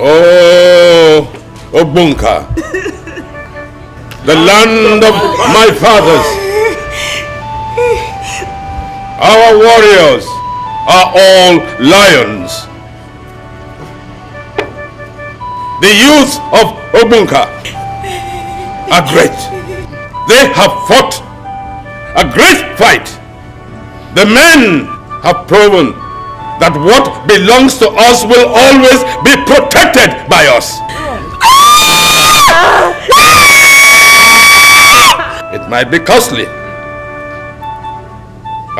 Oh, Obunka, the land of my fathers. Our warriors are all lions. The youth of Obunka are great. They have fought a great fight. The men have proven that what belongs to us will always be protected by us. It might be costly,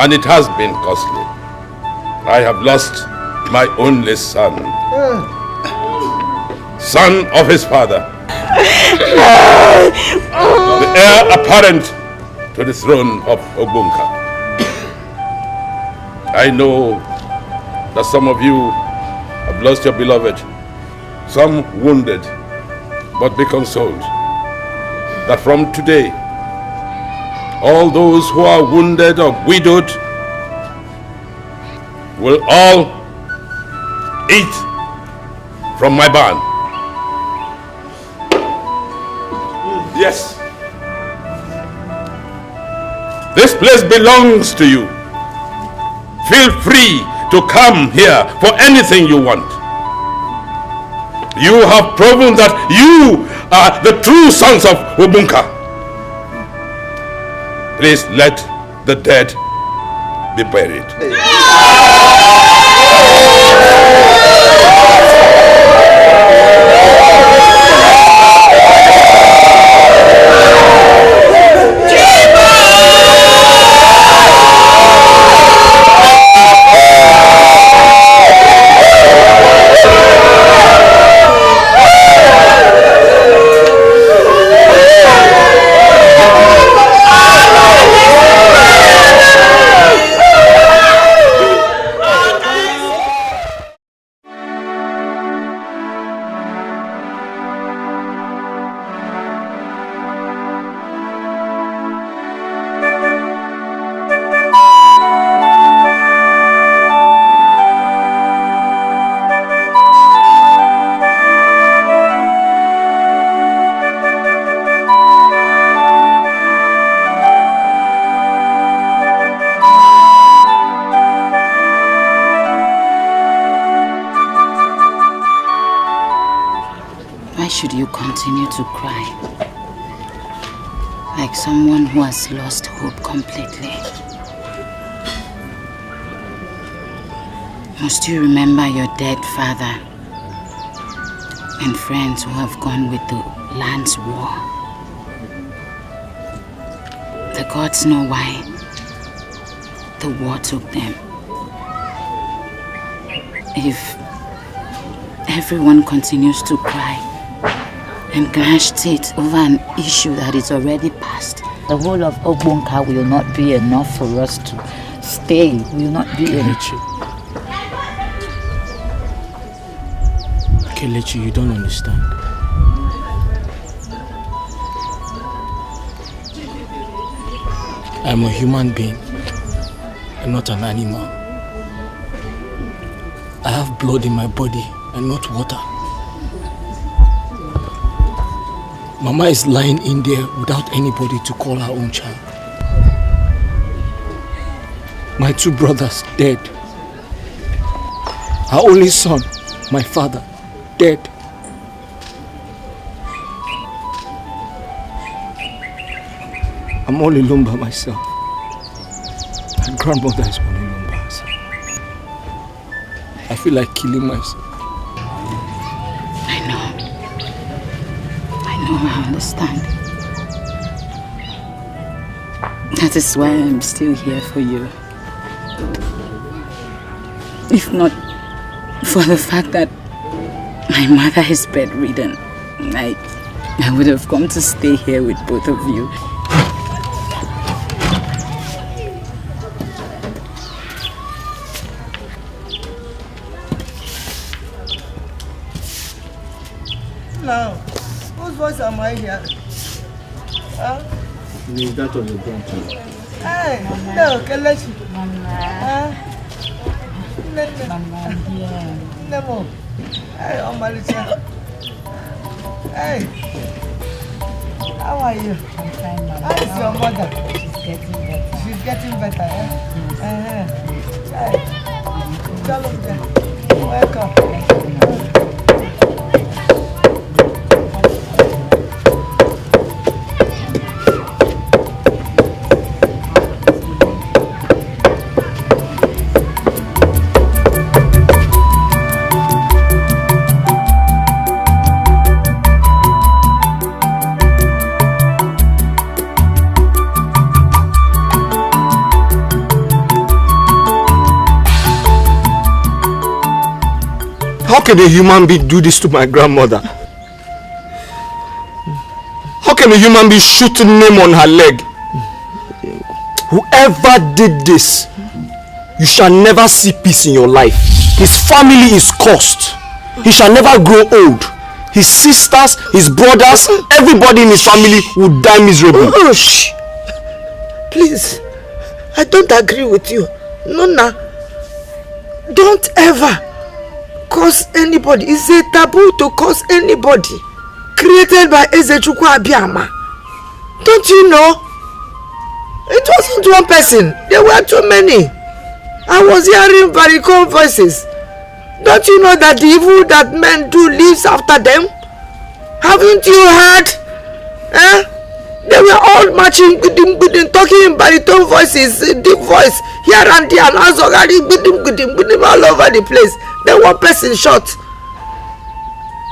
and it has been costly. I have lost my only son, son of his father, the heir apparent to the throne of Obunka. I know that some of you have lost your beloved, some wounded, but be consoled that from today, all those who are wounded or widowed will all eat from my barn. Yes. This place belongs to you. Feel free to come here for anything you want. You have proven that you are the true sons of Obunka. Please let the dead be buried. Should you continue to cry like someone who has lost hope completely? Must you remember your dead father and friends who have gone with the land's war? The gods know why the war took them. If everyone continues to cry and gnash teeth over an issue that is already past, the whole of Obunka will not be enough for us to stay. Will not be enough. Kelechi, you don't understand. I'm a human being and not an animal. I have blood in my body and not water. Mama is lying in there without anybody to call her own child. My two brothers dead. Her only son, my father, dead. I'm all alone by myself. My grandmother is all alone by herself. I feel like killing myself. I understand. That is why I'm still here for you. If not for the fact that my mother is bedridden, I would have come to stay here with both of you. Now, whose voice am I hearing? Huh? Is that of your grandchild? Hey, no, Kelechi. Mama. Mama, dear. Nemo. Hey, Omalicha. Hey. How are you? I'm fine, Mama. How is your mother? She's getting better. She's getting better, eh? Hey. Welcome. How can a human being do this to my grandmother? How can a human being shoot a name on her leg? Whoever did this, you shall never see peace in your life. His family is cursed. He shall never grow old. His sisters, his brothers, everybody in his family will die miserably. Shh. Please, I don't agree with you. Nona, don't ever curse anybody. It's a taboo to curse anybody. Created by Ezechukwu Abiyama. Don't you know? It wasn't one person. There were too many. I was hearing varicose voices. Don't you know that the evil that men do lives after them? Haven't you heard? They were all marching, talking in baritone voices, deep voice, here and there, and all over the place. Then one person shot.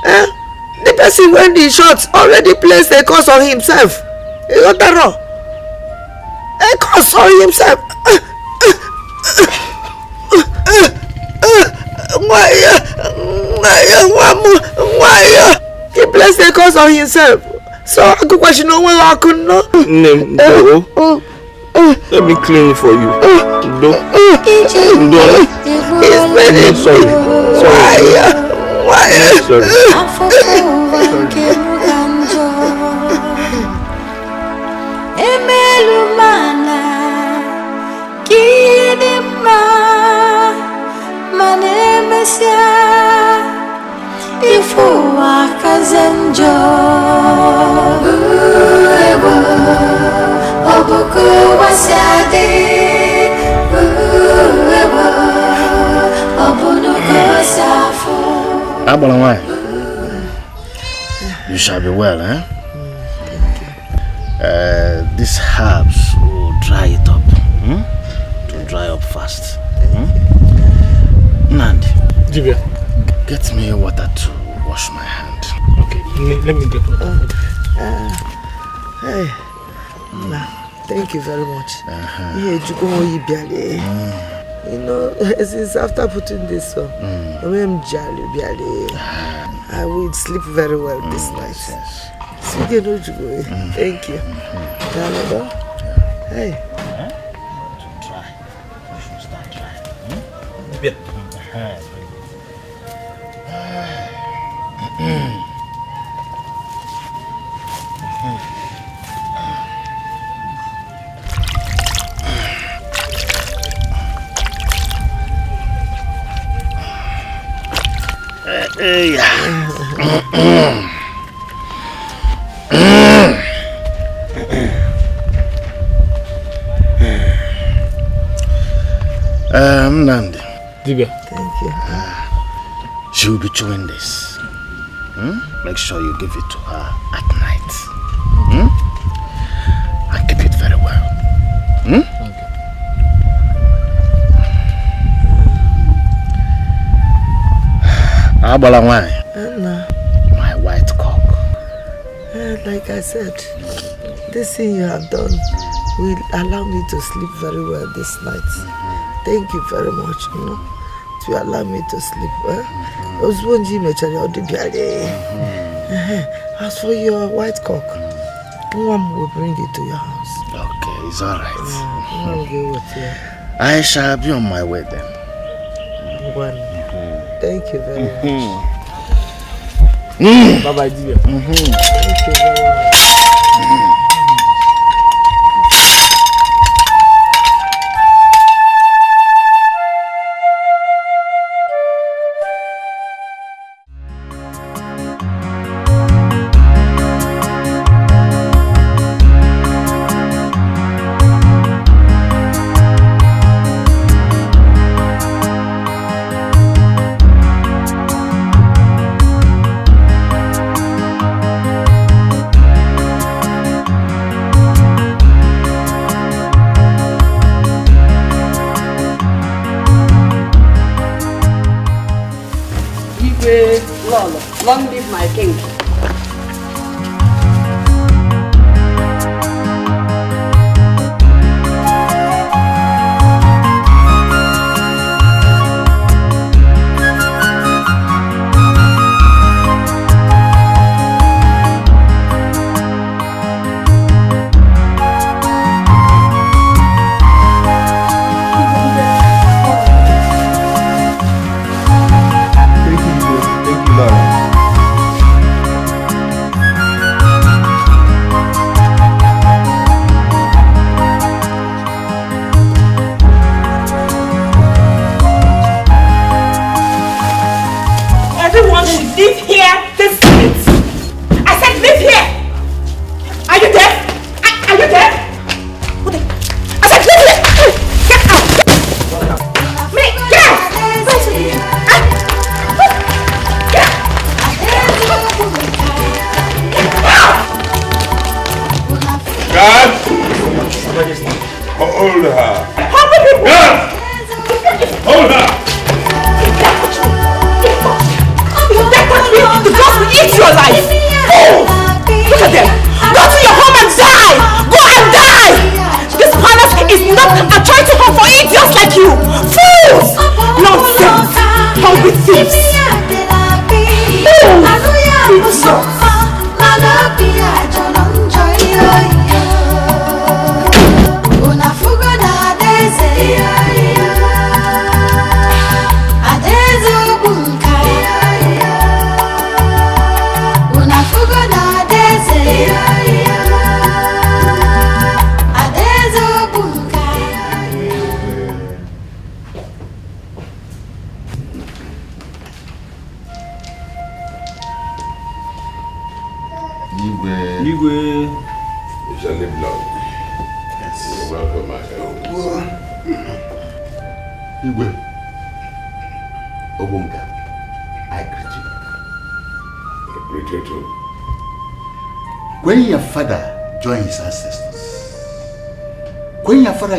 The person when he shot already placed a curse on himself. He got that wrong. A curse on himself. Why? He placed a curse on himself. So I could question no one I couldn't know. No. Let me clean it for you. No. He's ready. Sorry. Why? Sorry. You shall be well, eh? These herbs will dry it up. To dry up fast. Nandi, get me water to wash my hand. Okay, let me get water. Hey, thank you very much. You know, since after putting this on, I will sleep very well this night. Thank you. Hey. To try. We should start trying. Nandi. Thank you. She will be chewing this. Make sure you give it to her at night. And keep it very well. My white cock. Like I said, this thing you have done will allow me to sleep very well this night. Thank you very much, to allow me to sleep well. As for your white cock, Mom will bring it to your house. Okay, it's alright. I shall be on my way then. Thank you very much. Bye-bye, dear. Thank you very much. Lolo, long live my king.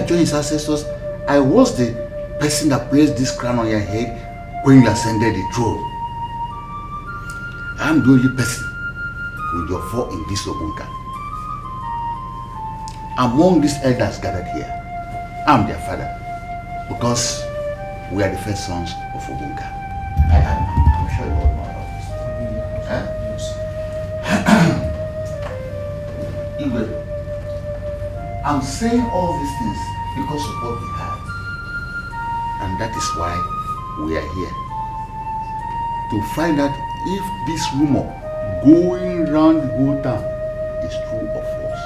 His ancestors, I was the person that placed this crown on your head when you ascended the throne. I am the only person with your four in this Obunka. Among these elders gathered here, I'm their father because we are the first sons of Obunka. I'm sure you all know about this. I'm saying all these things because of what we had. And that is why we are here. To find out if this rumor going round the whole town is true or false.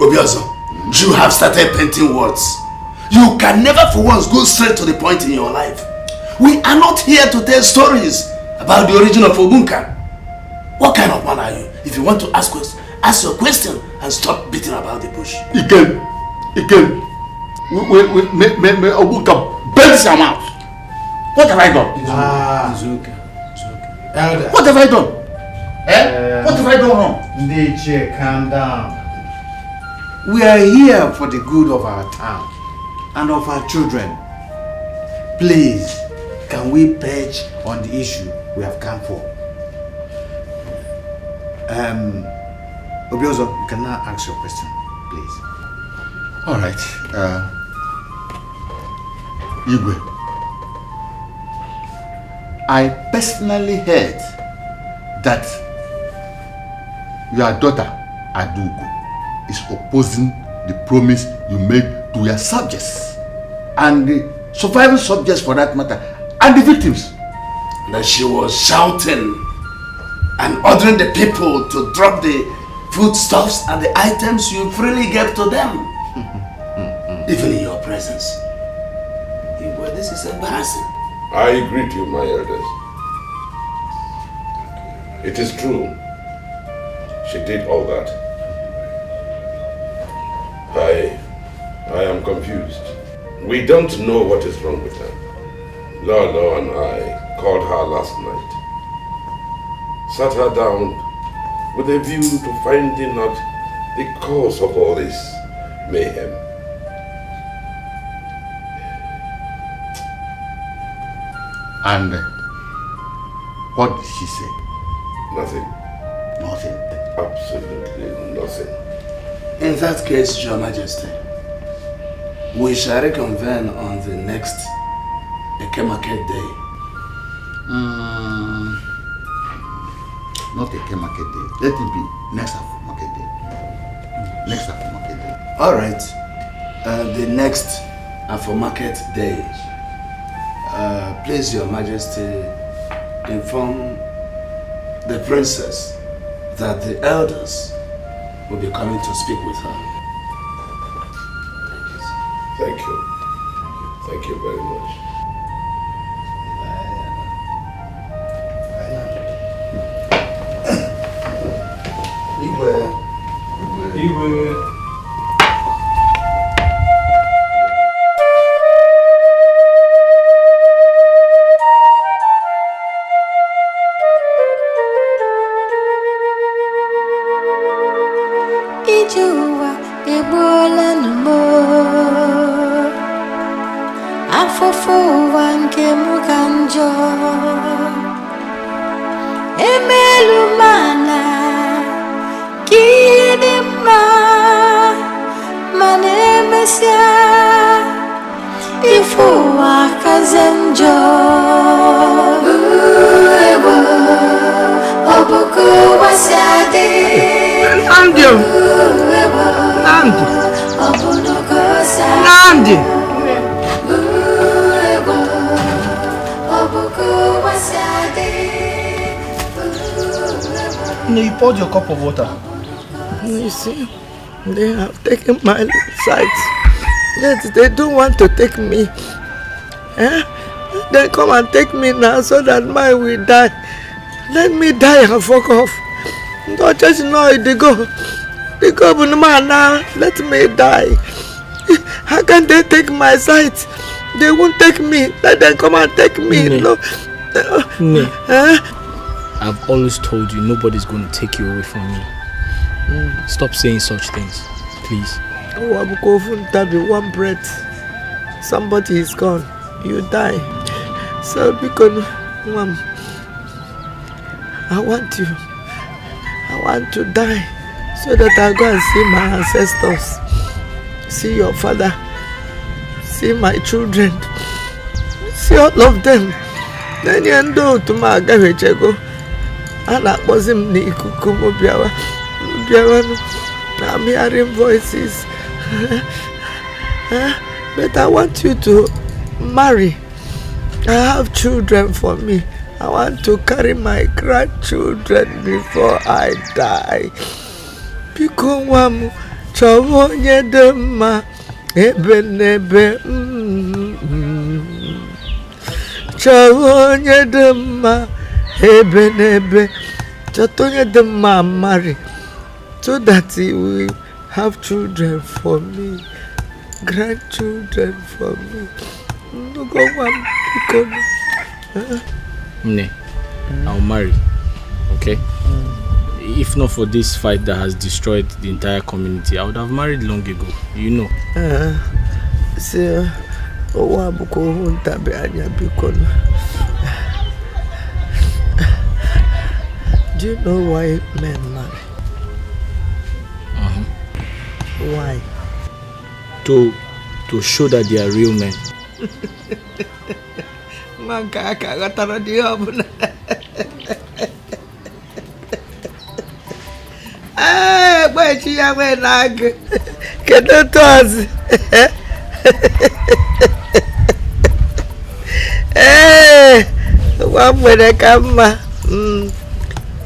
Obiozo, you have started painting words. You can never for once go straight to the point in your life. We are not here to tell stories about the origin of Obunka. What kind of man are you? If you want to ask your question and stop beating about the bush. Again. Obunka bends your mouth. What have I done? It's okay. Elder. What have I done? What have I done wrong? Dikeh, calm down. We are here for the good of our town and of our children. Please, can we perch on the issue we have come for? Obiozo, you can now ask your question, please. All right. Igwe, I personally heard that your daughter, Adugo, is opposing the promise you made to your subjects and the surviving subjects for that matter and the victims. That she was shouting and ordering the people to drop the foodstuffs and the items you freely gave to them. Even in your presence. Well, this is embarrassing. I greet you, my elders. It is true. She did all that. I am confused. We don't know what is wrong with her. Lolo and I called her last night. Sat her down with a view to finding out the cause of all this mayhem. And What did she say? Nothing. Nothing. Absolutely nothing. In that case, Your Majesty, we shall reconvene on the next Eke Market Day. Not Eke Market Day. Let it be next Afro Market Day. Next Afro Market Day. All right. The next Afro Market Day. Please, Your Majesty, inform the princess that the elders will be coming to speak with her. Thank you. Thank you very much. Igwe. Ijuwa ebola numo afofo wanke mukanjo emelumana kidima manemesia ifo wakazenjo ebo oboko wasiade Nandi! You poured your cup of water. You see, they have taken my sight. Yet they don't want to take me. They come and take me now so that mine will die. Let me die and fuck off. Don't just know they go. They go, man, now let me die. How can they take my sight? They won't take me. Let them come and take me. No. I've always told you nobody's going to take you away from me. Stop saying such things, please. One breath, somebody is gone. You die. So because, Mom, I want to die so that I go and see my ancestors, see your father, see my children, see all of them. Then you know to my garage go. And I was him I'm hearing voices. But I want you to marry. I have children for me. I want to carry my grandchildren before I die. Because wamu chawonye dema ebenebe chawonye dema ebenebe chatonye dema marry so that he will have children for me, grandchildren for me. No go wamu Mne, I'll marry, okay? If not for this fight that has destroyed the entire community, I would have married long ago, you know. Do you know why men marry? Why? To show that they are real men.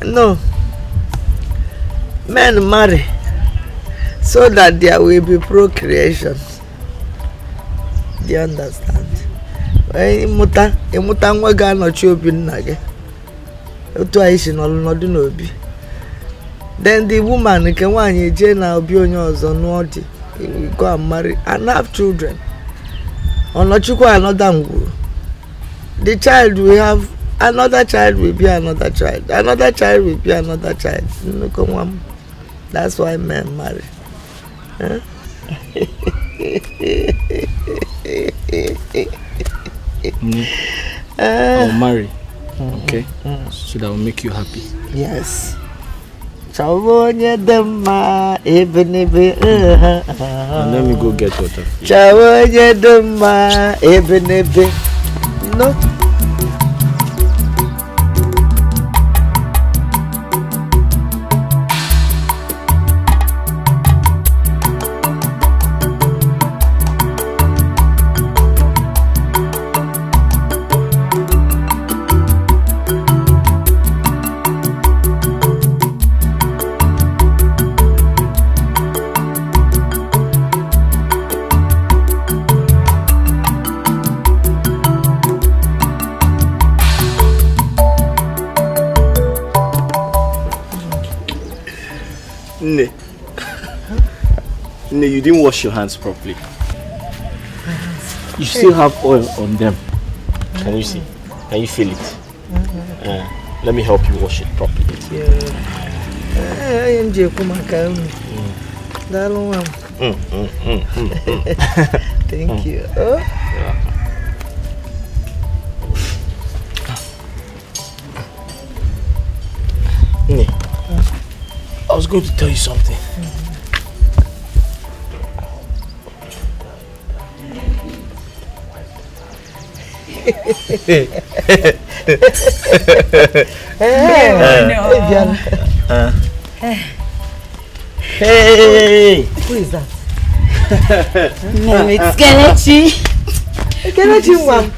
No, men marry so that there will be procreation. Do you understand? Then the woman can go and marry and have children. The child will have another child, will be another child. Another child will be another child. That's why men marry. I'll marry. Okay? So that will make you happy. Yes. Chawonya dema ebenebe. And let me go get water. Chawonya dema ebenebe. No. No, you didn't wash your hands properly. You still have oil on them. Can you see? Can you feel it? Let me help you wash it properly. Thank you. I was going to tell you something. Hey. Who is that? No, it's Kelechi. Kelechi, ma'am.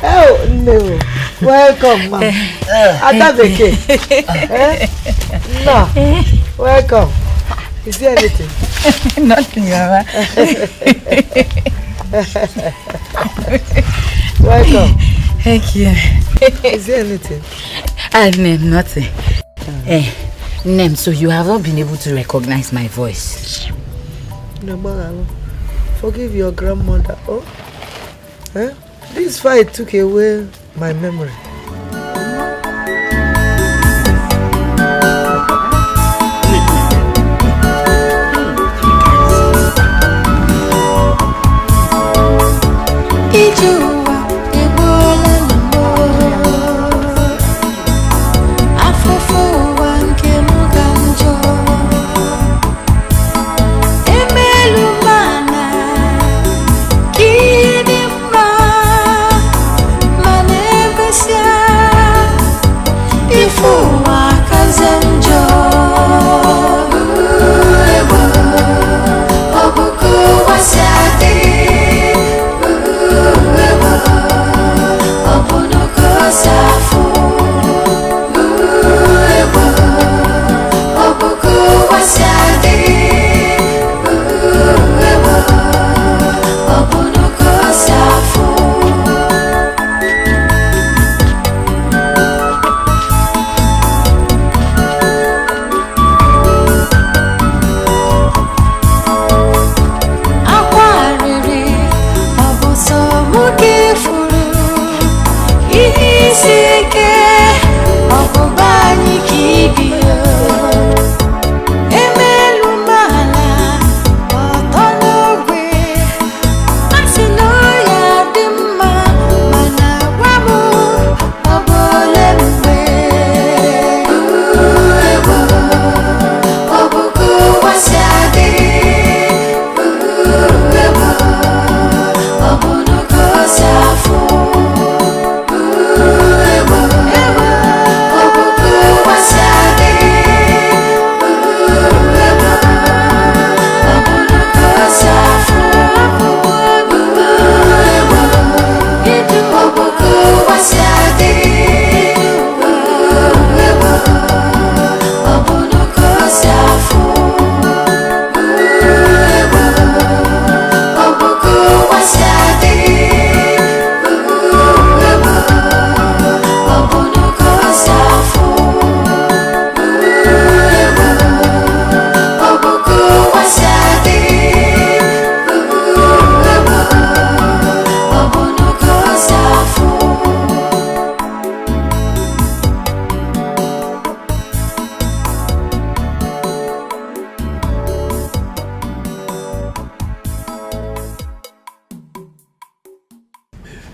Oh, no. Welcome, ma'am. Adabeke. No. Welcome. Is there anything? Nothing, Mama. Welcome. Thank you. Is there anything? Nothing. Nem, so you have not been able to recognize my voice. No, Magalo. Forgive your grandmother. Oh? This fight took away my memory. Manesia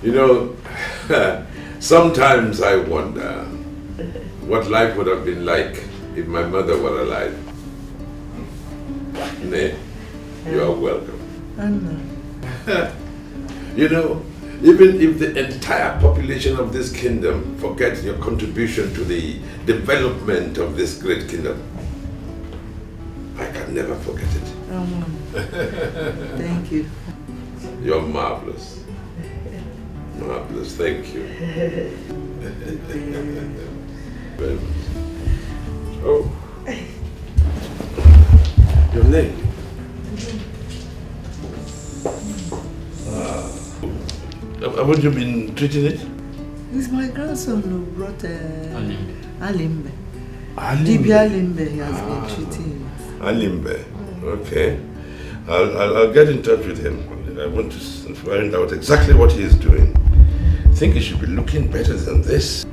You know, sometimes I wonder what life would have been like if my mother were alive. Nay, you are welcome. You know, even if the entire population of this kingdom forgets your contribution to the development of this great kingdom, I can never forget it. Thank you. You're marvelous. Marvelous, thank you. Very much. Oh. Your name? Haven't you been treating it? It's my grandson who brought Alimbe. Alimbe? Alimbe, he has been treating it. Alimbe, okay. I'll get in touch with him. I want to find out exactly what he is doing. I think he should be looking better than this.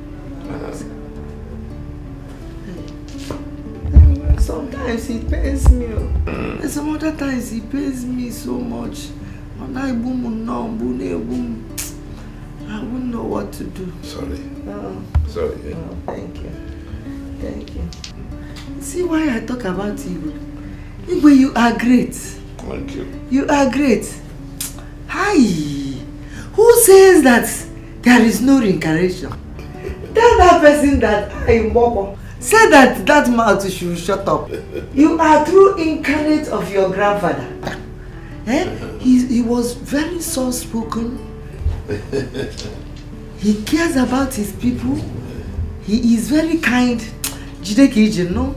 Sometimes he pays me, and some other times he pays me so much. I wouldn't know what to do. Sorry. Sorry. Yeah. Thank you. Thank you. See why I talk about you? Igwe, you are great. Thank you. You are great. Hi. Who says that there is no reincarnation? Tell that person that I am Bobo. Say that mouth should shut up. You are true incarnate of your grandfather. He was very soft-spoken. He cares about his people. He is very kind. Jidekiji, no?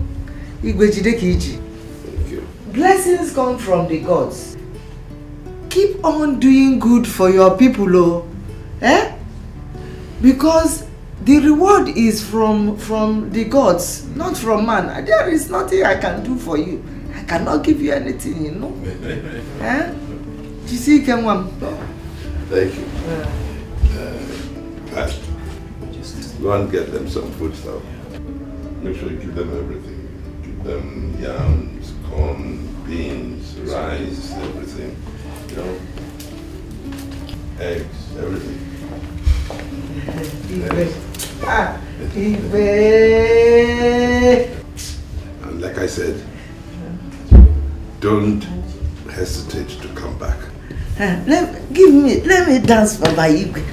Igwe Jidekiji. Thank you. Blessings come from the gods. Keep on doing good for your people, oh. Because the reward is from the gods, not from man. There is nothing I can do for you. I cannot give you anything, you know. Thank you. Go and get them some food stuff. Make sure you give them everything. Give them yams, corn, beans, rice, everything. You know, eggs, everything. And like I said, don't hesitate to come back. Let me dance for my Igwe.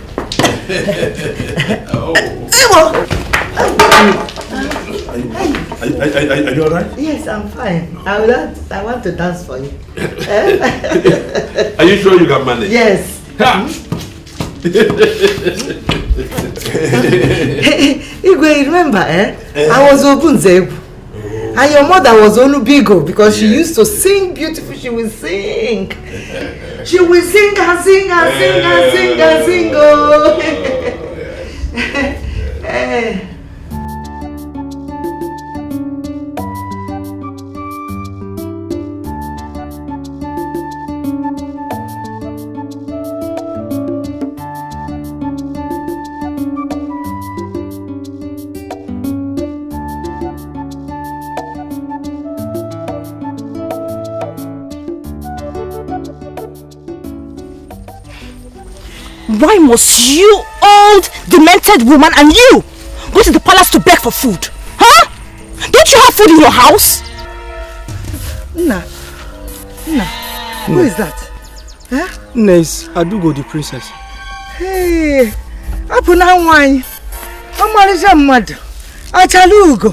Are you alright? Yes, I'm fine. I want to dance for you. Are you sure you can manage? Yes. Igwe, remember, I was Obunzebu. And your mother was Olubigo because she used to sing beautifully. She will sing. She will sing and sing and sing and sing and sing. Oh. Why must you, old, demented woman, and you go to the palace to beg for food? Huh? Don't you have food in your house? Nna, who is that? Huh? Nna is Adugo, the princess. Hey, Apuna wine. Amarisha mad. Achalugo.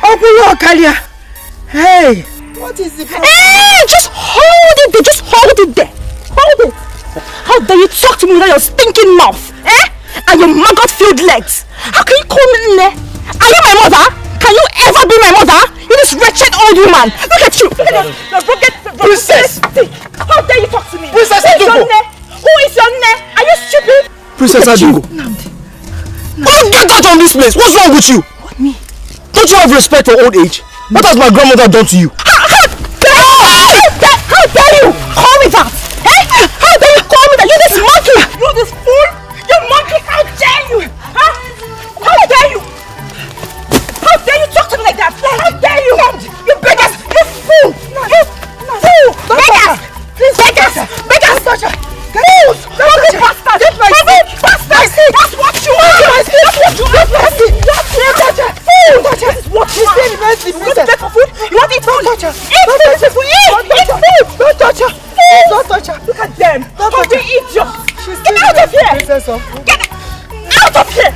Opulo Kalia. Hey, what is the problem? Hey, just hold it there. Just hold it there. Hold it. How dare you talk to me without your stinking mouth? And your maggot-filled legs? How can you call me Nne? Are you my mother? Can you ever be my mother? You this wretched old woman. Look at you. Look at your broken princess. How dare you talk to me? Princess Adugo. Who is your Nne? Are you stupid? Princess Adugo. Oh, get out of this place. What's wrong with you? What, me? Don't you have respect for old age? What has my grandmother done to you? How dare you call me that? How dare you call me that? You this monkey! You this fool! You monkey! How dare you? Huh? How dare you? How dare you talk to me like that? How dare you? You beggars! You fool! You fool! Beggars! Please, beggars! Beggars! Fools! Monkey bastard! Let's leave. You want to beg for food? You want to eat food? Don't touch her. Eat food! Eat food! Don't touch her. Don't touch her. Look at them! Hungry idiots! Get out of here! Get out of here!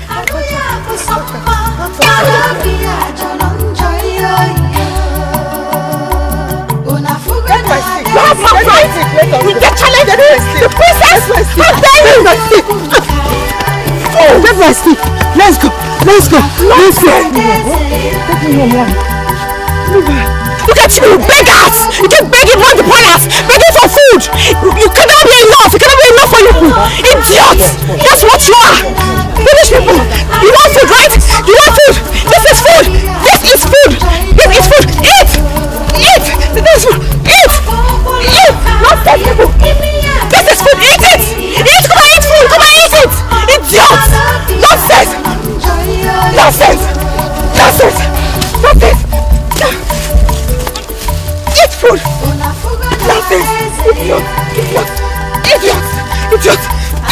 You have my right! We get challenged! The princess! How dare you! Oh, get my stick! Let's go! Let's go! Let's go! Look at you, beggars! You keep begging multipliers, begging for food! You cannot be enough! You cannot be enough for you! Idiots! That's what you are! Foolish people! You want food, right? You want food! This is food! This is food! This is food! Eat! Eat! This is food! Eat! Eat! Not dead people! This is food! Eat it! Eat! Come and eat food! Come and eat it! Idiots! Nonsense! Nonsense! Nonsense! Nonsense! Eat food! Nonsense! Idiot! Idiot! Idiot! Idiot!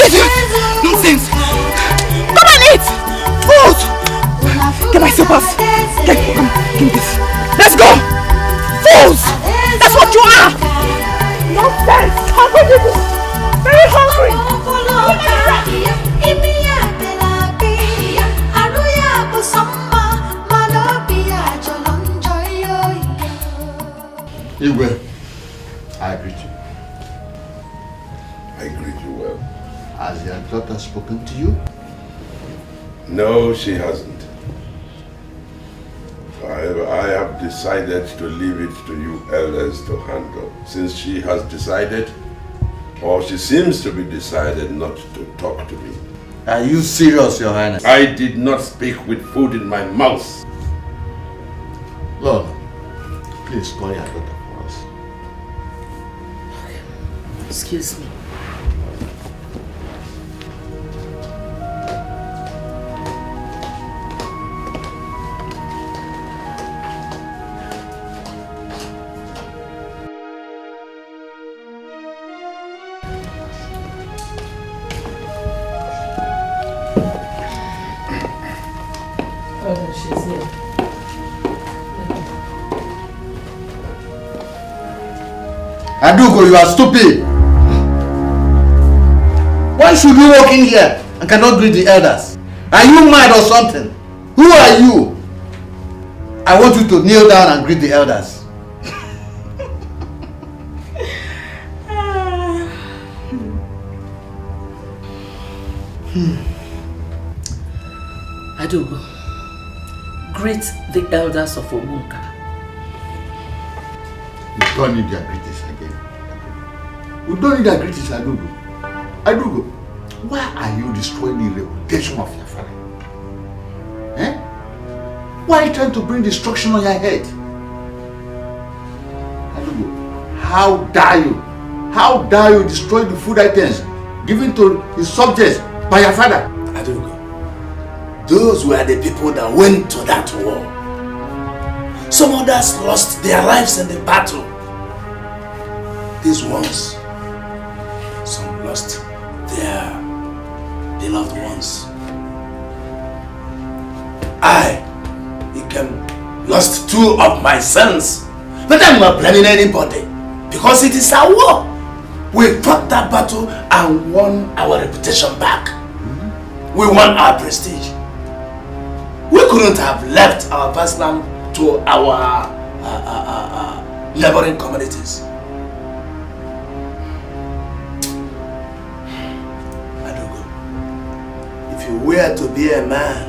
Idiot! Nonsense! Come and eat! Food! Get my slippers! Come, give me this! Let's go! Fools! That's what you are! Nonsense! Hungry people! Very hungry! Igwe, I greet you. I greet you well. Has your daughter spoken to you? No, she hasn't. However, I have decided to leave it to you elders to handle, since she has decided, or she seems to be decided, not to talk to me. Are you serious, Your Highness? I did not speak with food in my mouth. Lord, please call your daughter for us. Excuse me. She's here. Adugo, you are stupid. Why should you walk in here and cannot greet the elders? Are you mad or something? Who are you? I want you to kneel down and greet the elders. Adugo, greet the elders of Obunka. We don't need their greetings again. We don't need their greetings, Adugo. Adugo, why are you destroying the reputation of your father? Eh? Why are you trying to bring destruction on your head? Adugo, how dare you? How dare you destroy the food items given to his subjects by your father? Adugo, those were the people that went to that war. Some others lost their lives in the battle. These ones, some lost their beloved ones. I, Ikem, lost 2 of my sons. But I'm not blaming anybody, because it is our war. We fought that battle and won our reputation back. We won our prestige. We couldn't have left our personal to our laboring communities. Adugo, if you were to be a man,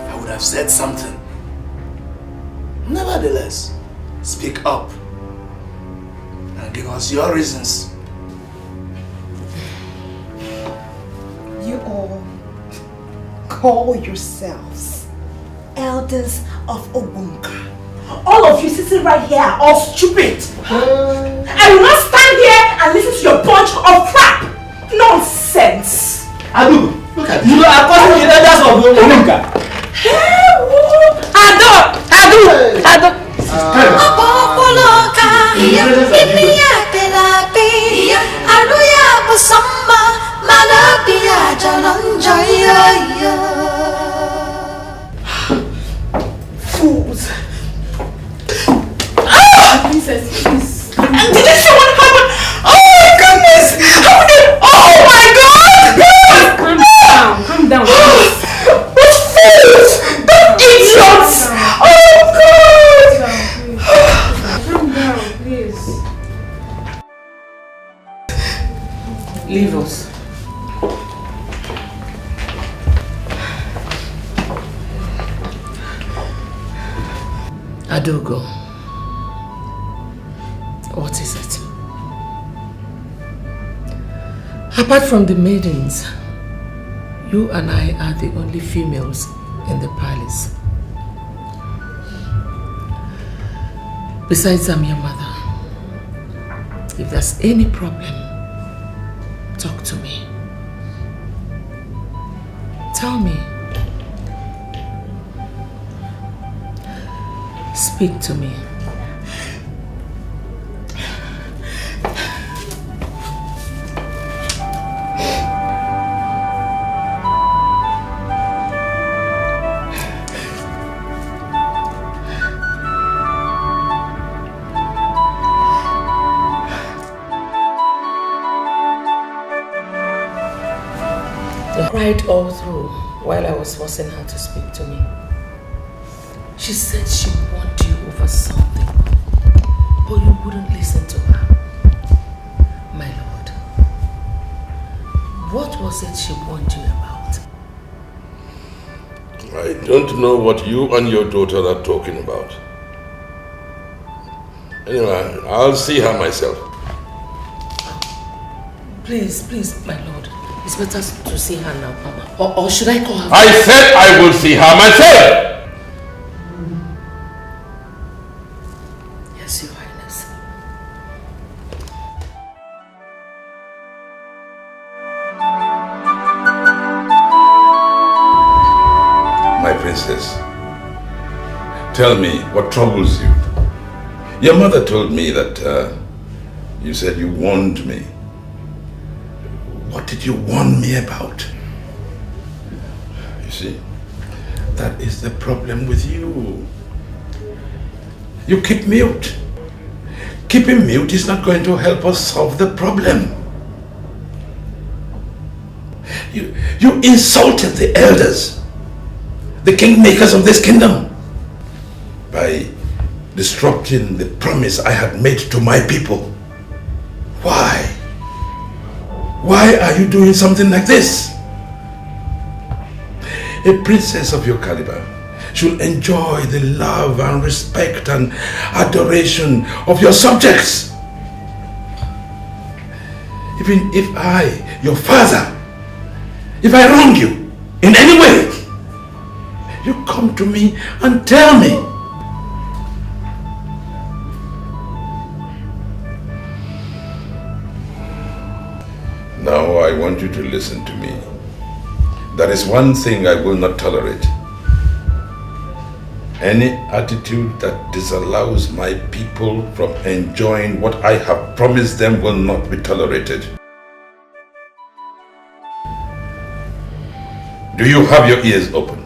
I would have said something. Nevertheless, speak up and give us your reasons. You all call yourselves elders of Obunka. All of you sitting right here are all stupid. I will not stand here and listen to your bunch of crap. Nonsense. Adu, look at you. You are calling the elders of Obunka. Adu. Fool. Leave us. Adogo, what is it? Apart from the maidens, you and I are the only females in the palace. Besides, I'm your mother. If there's any problem, talk to me. Tell me. Speak to me. Cried all through while I was forcing her to speak to me. She said she wanted you over something, but you wouldn't listen to her. My lord, what was it she warned you about? I don't know what you and your daughter are talking about. Anyway, I'll see her myself. Please, my lord. It's better to see her now, Mama. Or should I call her? I said I will see her myself! Yes, Your Highness. My princess, tell me what troubles you. Your mother told me that you said you warned me. What did you warn me about? You see, that is the problem with you. You keep mute. Keeping mute is not going to help us solve the problem. You insulted the elders, the kingmakers of this kingdom, by disrupting the promise I had made to my people. Why? Why are you doing something like this? A princess of your caliber should enjoy the love and respect and adoration of your subjects. Even if I, your father, if I wrong you in any way, you come to me and tell me. Now I want you to listen to me. There is one thing I will not tolerate. Any attitude that disallows my people from enjoying what I have promised them will not be tolerated. Do you have your ears open?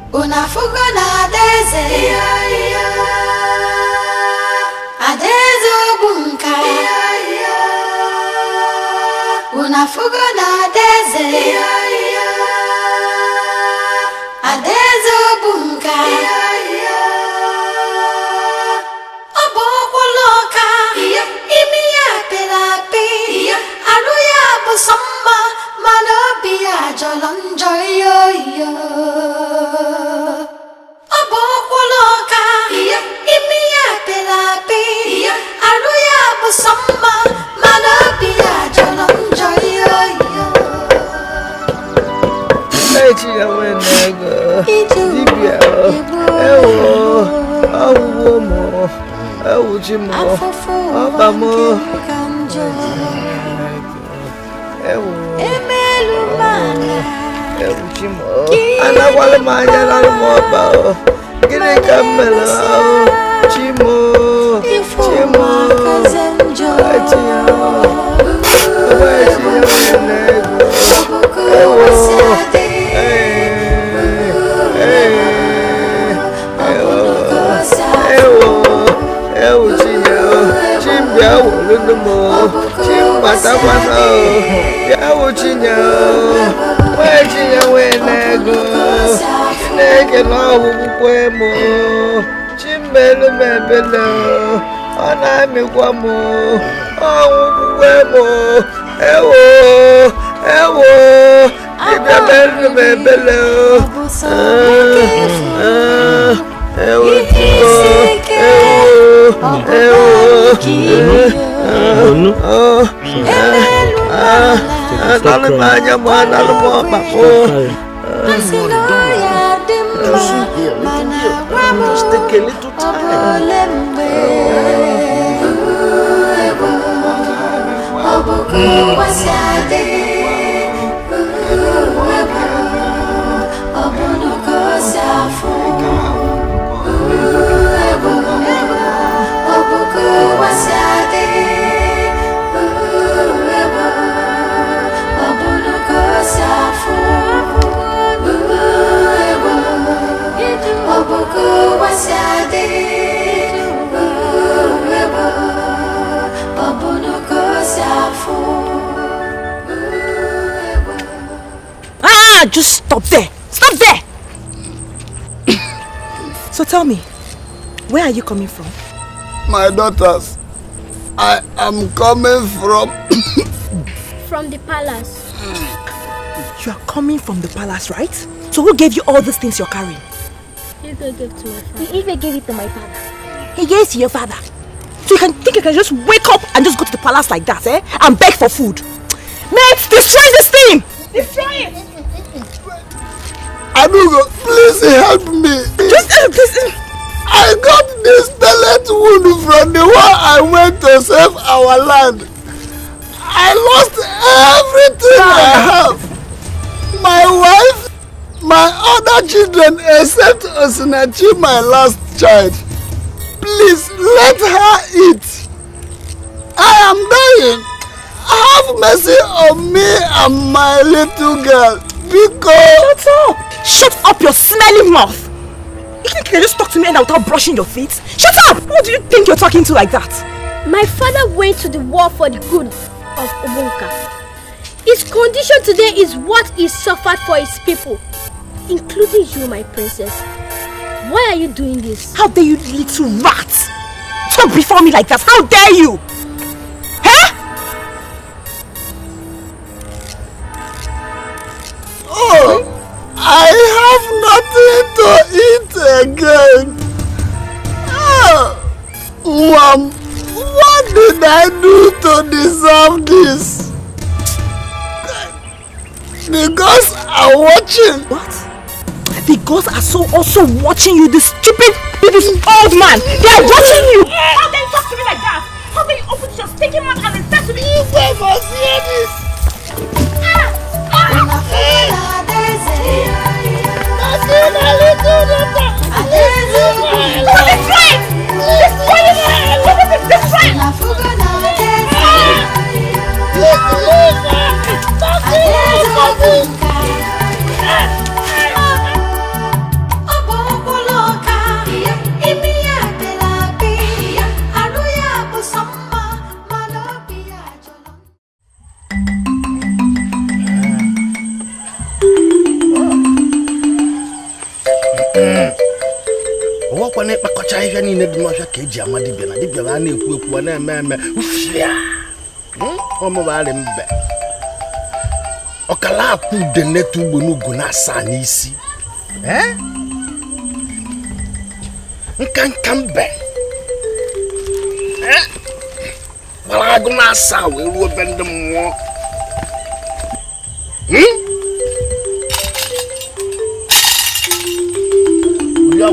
Just take a little time. Just stop there! Stop there! So tell me, where are you coming from? My daughters, I am coming from... From the palace. You are coming from the palace, right? So who gave you all these things you're carrying? Ife gave to my father. Ife gave it to my father. He gave it to your father? So you can think you can just wake up and just go to the palace like that, eh? And beg for food? Mate, destroy this thing! Destroy it! Adugo, please help me. Just please. I got this pellet wound from the one I went to save our land. I lost everything I have. My wife, my other children except Osinachi, my last child. Please let her eat. I am dying. Have mercy on me and my little girl. Because... Shut up! Shut up your smelly mouth! You think you can just talk to me without brushing your feet? Shut up! Who do you think you're talking to like that? My father went to the war for the good of Obunka. His condition today is what he suffered for his people, including you, my princess. Why are you doing this? How dare you, little rat! Talk before me like that! How dare you! Huh? Oh! I have nothing to eat again. Oh, Mom, what did I do to deserve this? The gods are watching. What? The gods are also watching you, this stupid, this old man. They are watching you. How dare you talk to me like that? How dare you open your stinking mouth and insult to me? You must hear this. Okala pu de netu gbonu guna sa n'isi. Nkankambe. Wala guna sa we ruo bende mo. Yo.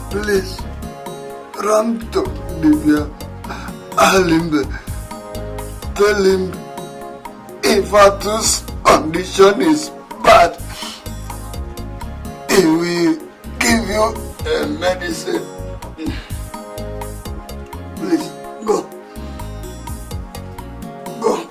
Please, run to Divya Alimbe. Tell him Ifatu's condition is bad. He will give you a medicine. Please, go. Go.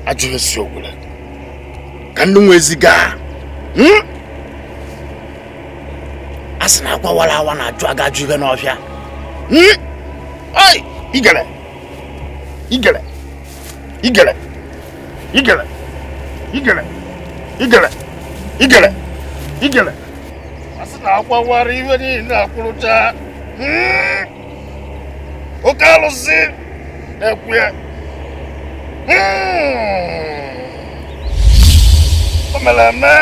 Ajụnesi ogwule ka ndị nweziga asị na akwawara awa na-ajụ agajụ ibe n'ọfịa. Oi, igele igele igele igele igele igele igele igele asị na akwawara ibe niile akwụrụcha oke alụsị na-ekwu ya. Omeleme.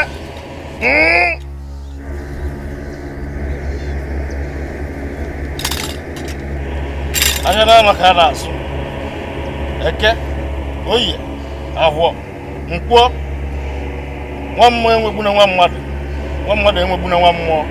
Anya na maka na asụ. Eke, oye, ahụ, nkwọ. Nwa mmụọ enwegbu na nwa mmadụ. Nwa mmadụ enwegbu na nwa mmụọ.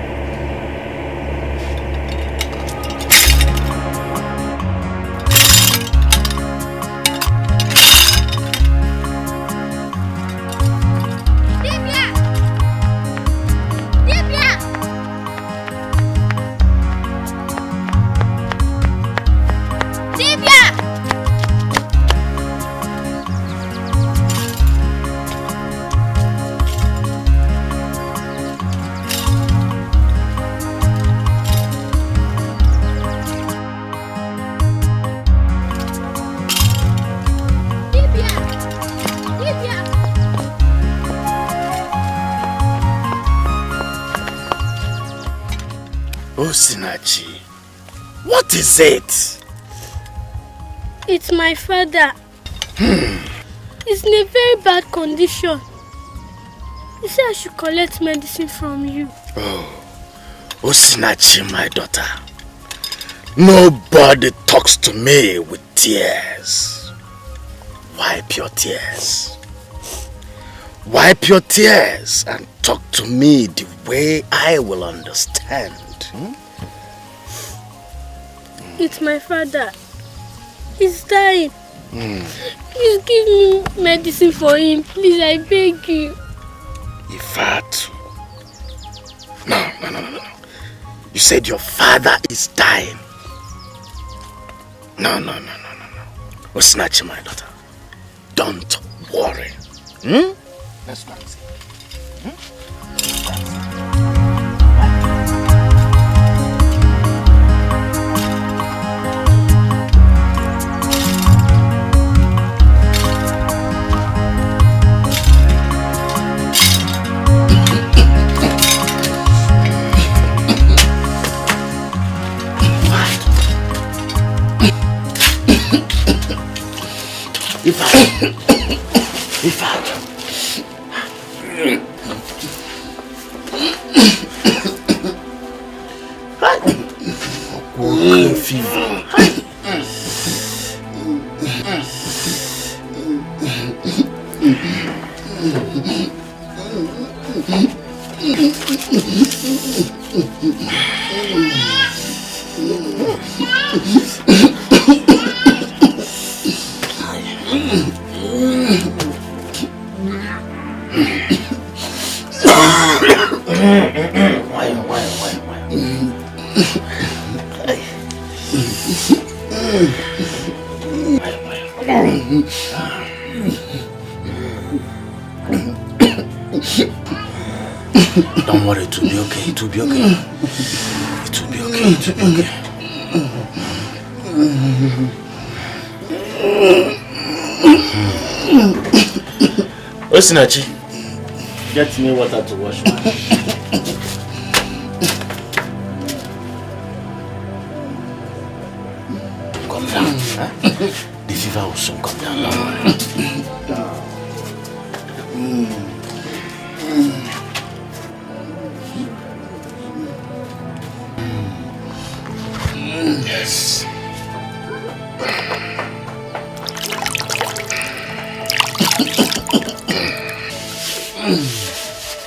Osinachi, what is it? It's my father. He's in a very bad condition. He said I should collect medicine from you. Oh, Osinachi, my daughter. Nobody talks to me with tears. Wipe your tears. Wipe your tears and talk to me the way I will understand. It's my father. He's dying. Please give me medicine for him. Please, I beg you. Ifat. No. You said your father is dying. No. Osinachi, my daughter. Don't worry. Let's go and see. Don't worry, it will be okay, it will be okay. It will be okay, it will be okay. Osinachi, get me water to wash my hands. Come down, huh? The fever will soon come down, don't worry. Yes.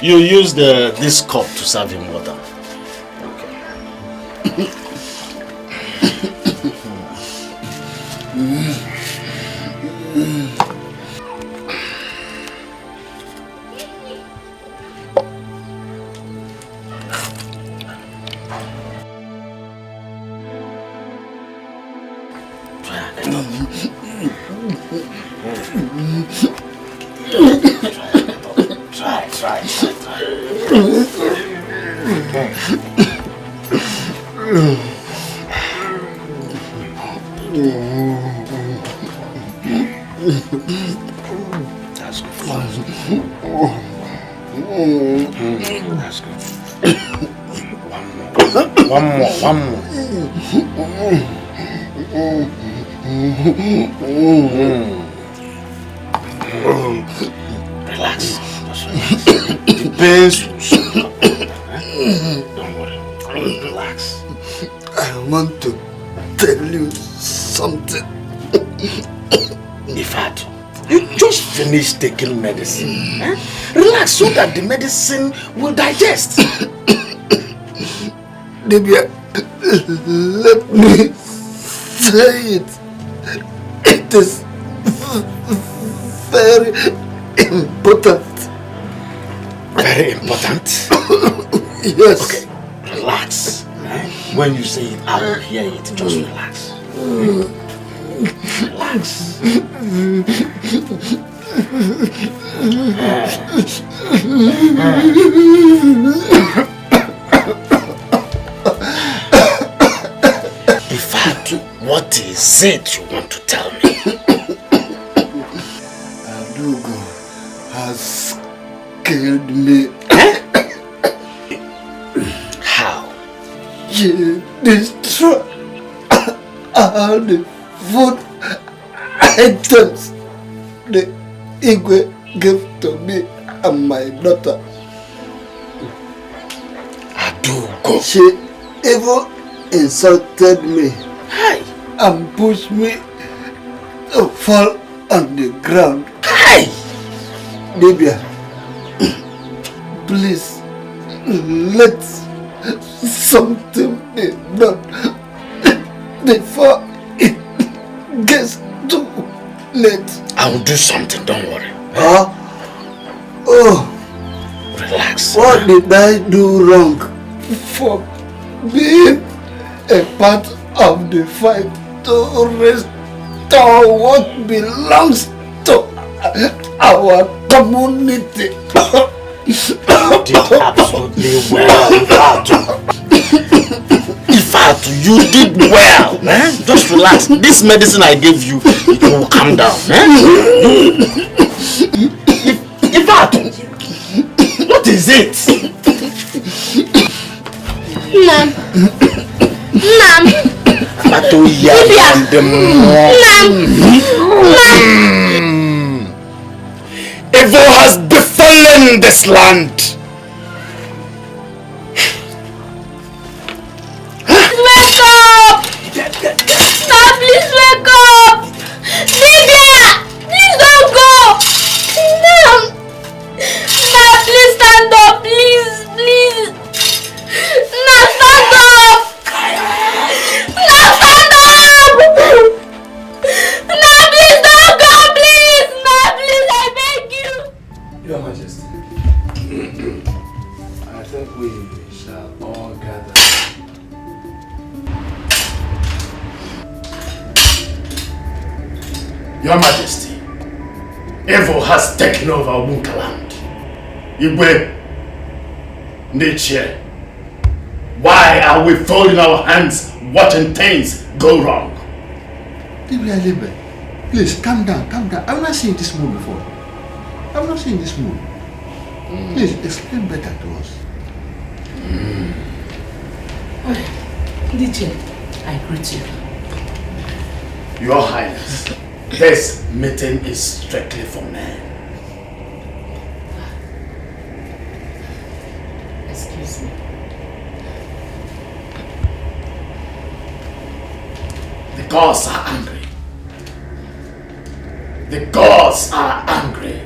You use this cup to serve him water. Okay. Try. That's good. That's good. One more. Relax. The pains will soon come. Don't worry. Relax. I want to tell you something. Ifat, you just finished taking medicine. Huh? Relax so that the medicine will digest. Dibia, let me say it. It is very important. Very important? Yes. Okay, relax. When you say it, I will hear it. Just relax. Relax. Ifat, what is it you want to tell me? Adugo has killed me. How? She destroyed all the food items the Igwe gave to me and my daughter. Adugo. She even insulted me. Hi. And pushed me to fall on the ground. Hi. Libya, please let something be done before it gets too late. I will do something, don't worry. Oh, relax. What did I do wrong for being a part of the fight to restore what belongs to our community? You did absolutely well, Ifatu, you did well. Just relax. This medicine I gave you, it will calm down. Ifatu, what is it? Nam. Libya. this land. Wake up! Now please wake up! Lydia! Please don't go! No! Now please stand up, please, please! Now stand up! Now stand up! Now please don't go, please! Now please, I beg you! Your Majesty, I think we shall all gather. Your Majesty, evil has taken over Obunka land. Igwe, Niche, why are we folding our hands watching things go wrong? Libe, please calm down, calm down. I've not seen this mood before. I've not seen this mood. Please explain better to us. Niche, I greet you. Your Highness, this meeting is strictly for men. Excuse me. The gods are angry. The gods are angry.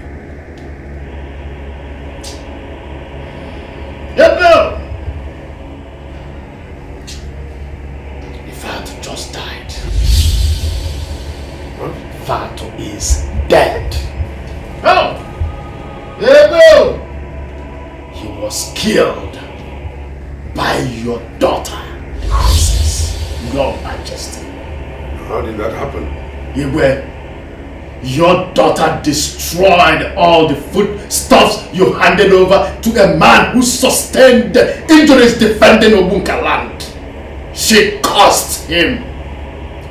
Yep, Ifatu just died. Ifatu is dead. Oh! Yep, he was killed by your daughter, Princess, Your Majesty. How did that happen? Your daughter destroyed all the foodstuffs you handed over to a man who sustained injuries defending Obunka land. She cursed him,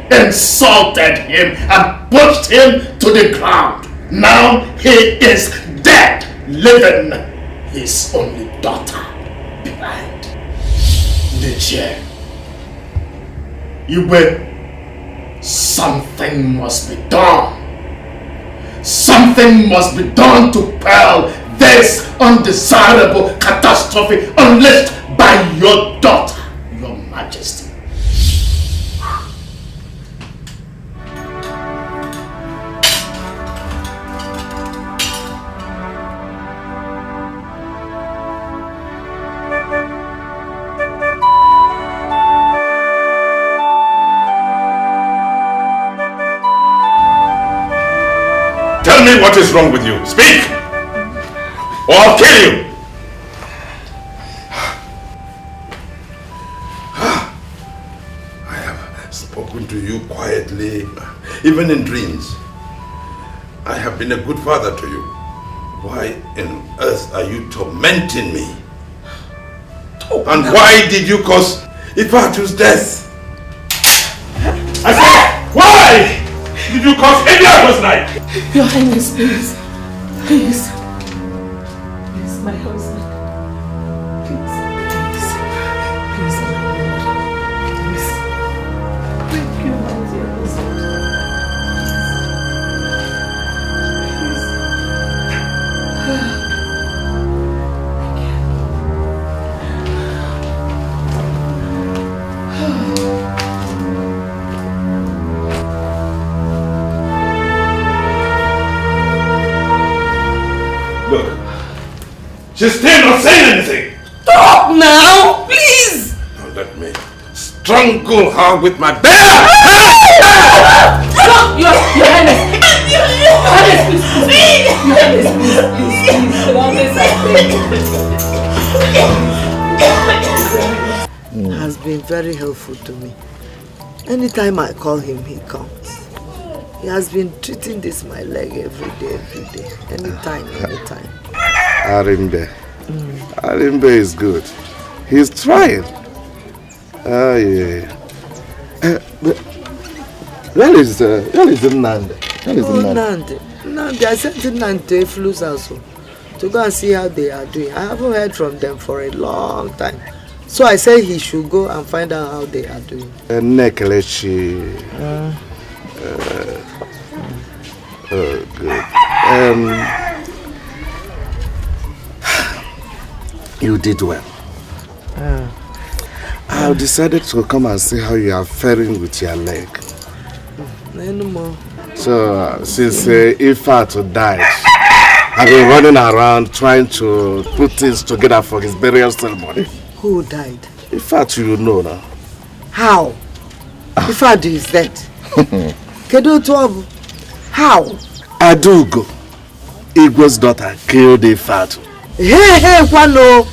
insulted him, and pushed him to the ground. Now he is dead, leaving his only daughter behind. Niche, something must be done. Something must be done to quell this undesirable catastrophe unleashed by your daughter, Your Majesty. Tell me what is wrong with you. Speak! Or I'll kill you! I have spoken to you quietly, even in dreams. I have been a good father to you. Why on earth are you tormenting me? And why did you cause Ifatu's death? I said, why did you cause India's life? Your Highness, please. Please. Please, my husband. Please. Please. Please, my Lord. Please. Thank you, my dear husband. She's still not saying anything. Stop now, please. Now let me strangle her with my bare Stop, Your Highness. Your Highness, please. Your Highness, please. Has been very helpful to me. Anytime I call him, he comes. He has been treating this my leg every day. Anytime. Arimbe. Arimbe is good. He's trying. Oh, yeah. Where is Nandi? Nandi, I sent Nandi to Eflu's also to go and see how they are doing. I haven't heard from them for a long time. So I said he should go and find out how they are doing. Oh, good. You did well. I've decided to come and see how you are faring with your leg. No more. So, since Ifat died, I've been running around trying to put things together for his burial ceremony. Who died? Ifat, you know now. How? Ifat is dead. Kedu Tuabu? How? Adugo, Igwe's daughter, killed Ifat. Hey, Kwano!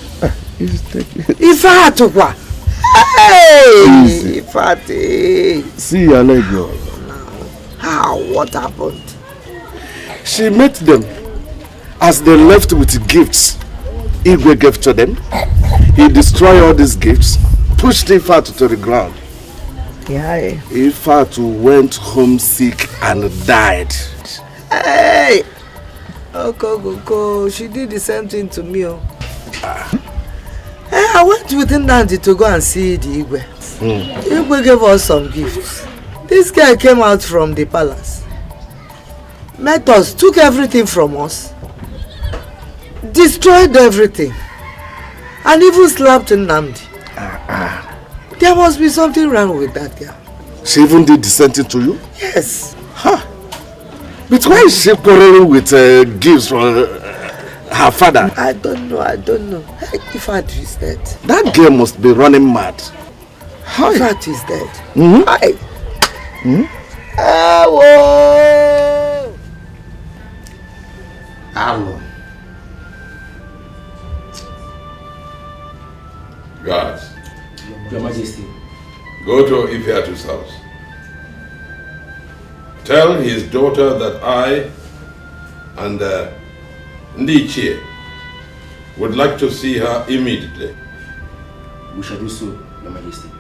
Ifat, what? Hey, Ifat. See your leg, girl. How? What happened? She met them. As they left with gifts, Igwe gave to them. He destroyed all these gifts, pushed Ifat to the ground. Yeah. Ifat went home sick and died. Hey! Go. She did the same thing to me. Hey, I went with Nandi to go and see the Igwe. Igwe gave us some gifts. This guy came out from the palace, met us, took everything from us, destroyed everything, and even slapped Nnamdi. There must be something wrong with that girl. She even did the same thing to you? Yes. Huh. But why is she quarreling with gifts from her father? I don't know. Ifat is dead. That girl must be running mad. Ifat is dead. Hi. Hello. Guards. Your Majesty. Go to Ifeatu's house. Tell his daughter that I and Ndichie would like to see her immediately. We shall do so, Your Majesty.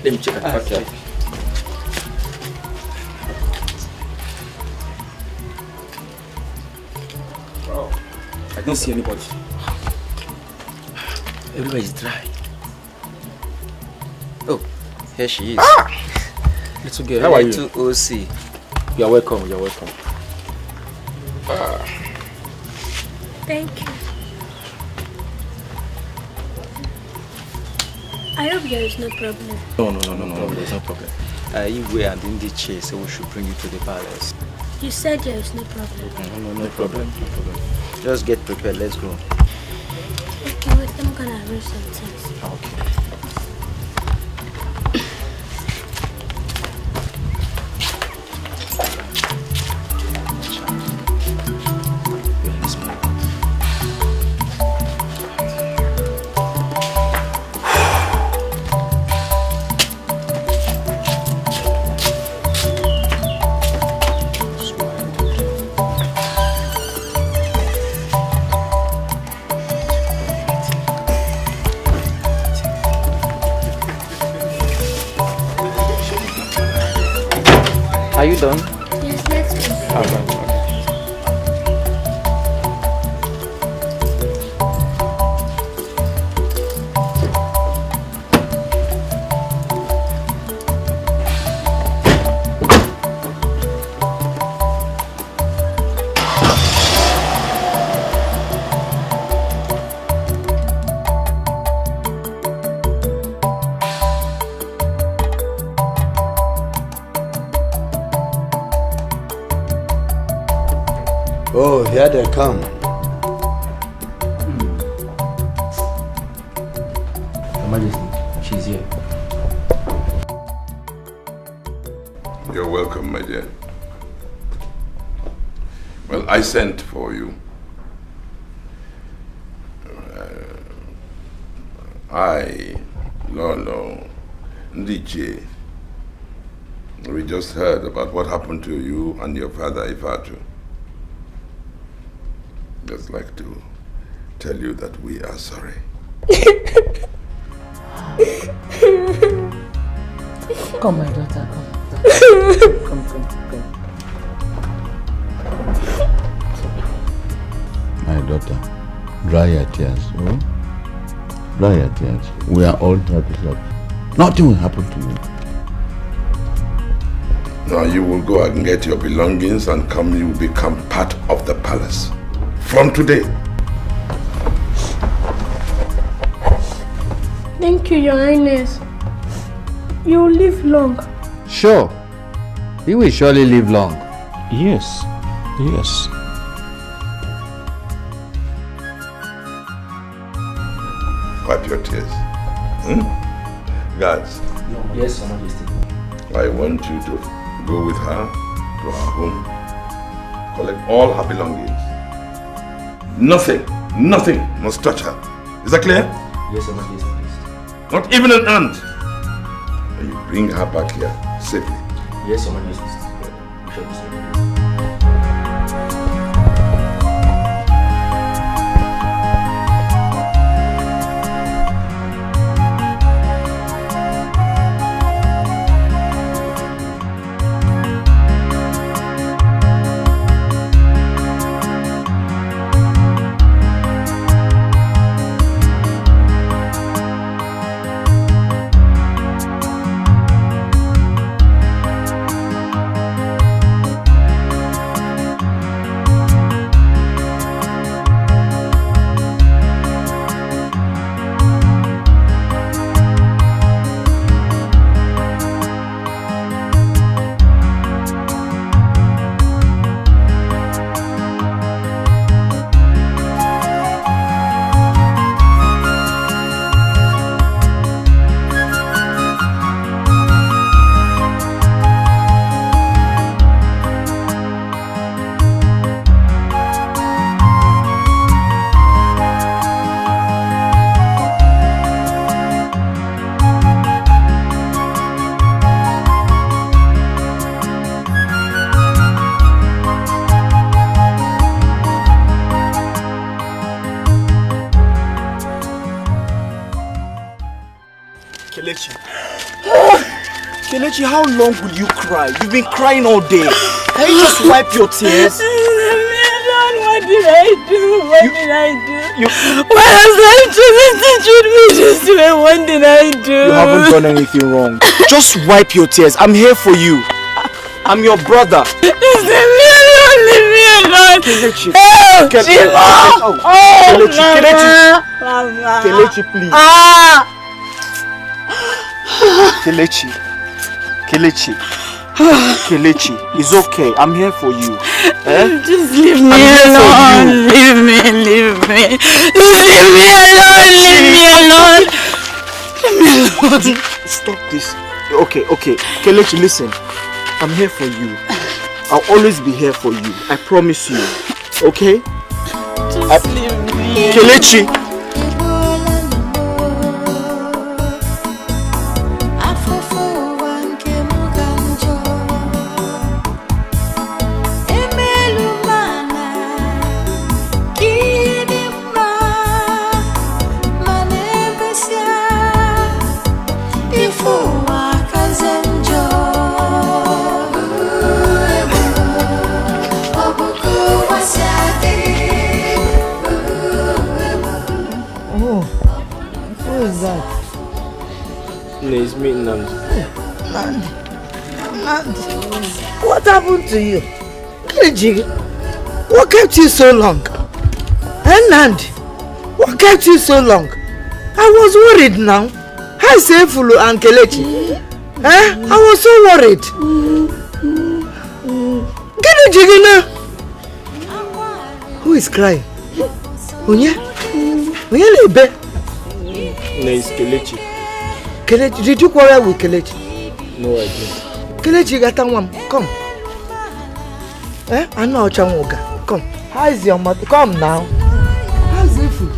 Let me check. Okay. Wow. I don't see anybody. Everybody's dry. Oh, here she is. Little girl, how are you? Little OC. You are welcome. You are welcome. Thank you. I hope there is no problem. No, there's no problem. Igwe and Ndichie say we should bring you to the palace. You said there is no problem. No problem. Just get prepared, let's go. Okay, wait, I'm gonna arrange some things. Okay. Are you done? Yes, let's go. Okay. Oh, here they come. Her Majesty, she's here. You're welcome, my dear. Well, I sent for you. No, Dikeh. We just heard about what happened to you and your father, Ifatu. Just like to tell you that we are sorry. Come, my daughter, come. Come. My daughter, dry your tears, oh? Dry your tears. We are all here to help. Nothing will happen to you. Now you will go and get your belongings and you will become part of the palace. From today. Thank you, Your Highness. You will live long. Sure. He will surely live long. Yes. Yes. Wipe your tears. Guards. Yes, Your Majesty. I want you to go with her to her home. Collect all her belongings. Nothing must touch her. Is that clear? Yes, Your Majesty. Not even an ant. And you bring her back here safely. Yes, Your Majesty. We shall do so. Kelechi, how long will you cry? You've been crying all day. Can you just wipe your tears? What did I do? What did I do? Why has life chosen to treat me this way? What did I do? You haven't done anything wrong. Just wipe your tears. I'm here for you. I'm your brother. Leave me alone. Kelechi. Help! Kelechi, please. Kelechi, it's okay. I'm here for you. Just leave me alone. Leave me alone. Stop this. Okay. Kelechi, listen. I'm here for you. I'll always be here for you. I promise you. Okay? Just leave me. Kelechi. It's me, Nandi. What happened to you? Kelechi, what kept you so long? Nandi, what kept you so long? I was worried now. Hi, Seifulu and Kelechi. I was so worried. Kelechi, Who is crying? Onye? Onye lebe? Name is Kelechi. Kelechi, did you quarrel with Kelechi? No, I didn't. Kelechi Gatangwam, come. I know Chanwoga. Come. How is your mother? Come now. How's it food?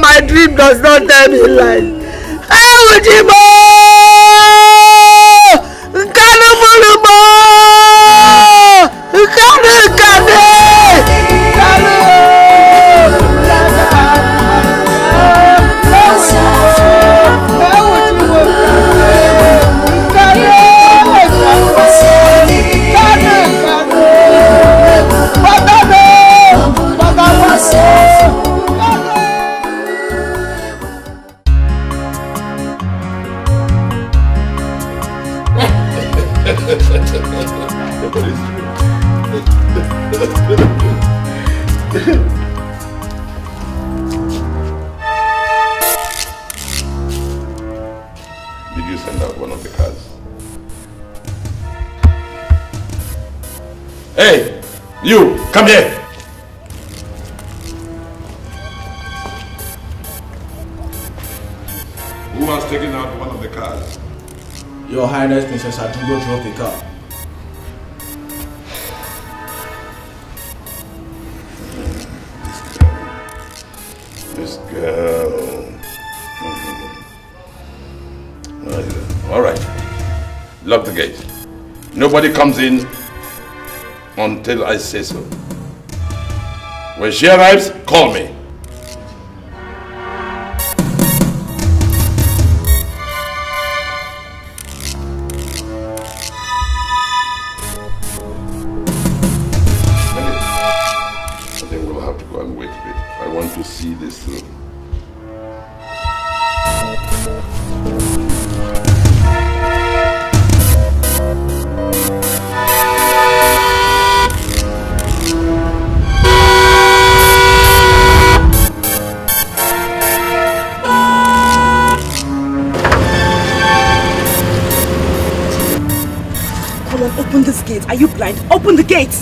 My dream does not tell me lies. Did you send out one of the cars? Hey, you, come here. Who has taken out one of the cars? Your Highness, Princess Atungo drove the car. This girl. All right. Lock the gate. Nobody comes in until I say so. When she arrives, call me. I think we'll have to go and wait a bit. I want to see this through. Open this gate. Are you blind? Open the gate.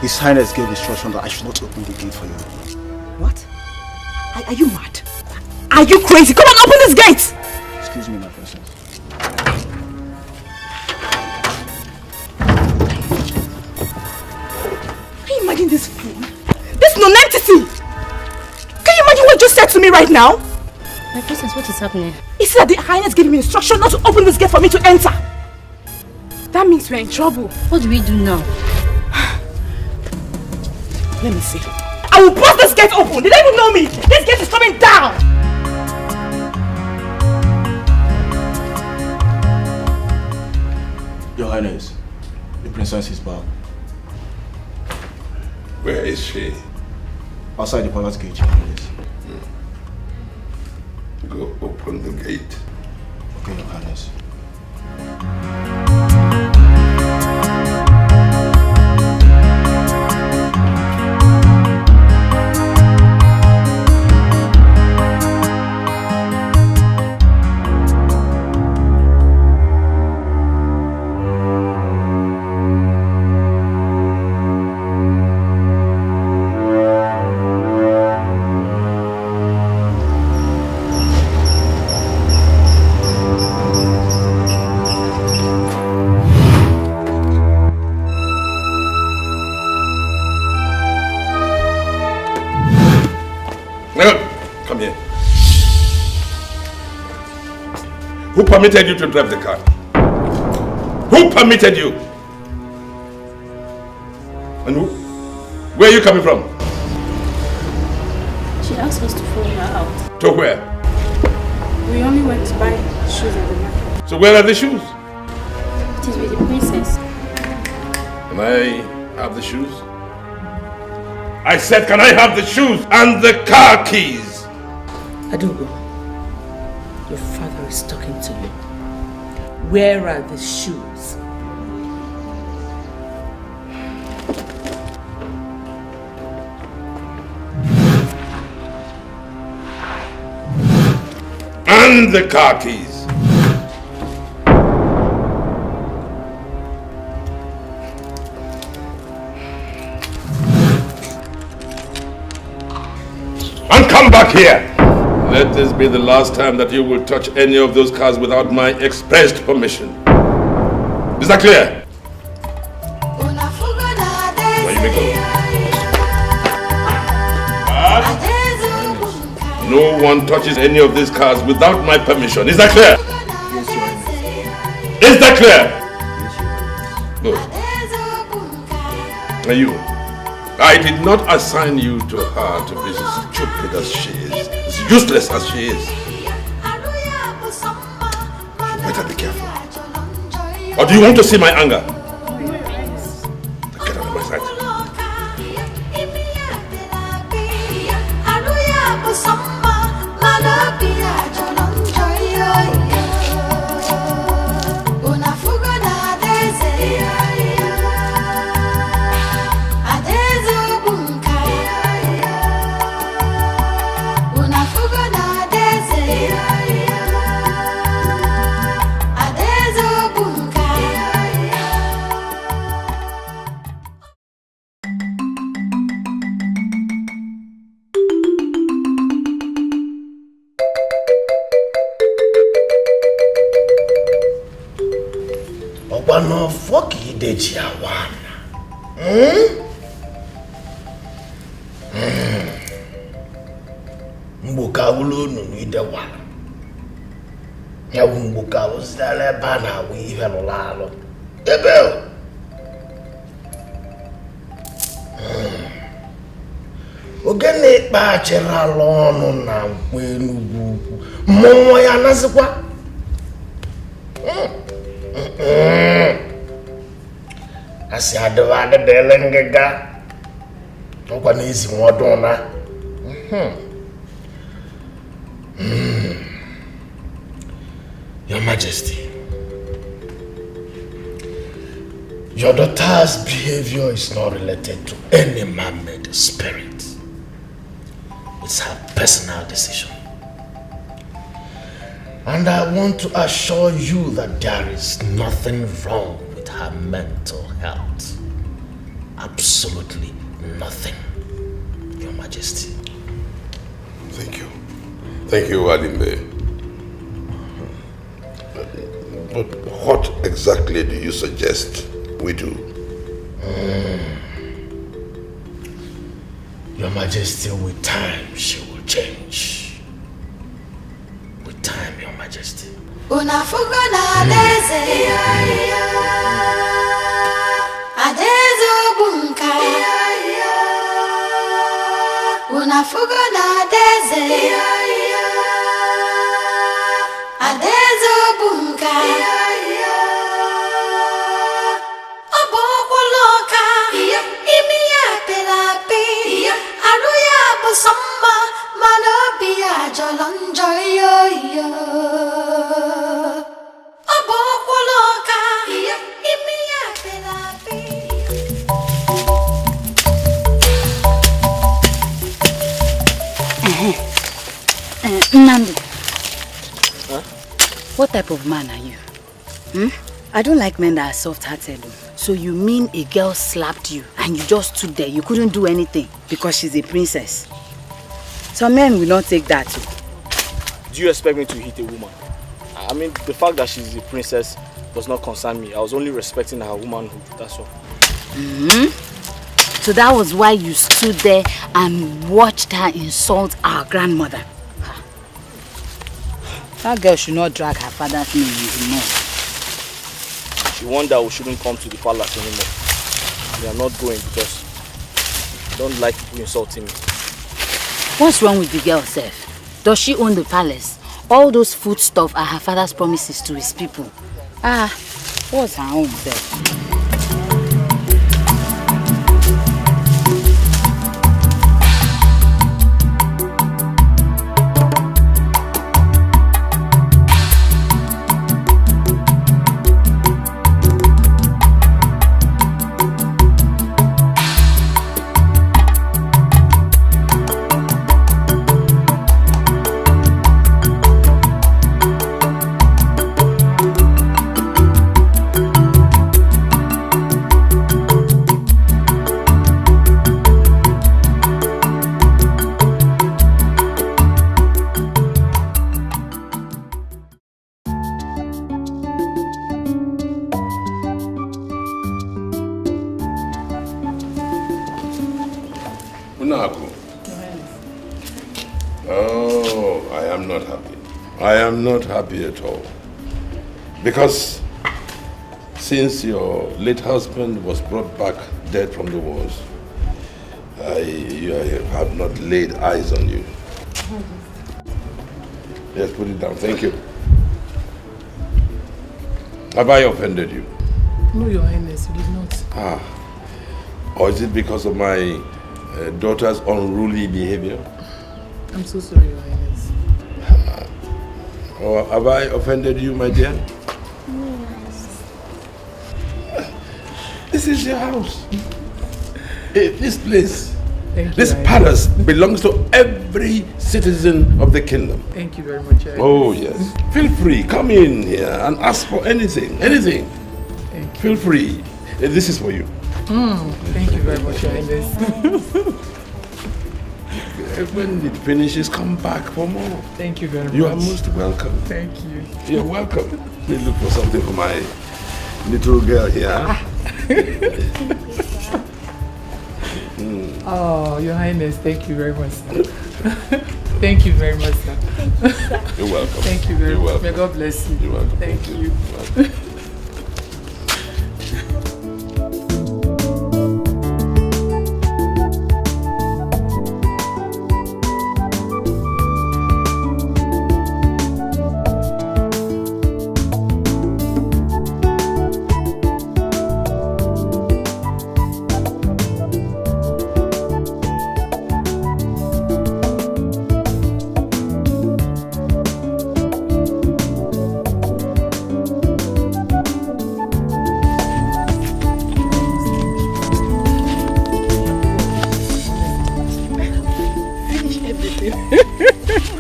His Highness gave instruction that I should not open the gate for you. What? Are you mad? Are you crazy? Come on, open this gate! Excuse me, my princess. Can you imagine this fool? This nonentity! Can you imagine what you just said to me right now? My princess, what is happening? He said that the Highness gave me instruction not to open this gate for me to enter. That means we're in trouble. What do we do now? Let me see. I will burst this gate open. They don't even know me. This gate is coming down. Your Highness, the princess is back. Where is she? Outside the palace gate, Your Highness. Go open the gate. Okay, Your Highness. Come here. Who permitted you to drive the car? Who permitted you? And where are you coming from? She asked us to follow her out. To where? We only went to buy shoes at the market. So where are the shoes? It is with the princess. Can I have the shoes? I said, can I have the shoes and the car keys? Adugo, your father is talking to you. Where are the shoes? And the car keys. And come back here. Let this be the last time that you will touch any of those cars without my expressed permission. Is that clear? Now you may go. No one touches any of these cars without my permission. Is that clear? Yes, Your Highness. Is that clear? Good. Now you. I did not assign you to her to be as stupid as she is, as useless as she is. You better be careful. Or do you want to see my anger? Get out of my sight. No fuck you did one. Mbuka ulunu ni de one. Ya mbuka uzale bana we hello lalo. Ebe. Ogene pa chera lonu na kwenu buku. Momo ya nazikwa. Asi adwa de lengega okwa na ezi wodon na Your Majesty, your daughter's behavior is not related to any man-made spirit. It's her personal decision. And I want to assure you that there is nothing wrong with her mental health. Absolutely nothing, Your Majesty. Thank you. Thank you, Adimbe. But what exactly do you suggest we do? Your Majesty, with time, she will change. With time, Your Majesty. Nandi, huh? What type of man are you? I don't like men that are soft-hearted. So you mean a girl slapped you and you just stood there, you couldn't do anything because she's a princess? Some men will not take that too. Do you expect me to hit a woman? I mean, the fact that she's a princess does not concern me. I was only respecting her womanhood, that's all. So that was why you stood there and watched her insult our grandmother. That girl should not drag her father's name in the mud. She warned that we shouldn't come to the palace anymore. We are not going because don't like people insulting me. What's wrong with the girl, Seth? Does she own the palace? All those food stuff are her father's promises to his people. What's her own, Seth? Not happy at all, because since your late husband was brought back dead from the wars, I have not laid eyes on you. Yes, put it down. Thank you. Have I offended you? No, Your Highness, you did not. Or is it because of my daughter's unruly behavior? I'm so sorry, Your Highness. Or have I offended you, my dear? Yes. This is your house. This place, this Your palace belongs to every citizen of the kingdom. Thank you very much, Your Oh, yes. Feel free. Come in here and ask for anything. Anything. Feel free. This is for you. Thank you very much, Your Highness. When it finishes, come back for more. Thank you very much. You are most welcome. Thank you. You're welcome. Let me look for something for my little girl here. Oh, Your Highness, thank you very much, sir. Thank you very much, sir. You're welcome. Thank you very You're much. welcome. May God bless you. You're welcome. Thank you. You're welcome.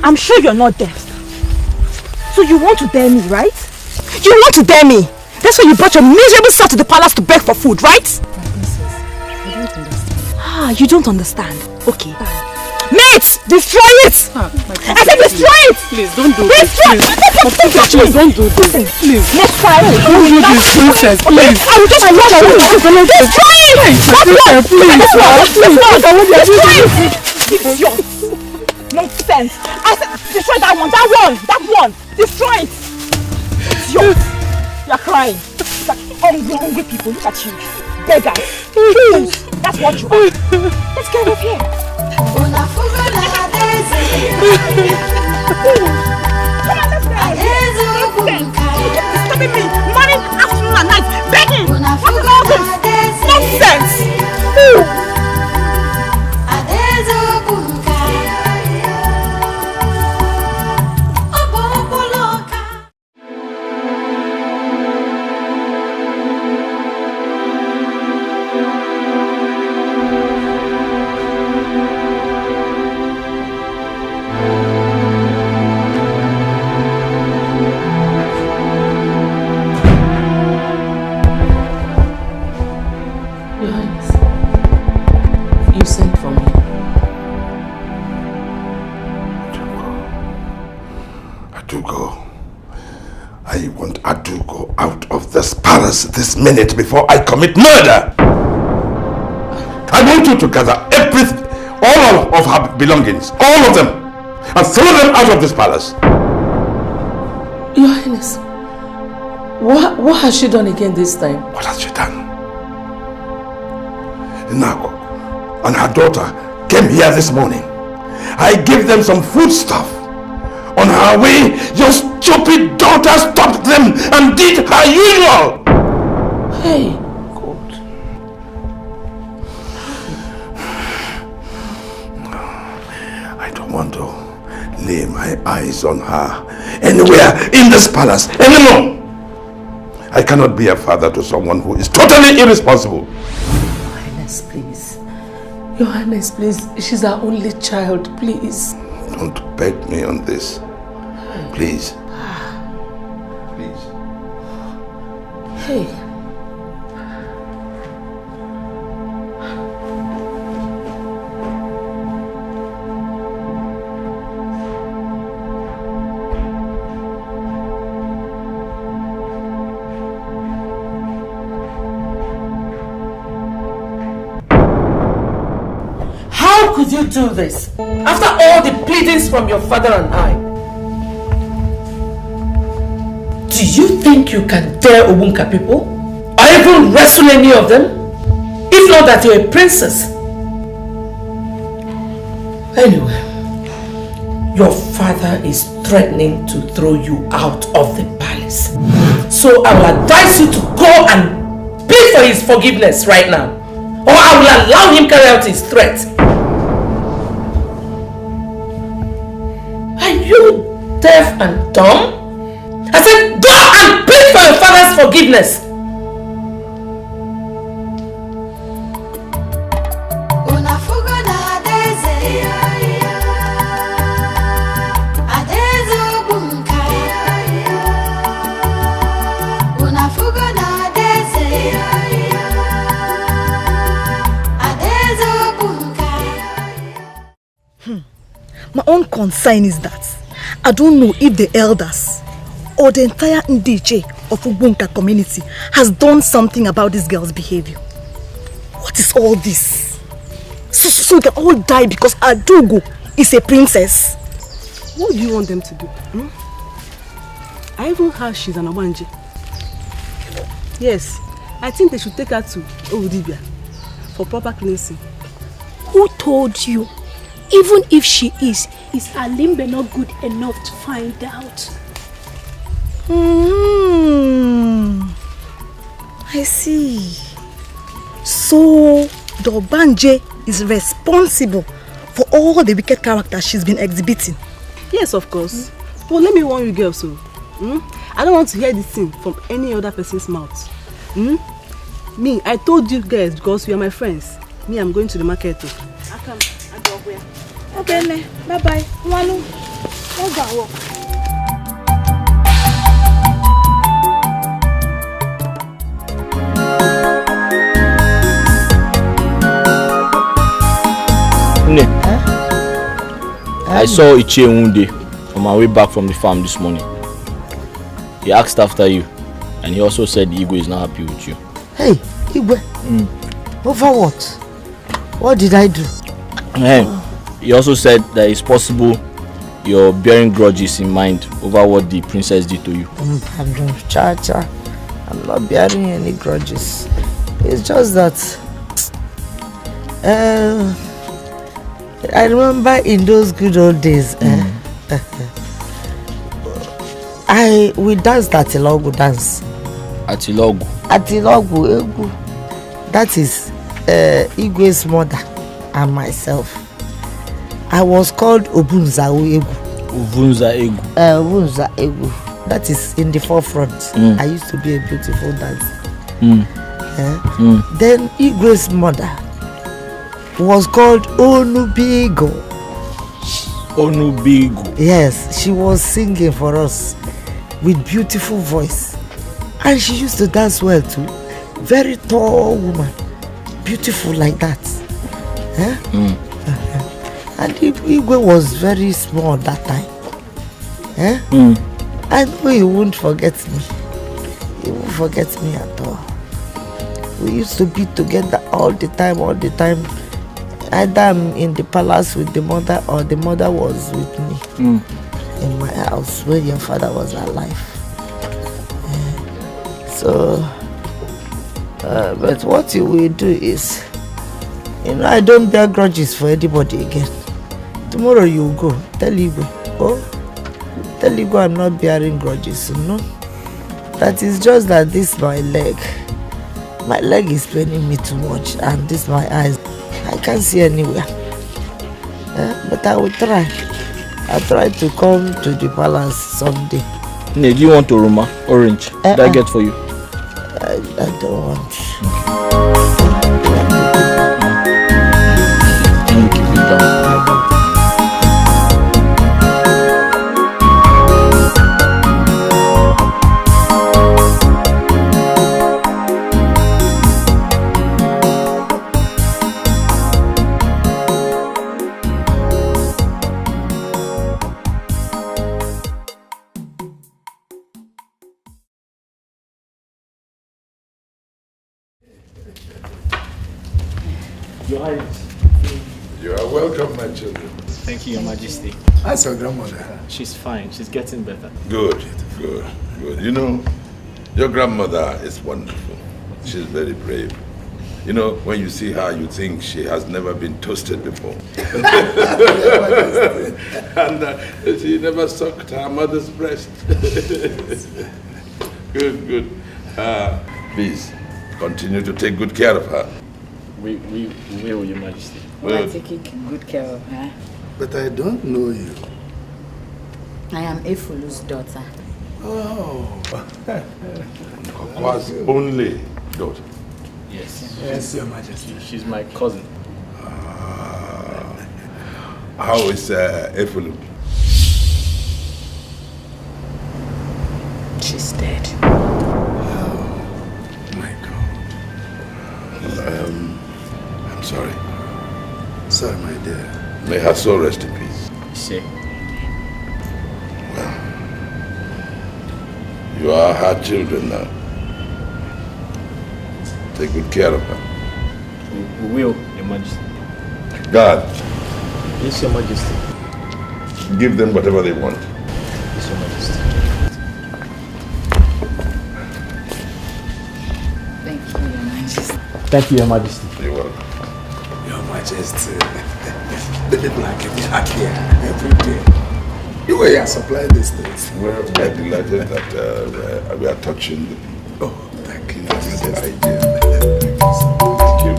I'm sure you're not deaf. So you want to dare me, right? You want to dare me? That's why you brought your miserable self to the palace to beg for food, right? Princess, I don't understand. You don't understand. Okay. Mate! Destroy it! I said destroy it! Please, don't do this. Please, don't do this. Please. Next time. Don't do this, princess. Please. I will just run away. Destroy it! Destroy it! Idiot! Nonsense! I said destroy that one! Destroy it! Idiot! You're crying. Hungry people, look at you. Beggars. That's what you are. Let's get up here. Come on, let's disturbing me morning, afternoon and night, begging. What's all this? Nonsense. This minute before I commit murder. I want you to gather all of her belongings, all of them, and throw them out of this palace. Your Highness, what has she done again this time? What has she done? Now, and her daughter came here this morning. I gave them some food stuff. On her way, your stupid daughter stopped them and did her usual. Hey, God. I don't want to lay my eyes on her anywhere in this palace anymore. I cannot be a father to someone who is totally irresponsible. Your Highness, please. Your Highness, please. She's our only child, please. Don't beg me on this. Please. Please. Hey. How could you do this? After all the pleadings from your father and I? Do you think you can dare Obunka people? Or even wrestle any of them? If not that you're a princess. Anyway, your father is threatening to throw you out of the palace. So I will advise you to go and plead for his forgiveness right now. Or I will allow him carry out his threat. Are you deaf and dumb? I said, go and plead for your father's forgiveness. My own concern is that I don't know if the elders or the entire Ndije of Ubunka community has done something about this girl's behavior. What is all this? So we can all die because Adugo is a princess. What do you want them to do? I even heard she's an Obanje. Yes, I think they should take her to Oudibia for proper cleansing. Who told you? Even if she is her limb not good enough to find out? I see. So the Obanje is responsible for all the wicked characters she's been exhibiting? Yes, of course. But let me warn you girls, so I don't want to hear this thing from any other person's mouth. Me, I told you guys because we are my friends. Me, I'm going to the market too. I come. I go where? Okay, bye-bye. Wanu. Let's go walk. I saw Ichie Wunde on my way back from the farm this morning. He asked after you, and he also said Igwe is not happy with you. Hey, Igwe. Over what? What did I do? He also said that it's possible you're bearing grudges in mind over what the princess did to you. Pardon, Cha-Cha. I'm not bearing any grudges. It's just that I remember in those good old days we danced at Atilogu dance. Atilogu? Atilogu Egu. That is Igwe's mother and myself. I was called Obunza Egu. Obunza Egu. Obunza Egu. That is in the forefront. I used to be a beautiful dancer. Then Igwe's mother was called Onubigo. Onubigo. Yes, she was singing for us with beautiful voice. And she used to dance well too. Very tall woman. Beautiful like that. And Igwe was very small that time. I know he won't forget me. He won't forget me at all. We used to be together all the time. Either I'm in the palace with the mother or the mother was with me in my house when your father was alive. But what you will do is You know, I don't bear grudges for anybody again. Tomorrow you go. Tell Igwe. Oh, tell Igwe I'm not bearing grudges, you know. That is just that this my leg. My leg is paining me too much, and this my eyes. I can't see anywhere. But I will try. I'll try to come to the palace someday. Ne, do you want Oroma? Orange? Did I get for you? I don't want. Can you keep it down? Your Highness. You are welcome, my children. Thank you, Your Majesty. How's your grandmother? She's fine. She's getting better. Good, good, good. You know, your grandmother is wonderful. She's very brave. You know, when you see her, you think she has never been toasted before. And she never sucked her mother's breast. Good, good. Please, continue to take good care of her. We will, Your Majesty. We are taking good care of her. But I don't know you. I am Efulu's daughter. Oh. Okwa's only daughter. Yes. Yes, Your Majesty. She's my cousin. How is Efulu? She's dead. Oh, my God. I'm sorry. Sorry, my dear. May her soul rest in peace. See. Well, you are her children now. Take good care of her. We will, Your Majesty. God. Yes, Your Majesty. Give them whatever they want. Yes, Your Majesty. Thank you, Your Majesty. Thank you, Your Majesty. You're welcome. Your Majesty. The people are getting happier every day. You were supplying these things. Well, we are delighted that we are touching the people. Oh, thank you. That is the idea. Thank you.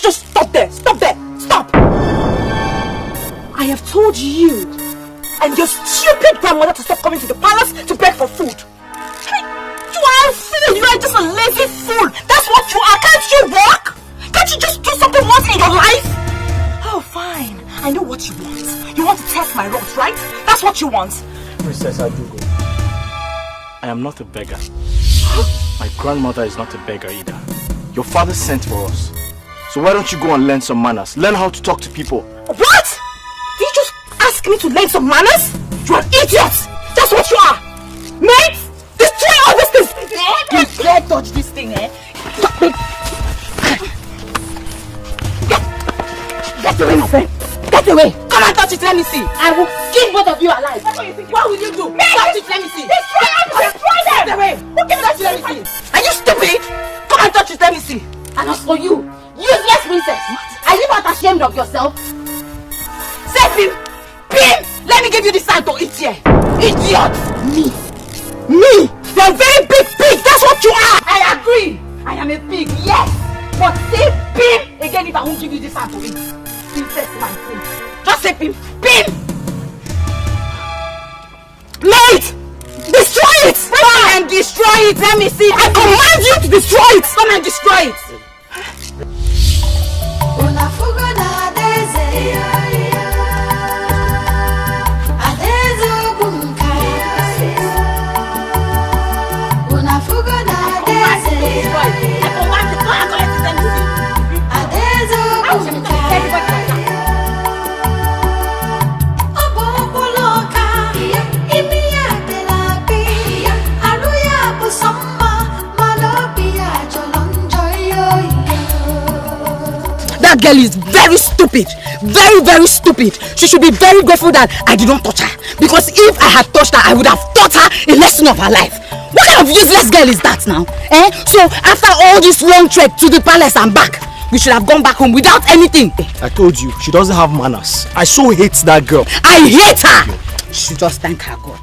Just stop there! Stop there! Stop! I have told you and your stupid grandmother to stop coming to the palace to beg for food. You are a fool! You are just a lazy fool! That's what you are! Can't you walk? Can't you just do something once in your life? Oh, fine. I know what you want. You want to test my rods, right? That's what you want. Princess Adugo, I am not a beggar. My grandmother is not a beggar either. Your father sent for us. So why don't you go and learn some manners? Learn how to talk to people. What? Did you just ask me to learn some manners? You're an idiot! That's what you are! Mate! Destroy all these things! You dare touch this thing, eh? Get away, my friend! Get away! Come and touch it, let me see! I will skin both of you alive! That's what you think. What will you do? Touch it, let me see! Destroy them! Destroy them! Get away! Who gave that to let me see? Are you stupid? Come and touch it, let me see! And as for you, useless princess! Are you not ashamed of yourself? Say Pim! Pim! Let me give you the sign to eat here! Idiot! Me! Me! You're a very big pig! That's what you are! I agree! I am a pig, yes! But say Pim! Again if I won't give you this sign to eat. Princess my friend. Just say Pim! Pim! Mate! Destroy it! Come and destroy it! Let me see! I command you to destroy it! Come and destroy it! I command you, go and collect it, let me see. That girl is very stupid. Very, very stupid. She should be very grateful that I did not touch her. Because if I had touched her, I would have taught her a lesson of her life. What kind of useless girl is that now? So after all this long trek to the palace and back, we should have gone back home without anything. I told you, she doesn't have manners. I so hate that girl. I hate her! She should just thank her God.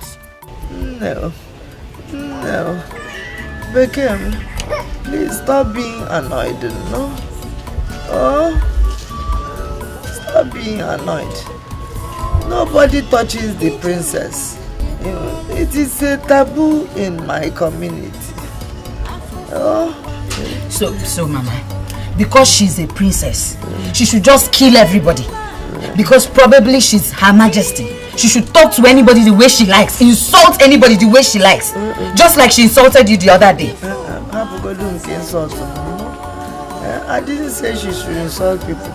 No. Beckham, please stop being annoyed, no? Stop being annoyed. Nobody touches the princess. It is a taboo in my community. So Mama, because she's a princess, she should just kill everybody. Because probably she's Her Majesty. She should talk to anybody the way she likes, insult anybody the way she likes. Just like she insulted you the other day. I didn't say she should insult people.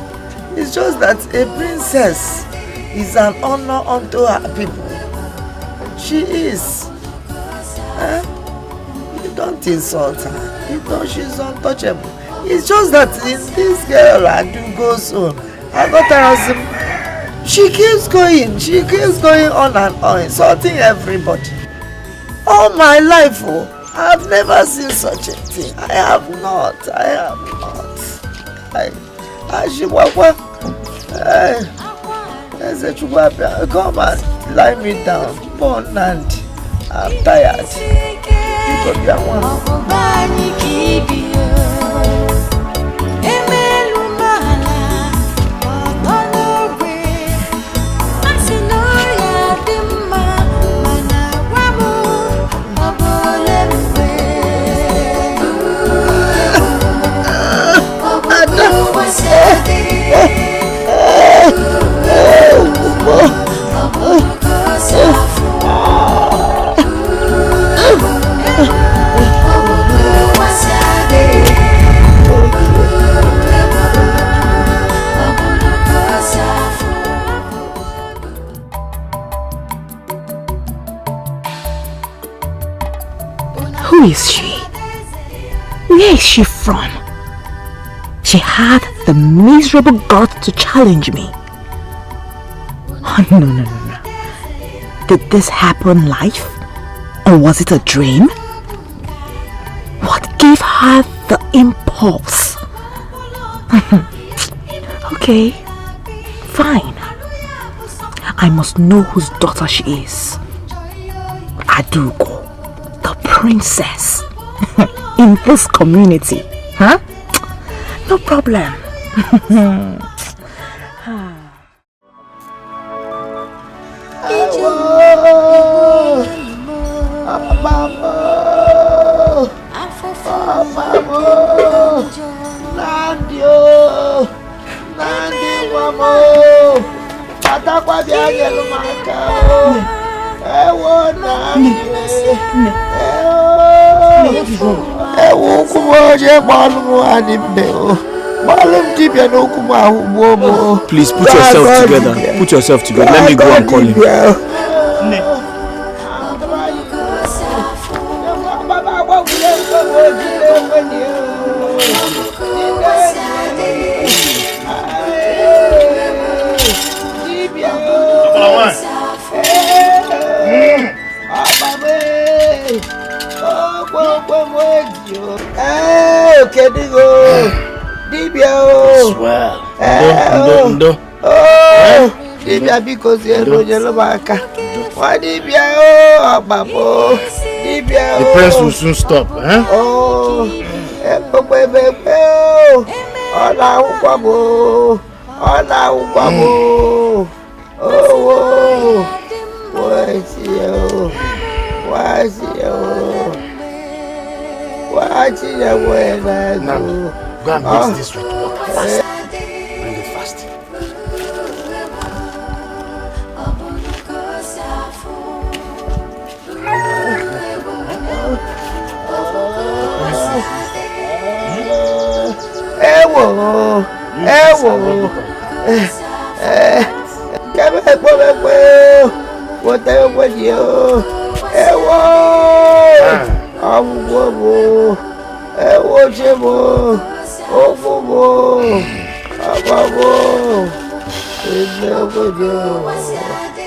It's just that a princess is an honor unto her people. She is. You don't insult her. You know she's untouchable. It's just that in this girl I do go soon. I got her as she keeps going on and on, insulting everybody. All my life, I've never seen such a thing. I have not. Come and lie me down. Born and I'm tired. You could be one. Who is she? Where is she from? She had the miserable guts to challenge me. Oh, no. Did this happen live? Or was it a dream? What gave her the impulse? Okay, fine. I must know whose daughter she is. Adugo, the princess in this community. Huh? No problem. Please put yourself together. Put yourself together. Let me go and call him. Dibia because yellow baka. Why Dibia Dibia. The press will soon stop, eh? Now, go and mix this with water fast. Bring it fast.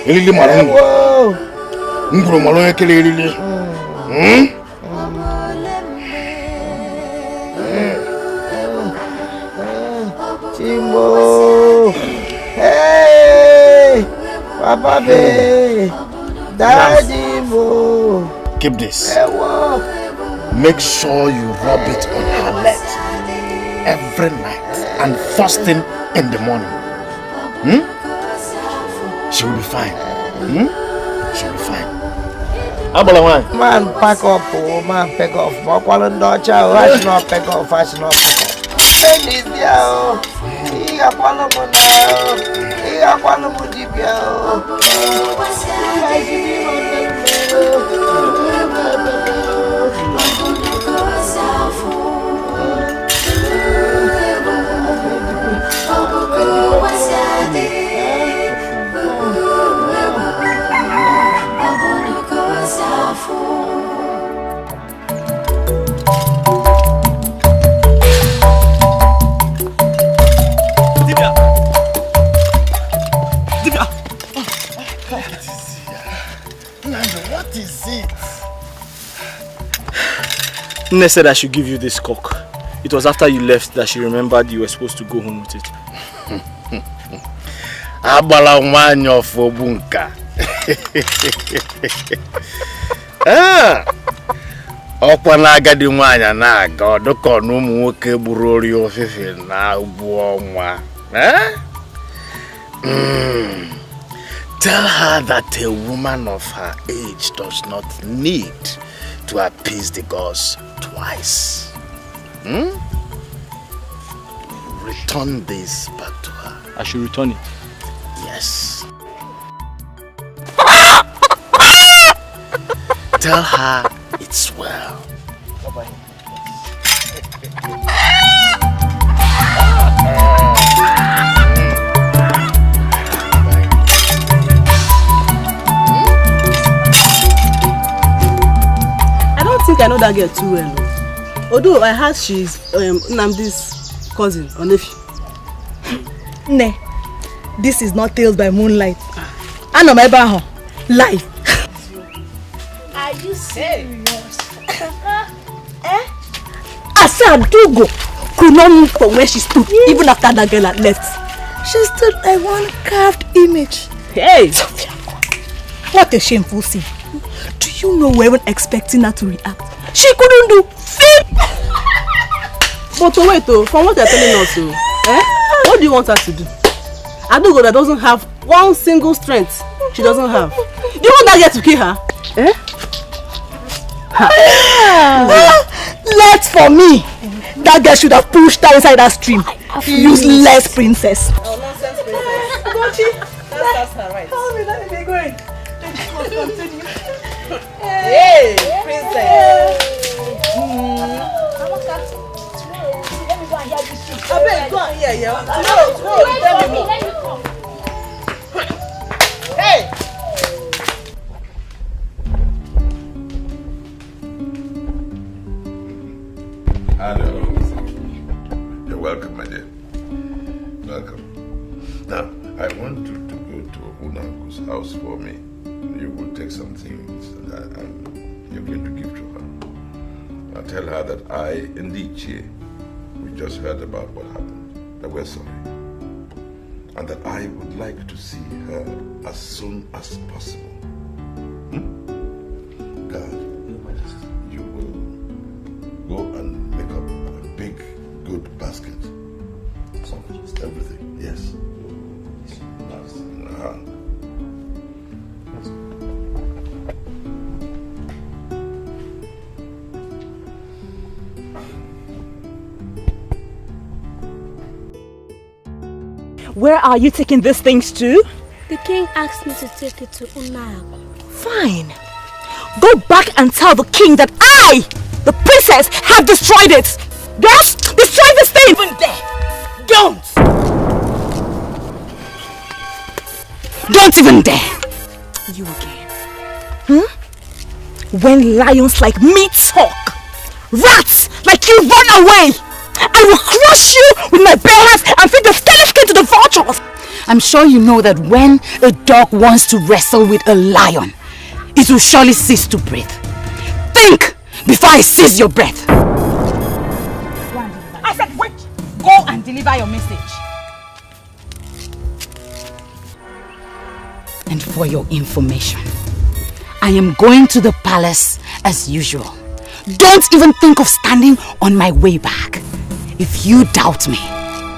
Elili malungu. Nguro malungu ekele elili. Chimo. Hey! Papa be. Daddy mo. Keep this. Make sure you rub it on her leg every night and first thing in the morning. She will be fine. She will be fine. Man, pack up, man, pack off. Makwalo ndocha, wash no pack off, wash no pack off. This dia, iya kwalo mona, iya kwalo mujibia. What is it? Nne said I should give you this cock. It was after you left that she remembered you were supposed to go home with it. Abala wanyo fobunka. Okwa na agadi nwanya na aga odoko na umu nwoke gburu ori ofefe na ugbu ọnwa. Tell her that a woman of her age does not need to appease the gods twice. Return this back to her. I should return it? Yes. Tell her it's well. Bye-bye. I don't think I know that girl too well. Although I heard she's Nnamdi's cousin or nephew. Ne, this is not Tales by Moonlight. I know my baho. Live. Are you serious? I said Dugo could not move from where she stood, even after that girl had left. She stood like one carved image. Hey! What a shameful scene. Do you know we were even expecting her to react? She couldn't do fit. But wait, from what you're telling us, what do you want her to do? Adugo that doesn't have one single strength she doesn't have. Do you want that girl to kill her? Left for me. That girl should have pushed her inside that stream. Useless princess. Oh, nonsense princess. Gochi, that's her right. Tell me, let me be going. Continue. Hey, princess. Let me go and hear this shit. I bet go and hear, yeah. Tomorrow, tell me more. Hey! Hello. You're welcome, my dear. Welcome. Now, I want you to go to Unaku's house for me. You will take some things and you're going to give to her. I'll tell her that I, Ndiche, we just heard about what happened, that we're sorry. And that I would like to see her as soon as possible. God, you will go and make up a big, good basket. Everything, yes. Where are you taking these things to? The king asked me to take it to Unaku. Fine. Go back and tell the king that I, the princess, have destroyed it. Girls, destroy this thing! Even there. Don't even dare. You again. When lions like me talk, rats like you run away, and I will crush you with my bare hands and feed the steady skin to the vultures. I'm sure you know that when a dog wants to wrestle with a lion, it will surely cease to breathe. Think before I seize your breath. I said wait. Go and deliver your message. And for your information, I am going to the palace as usual. Don't even think of standing on my way back. If you doubt me,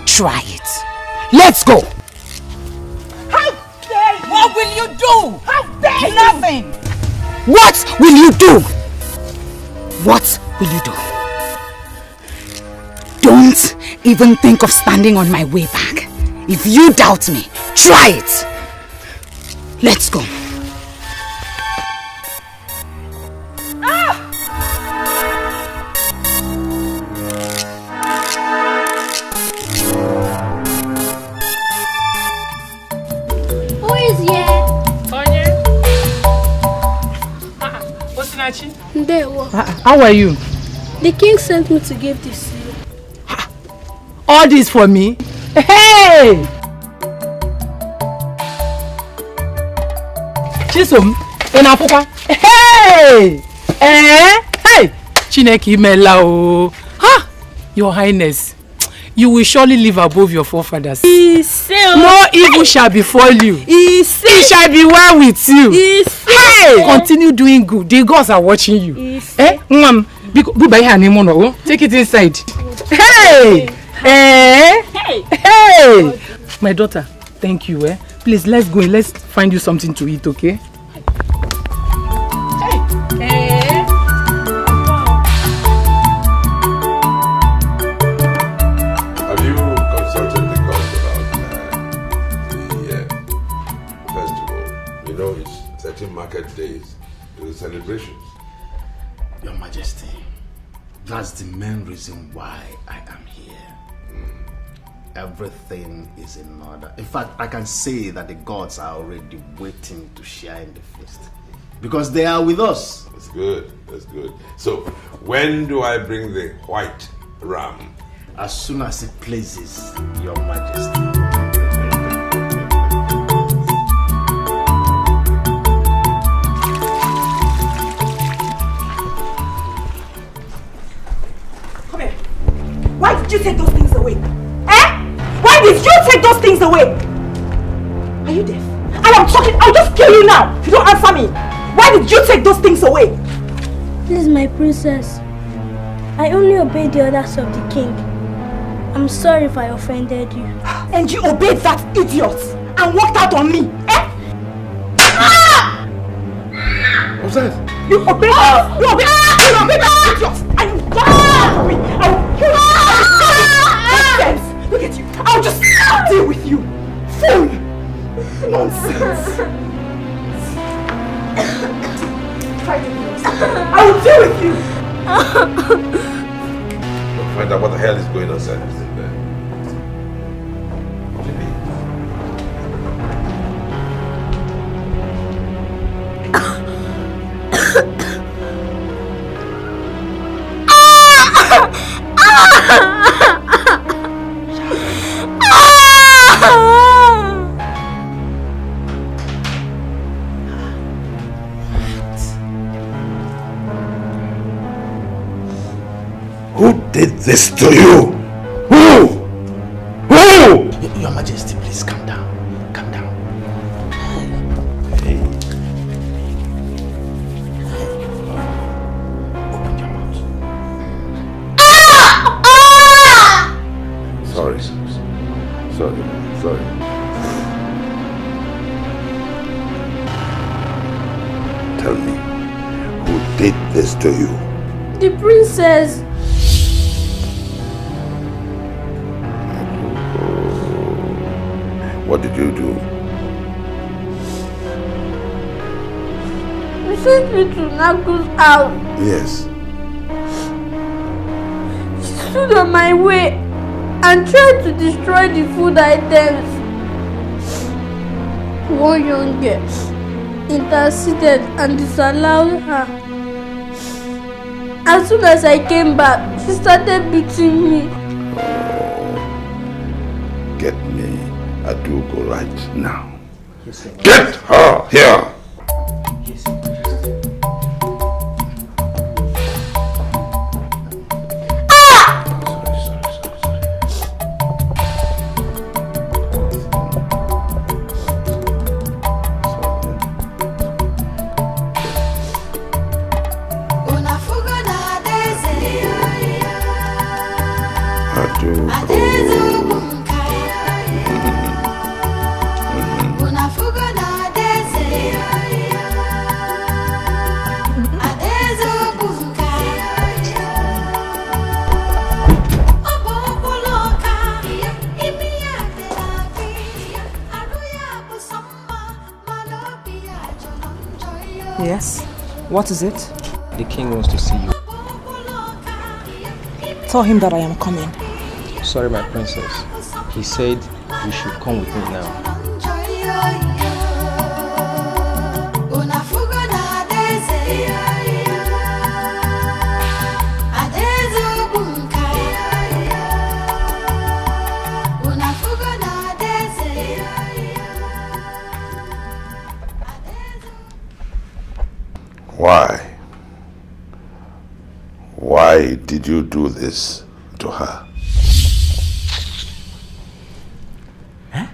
try it. Let's go. How dare you? What will you do? How dare you? Nothing. What will you do? What will you do? Don't even think of standing on my way back. If you doubt me, try it. Let's go. Who is here? How are you? The king sent me to give this to you. All this for me? Hey! Chisom, Enafuka. Hey! Hey! Chineke imela o. Ha! Your Highness, you will surely live above your forefathers. No evil shall befall you. It shall be well with you. Hey! Continue doing good. The gods are watching you. Take it inside. Hey! Hey! My daughter, thank you. Please, let's go. Let's find you something to eat, okay? Market days, the celebrations. Your Majesty, that's the main reason why I am here. Everything is in order. In fact, I can say that the gods are already waiting to share in the feast because they are with us. That's good. That's good. So, when do I bring the white ram? As soon as it pleases Your Majesty. Why did you take those things away? Why did you take those things away? Are you deaf? And I'm talking, I'll just kill you now if you don't answer me. Why did you take those things away? This is my princess. I only obeyed the orders of the king. I'm sorry if I offended you. And you obeyed that idiot and walked out on me, What's that? You obeyed that idiot and you walked out on me. I will kill you. Nonsense! Look at you. I'll just deal with you. Fool! Nonsense. I will deal with you. We'll find out what the hell is going on inside this thing there. Who did this to you? Who? Who? Your Majesty, please calm down. Calm down. Hey. Open your mouth. Sorry. Sorry. Tell me, who did this to you? The princess. What did you do? You sent me to Naku's house. Yes. She stood on my way and tried to destroy the food items. One young girl interceded and disallowed her. As soon as I came back, she started beating me. Adugo right now. Yes, sir. Get her here. Yes, sir. Yes? What is it? The king wants to see you. Tell him that I am coming. Sorry, my princess. He said you should come with me now. Why? Why did you do this to her? Eh?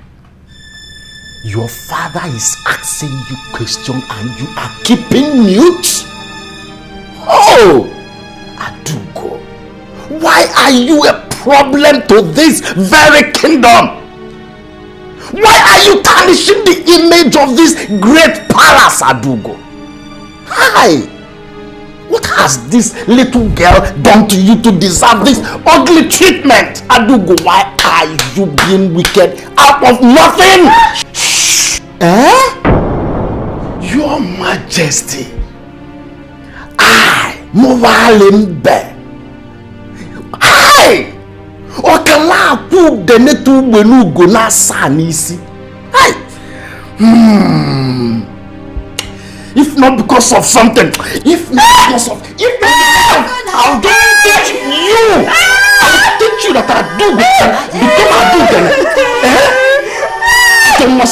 Your father is asking you questions and you are keeping mute? Oh! Adugo, why are you a problem to this very kingdom? Why are you tarnishing the image of this great palace, Adugo? Hi! What has this little girl done to you to deserve this ugly treatment? Adugo, why are you being wicked out of nothing? Shh! Eh? Your Majesty, I, Movalimbe, I, Okala Pub de Netu Benugo na Sanisi. If not because of something, I'll teach you. I'll teach you that I do become a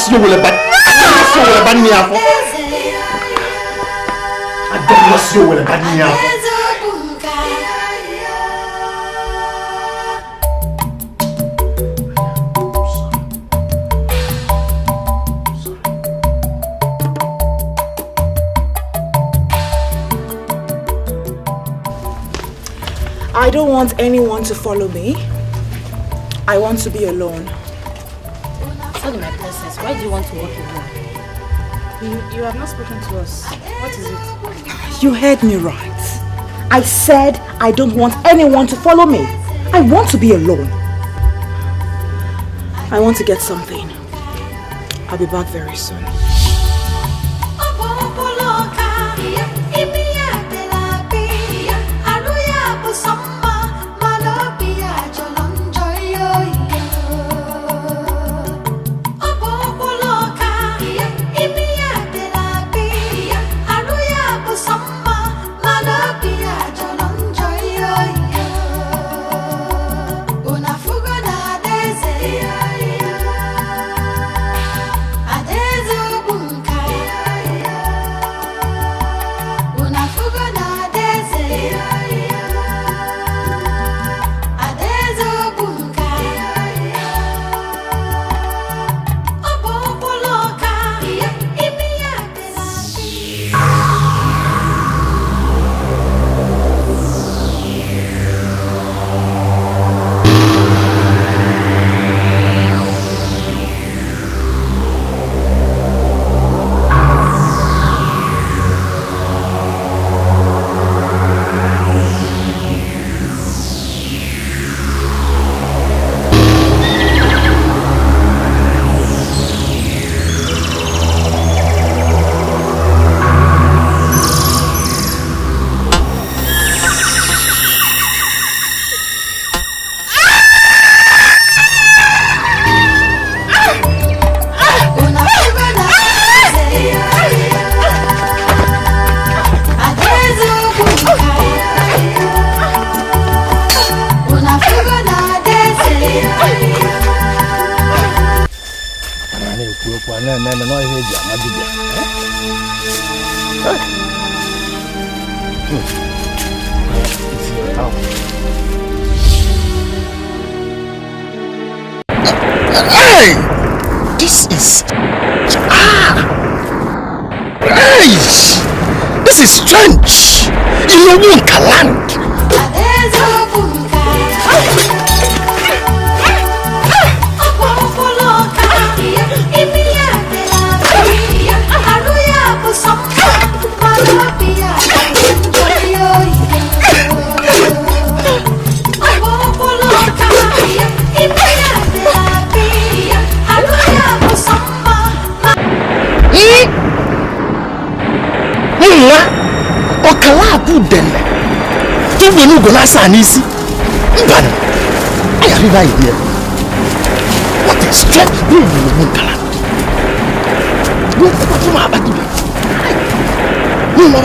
I don't want anyone to follow me. I want to be alone. Sorry, my princess, why do you want to walk alone? You have not spoken to us. What is it? You heard me right. I said I don't want anyone to follow me. I want to be alone. I want to get something. I'll be back very soon. Adeze Hey! This is... Hey! This is strange! In Obunka land! Okalabu dele. Tuwe nugo nasa nisi. Mbana. I have no idea. What a strange thing in the Munkaland. What do you about to do? No, no,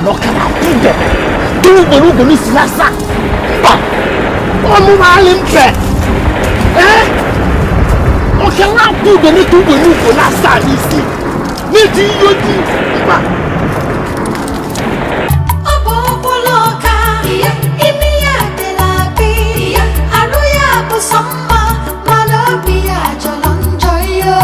no kana pude tu borugo ni silasa ba omo malim pe o kana pude ni tu borugo na sa ni si ni ti yoji ba obo poloka imiya de la bi aruya po samba malobia jolonjo yo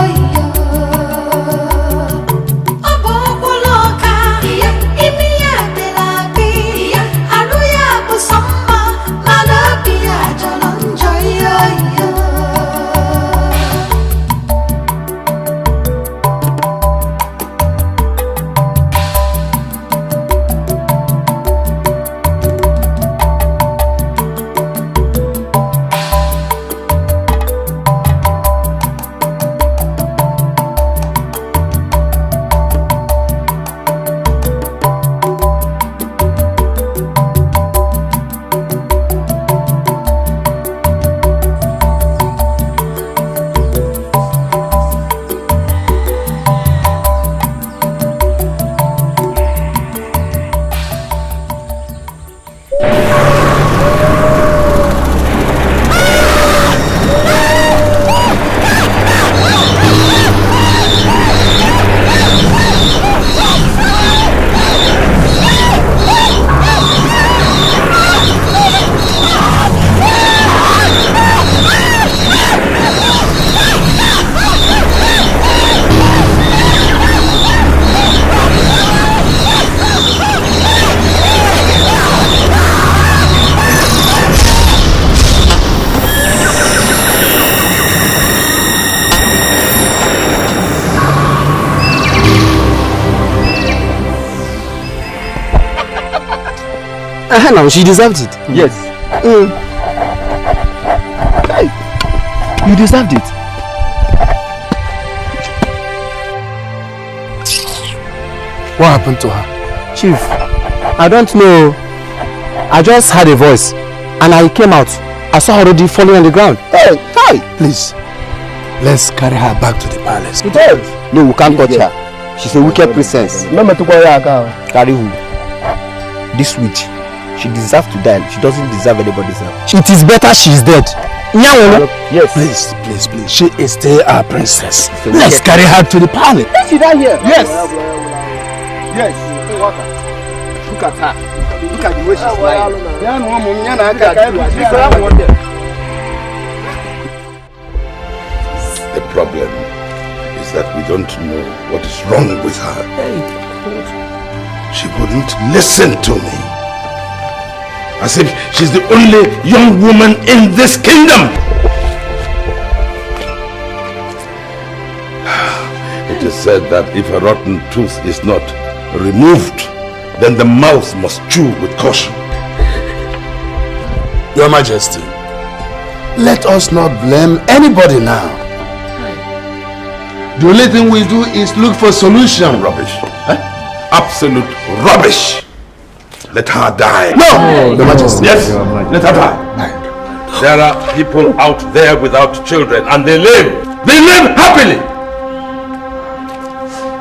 Now she deserved it. Yes. You deserved it. What happened to her? Chief, I don't know. I just heard a voice and I came out. I saw her already falling on the ground. Hey, please. Let's carry her back to the palace. No, we can't touch her. She's a wicked princess. Carry who? This witch. She deserves to die. She doesn't deserve anybody's help. It is better she's dead. Yes. Please. She is still our princess. Let's carry her to the palace. She died here. Yes. Yes. Look at her. Look at the way she's lying. The problem is that we don't know what is wrong with her. She wouldn't listen to me. As if she's the only young woman in this kingdom. It is said that if a rotten tooth is not removed, then the mouth must chew with caution. Your Majesty, let us not blame anybody now. The only thing we do is look for solution. Rubbish. Absolute rubbish. Let her die. No! Your Majesty. Yes, let her die. There are people out there without children and they live. They live happily.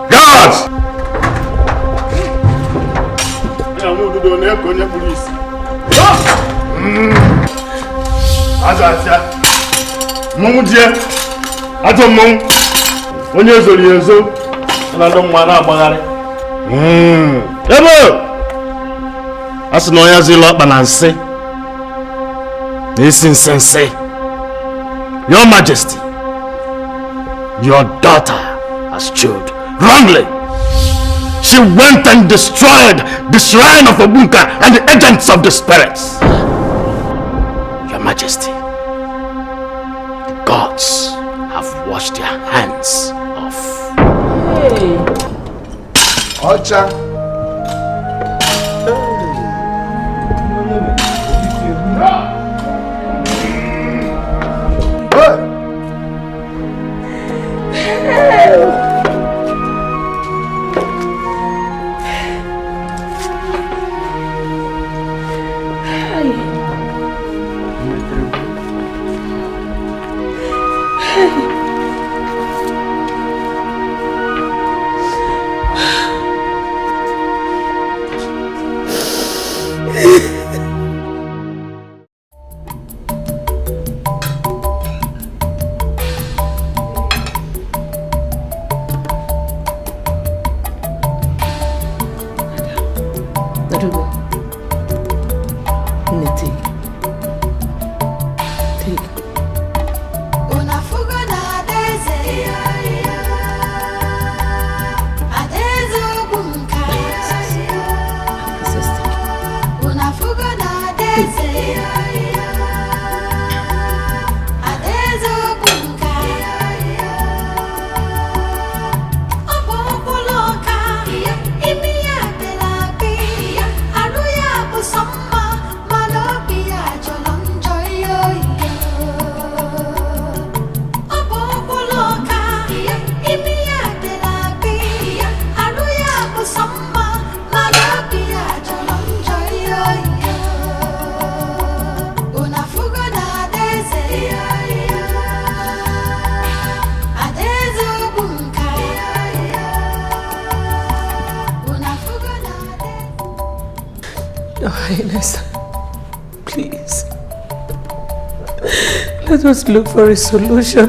Guards! That's no yazilo bananse. Listen, Sensei. Your Majesty, your daughter has chilled wrongly. She went and destroyed the shrine of Obunka and the agents of the spirits. Your Majesty, the gods have washed their hands off. Hey. Ocha. Please, let us look for a solution.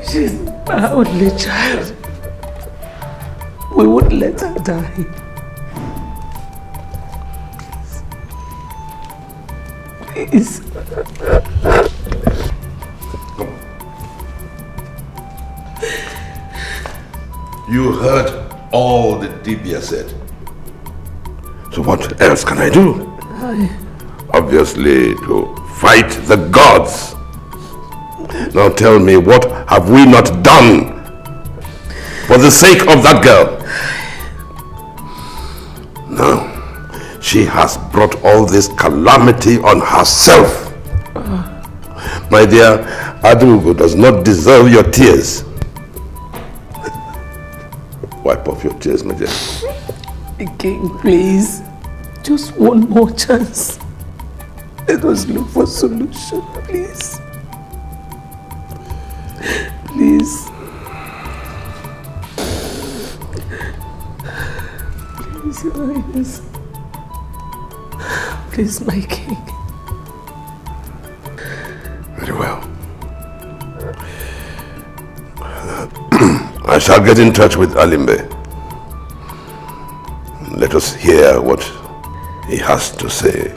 She's our only child. We won't let her die. Please. You heard all the Dibia said. So what else can I do? Obviously to fight the gods. Now tell me, what have we not done for the sake of that girl? No, she has brought all this calamity on herself. My dear, Adugo does not deserve your tears. Wipe off your tears, my dear. Again, please. Just one more chance. Let us look for a solution, please. Please. Please, Your Highness. Please, my king. Very well. I shall get in touch with Alimbe. Let us hear what he has to say.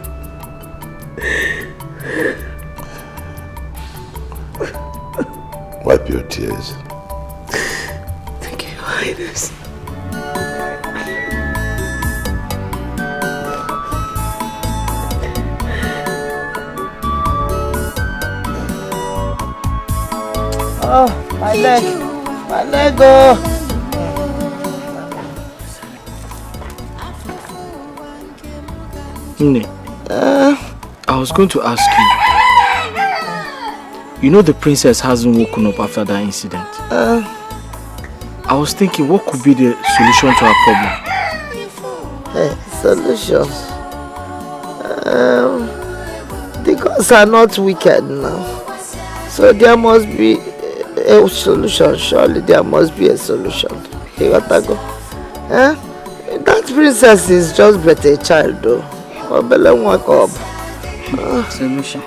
Wipe your tears. Thank you, Your Highness. Oh, my leg. My leg, oh. Nne, I was going to ask you. You know the princess hasn't woken up after that incident. I was thinking, what could be the solution to our problem? Solution? The gods are not wicked now. So there must be a solution. Surely there must be a solution. You gotta go. That princess is just but a child though. Solution?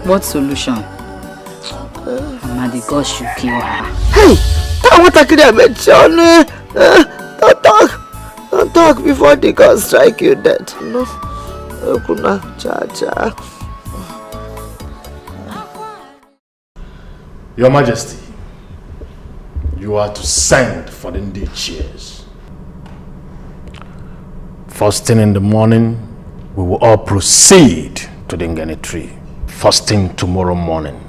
What solution? Mama, the gods should kill her. Hey! Don't talk before the gods strike you dead. No. Your Majesty, you are to send for the Ndi chairs. First thing in the morning, we will all proceed to the Ngene tree. First thing tomorrow morning,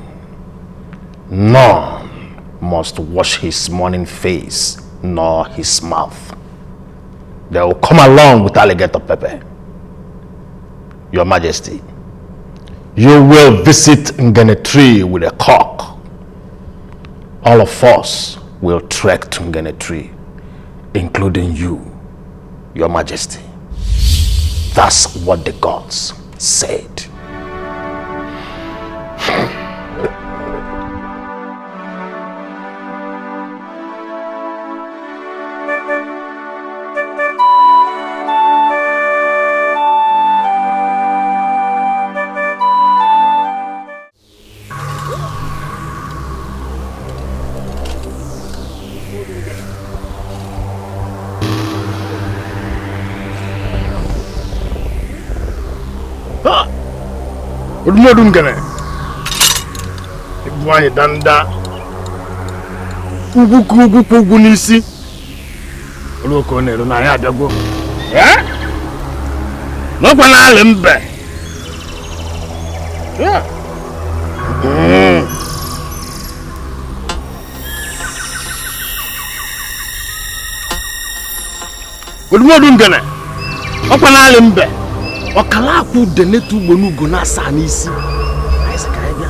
none must wash his morning face nor his mouth. They will come along with alligator pepper. Your Majesty, you will visit Ngene tree with a cock. All of us will trek to Ngene tree, including you, Your Majesty. That's what the gods said. Udumodum gane. Ibwanye danda. Kugu nisi. Oloko ne lo na ya dago. No kwa na ale mbe. Udumodum gane. Okwa na ale mbe. Okala ku denetu gbonugo na asa n'isi. Ai se kai bia.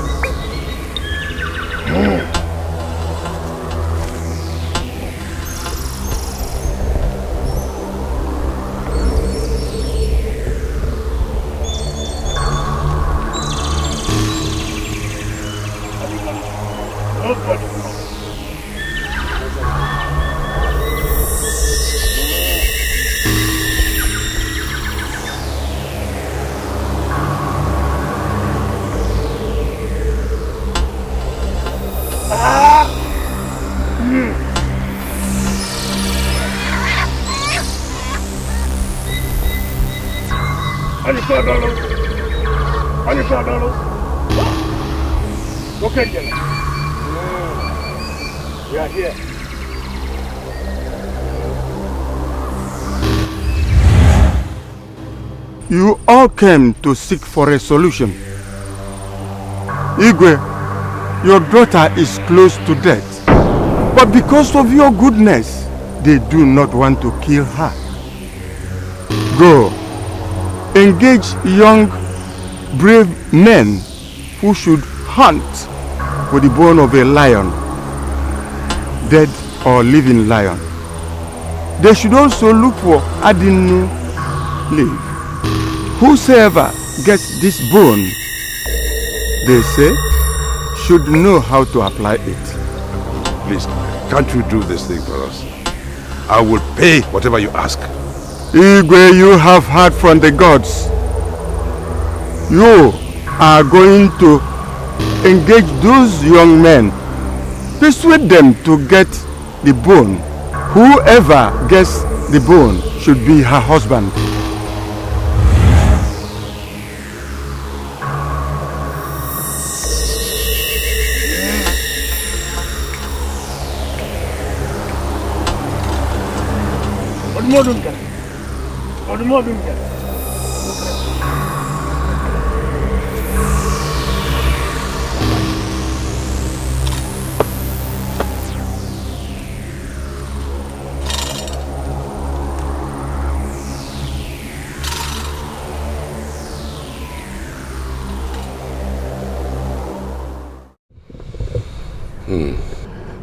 Okay, we are here. You all came to seek for a solution. Igwe, your daughter is close to death. But because of your goodness, they do not want to kill her. Go. Engage young, brave men who should hunt for the bone of a lion, dead or living lion. They should also look for Adinu leaf. Whosoever gets this bone, they say, should know how to apply it. Please, can't you do this thing for us? I will pay whatever you ask. Igwe, you have heard from the gods. You are going to engage those young men. Persuade them to get the bone. Whoever gets the bone should be her husband.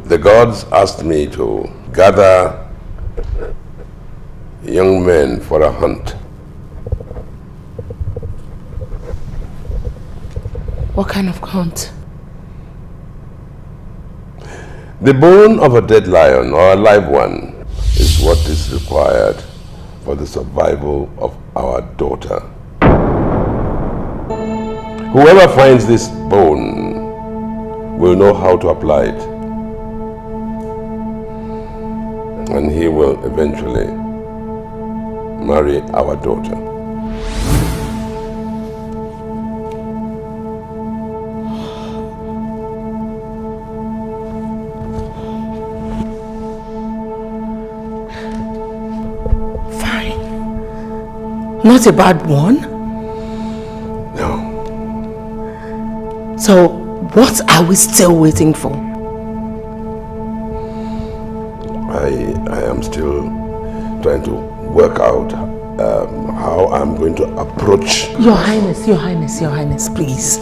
The gods asked me to gather young men for a hunt. What kind of hunt? The bone of a dead lion or a live one is what is required for the survival of our daughter. Whoever finds this bone will know how to apply it, and he will eventually marry our daughter. Not a bad one? No. So, what are we still waiting for? I am still trying to work out how I'm going to approach... Your Highness, please.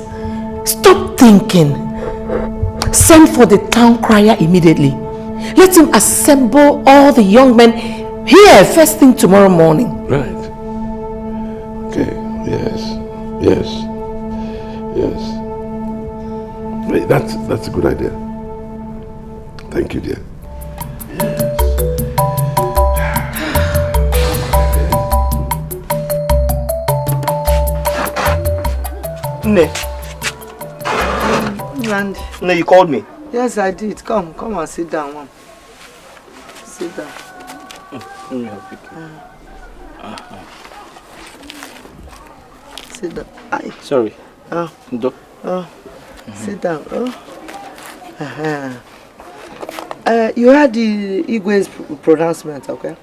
Stop thinking. Send for the town crier immediately. Let him assemble all the young men here first thing tomorrow morning. Right. Okay, yes. Wait, that's a good idea. Thank you, dear. No, you called me. Yes, I did. Come and sit down, Mom. Sit down. Let me help you. Sit down. Aye. Sorry. Sit down. You heard the Igwe's pronouncement, okay?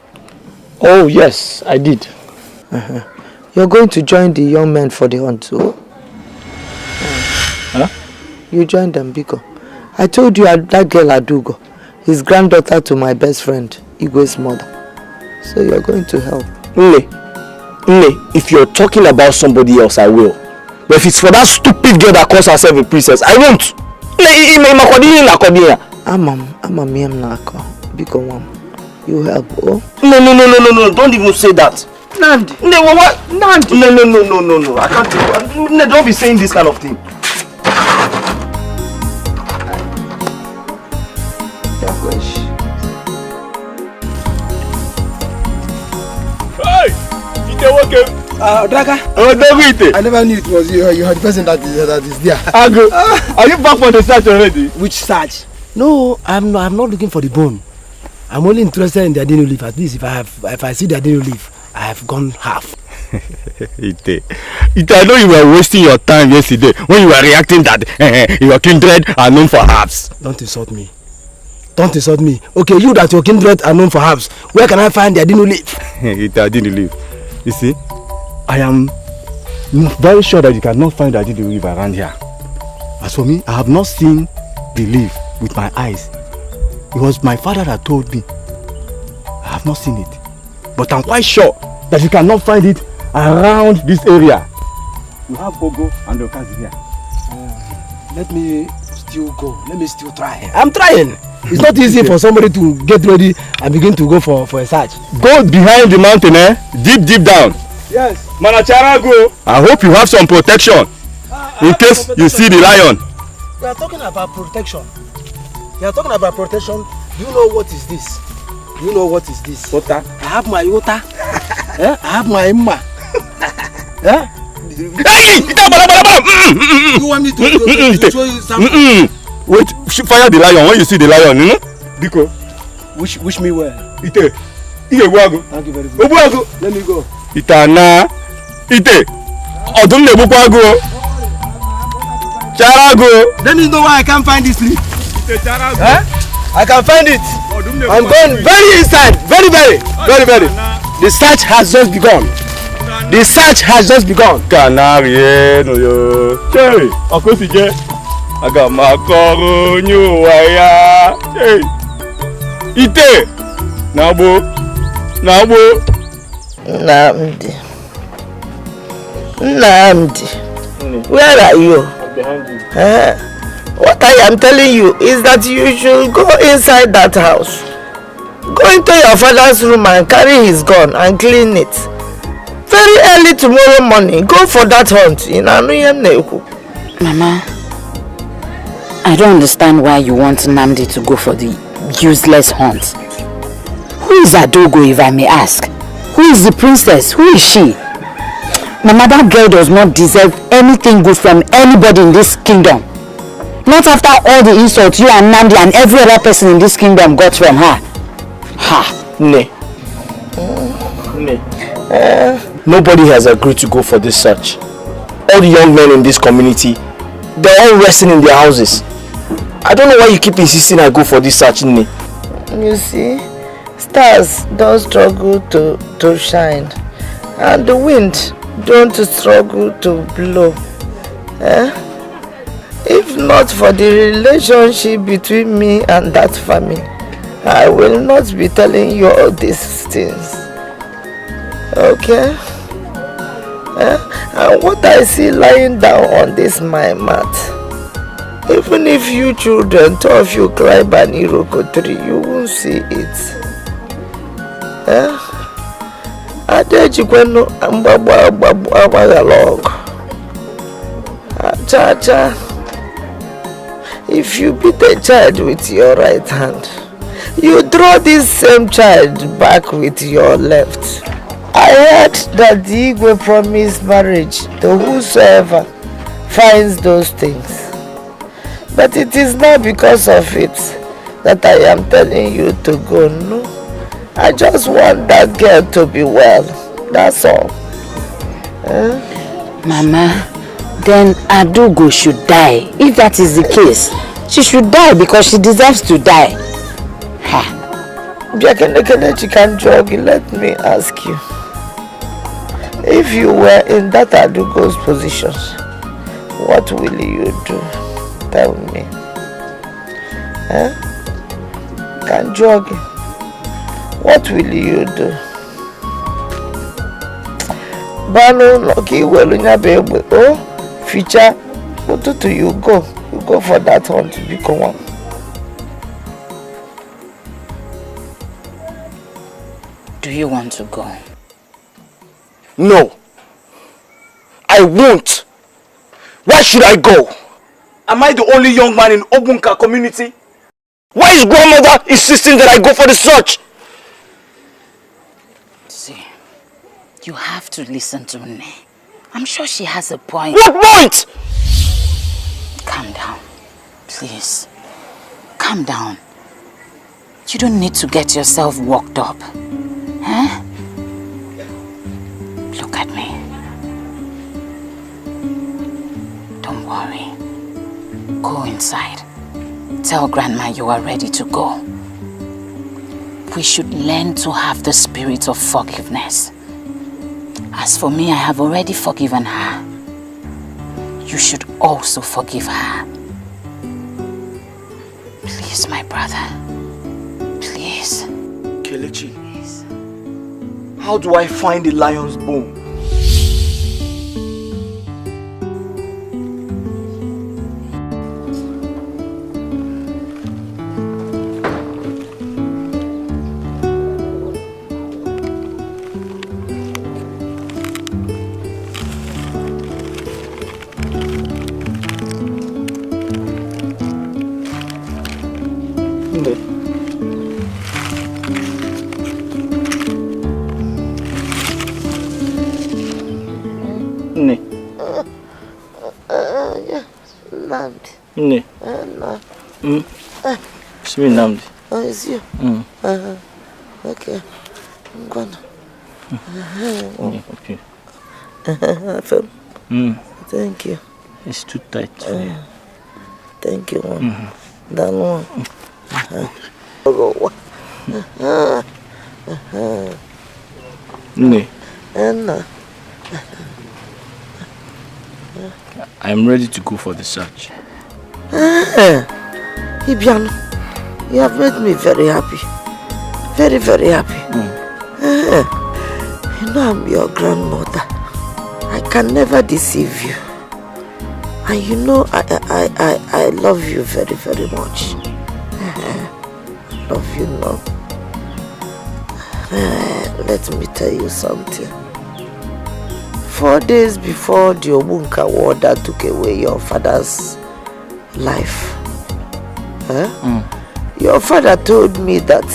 Oh, yes, I did. You're going to join the young men for the hunt, so? Huh? You join them, Biko. I told you that girl Adugo is granddaughter to my best friend, Igwe's mother. So you're going to help. Nne, if you're talking about somebody else, I will. But if it's for that stupid girl that calls herself a princess, I won't. You help, oh? No, don't even say that. Nandi. What? Nandi. No, I can't do it. Don't be saying this kind of thing. Draga. I never knew it was you. You are the person that is there. Agro, are you back for the search already? Which search? No, I'm not looking for the bone. I'm only interested in the adeno leaf. At least if I see the adeno leaf, I have gone half. Ite, I know you were wasting your time yesterday when you were reacting that your kindred are known for herbs. Don't insult me. Okay, you that your kindred are known for herbs. Where can I find the adeno leaf? Ite, adeno leaf. You see, I am very sure that you cannot find the adeno leaf around here. As for me, I have not seen the leaf with my eyes. It was my father that told me. I have not seen it. But I'm quite sure that you cannot find it around this area. You have Bogo and Okazi here. Let me still go. Let me still try. I'm trying. It's not easy for somebody to get ready and begin to go for a search. Go behind the mountain, deep down. Yes. Manachara, go. I hope you have some protection in case you see the lion. We are talking about protection. Do you know what is this? Water. I have my water. I have my Imma. Hey! You want me to show you something? Wait, fire the lion when you see the lion, you know? Biko, wish me well. Ite, thank you very much. Let me go. Itana, Ite, Odum ne Bukwago. Charago. Let me know why I can't find this leaf. I can find it. I'm going very inside. Very. The search has just begun. Canary, no yo. Hey, Okosije. Aga makoro nyuwaya. Hey. Ite. Nabo. Nnamdi. Where are you? I'm behind you. What I am telling you is that you should go inside that house. Go into your father's room and carry his gun and clean it. Very early tomorrow morning, go for that hunt in Anuyemneku. Mama, I don't understand why you want Nnamdi to go for the useless hunt. Who is Adogo, if I may ask? Who is the princess? Who is she? Mama, that girl does not deserve anything good from anybody in this kingdom. Not after all the insults you and Nnamdi and every other person in this kingdom got from her. Ha! Ne. Nobody has agreed to go for this search. All the young men in this community, they're all resting in their houses. I don't know why you keep insisting I go for this search, Ne. You see, stars don't struggle to shine, and the wind don't struggle to blow. If not for the relationship between me and that family, I will not be telling you all these things. Okay? And what I see lying down on this my mat, even if you children, two of you climb an iroko tree, you won't see it. Adejikwenu ambagalog. Cha-cha. If you beat a child with your right hand, you draw this same child back with your left. I heard that the Igwe promised marriage to whosoever finds those things. But it is not because of it that I am telling you to go, no. I just want that girl to be well, that's all. Mama, then Adogo should die. If that is the case, she should die because she deserves to die. Let me ask you. If you were in that Adogo's position, what will you do? Tell me. Kanjogi, what will you do? Bano Loki Welunya Baby. Oh, future, what do you go? You go for that hunt to become one. Do you want to go? No. I won't. Why should I go? Am I the only young man in Obunka community? Why is grandmother insisting that I go for the search? See, you have to listen to me. I'm sure she has a point. What point? Calm down, please. Calm down. You don't need to get yourself worked up. Huh? Look at me. Don't worry. Go inside. Tell Grandma you are ready to go. We should learn to have the spirit of forgiveness. As for me, I have already forgiven her. You should also forgive her. Please, my brother. Please. Kelechi, how do I find the lion's bone? Ne. No. It's me, Nnamdi. Oh, it's you? Okay. I'm gonna. Okay. Phil. Thank you. It's too tight for you. Thank you, one. That one. Ne. No. I'm ready to go for the search. Ibiano, you have made me very happy. Very, very happy. You know I'm your grandmother. I can never deceive you. And you know, I love you very, very much. I love you, no. Let me tell you something. 4 days before the Obunka war that took away your father's life, your father told me that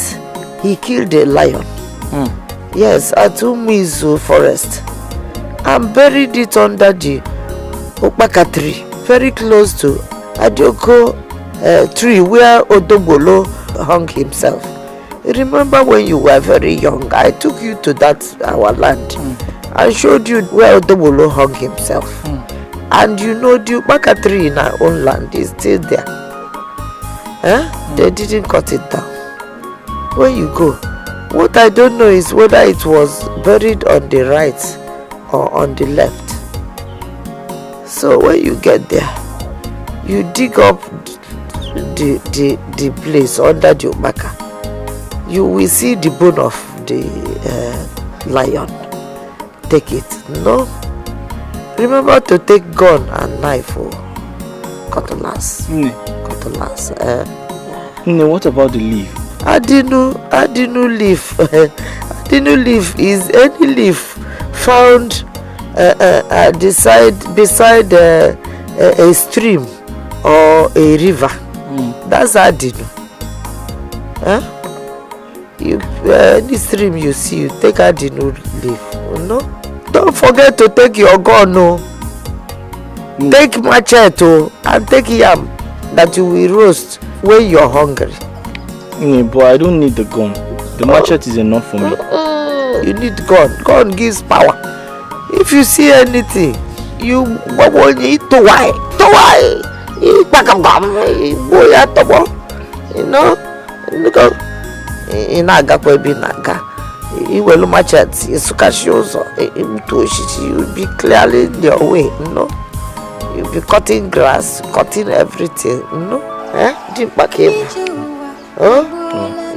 he killed a lion. Yes, at Umizu forest, and buried it under the Okpaka tree, very close to Adioko tree where Odobolo hung himself. Remember when you were very young, I took you to that our land and showed you where Odobolo hung himself. And you know the Okpaka tree in our own land is still there. They didn't cut it down. When you go, what I don't know is whether it was buried on the right or on the left. So when you get there, you dig up the place under the Okpaka. You will see the bone of the lion. Take it. No. Remember to take gun and knife or cutlass. Cutlass. What about the leaf? Adinu leaf. Adinu leaf is any leaf found beside a stream or a river. That's Adinu. Any stream you see, you take Adinu leaf. No? Don't forget to take your gun. No. Take machete and take yam that you will roast when you're hungry. But I don't need the gun. The machete is enough for me. You need gun. Gun gives power. If you see anything, you need to why? To why? You know? In Agakwe Binaga. You will machete. You'll be clearly in your way. No? You'll be cutting grass, cutting everything. No?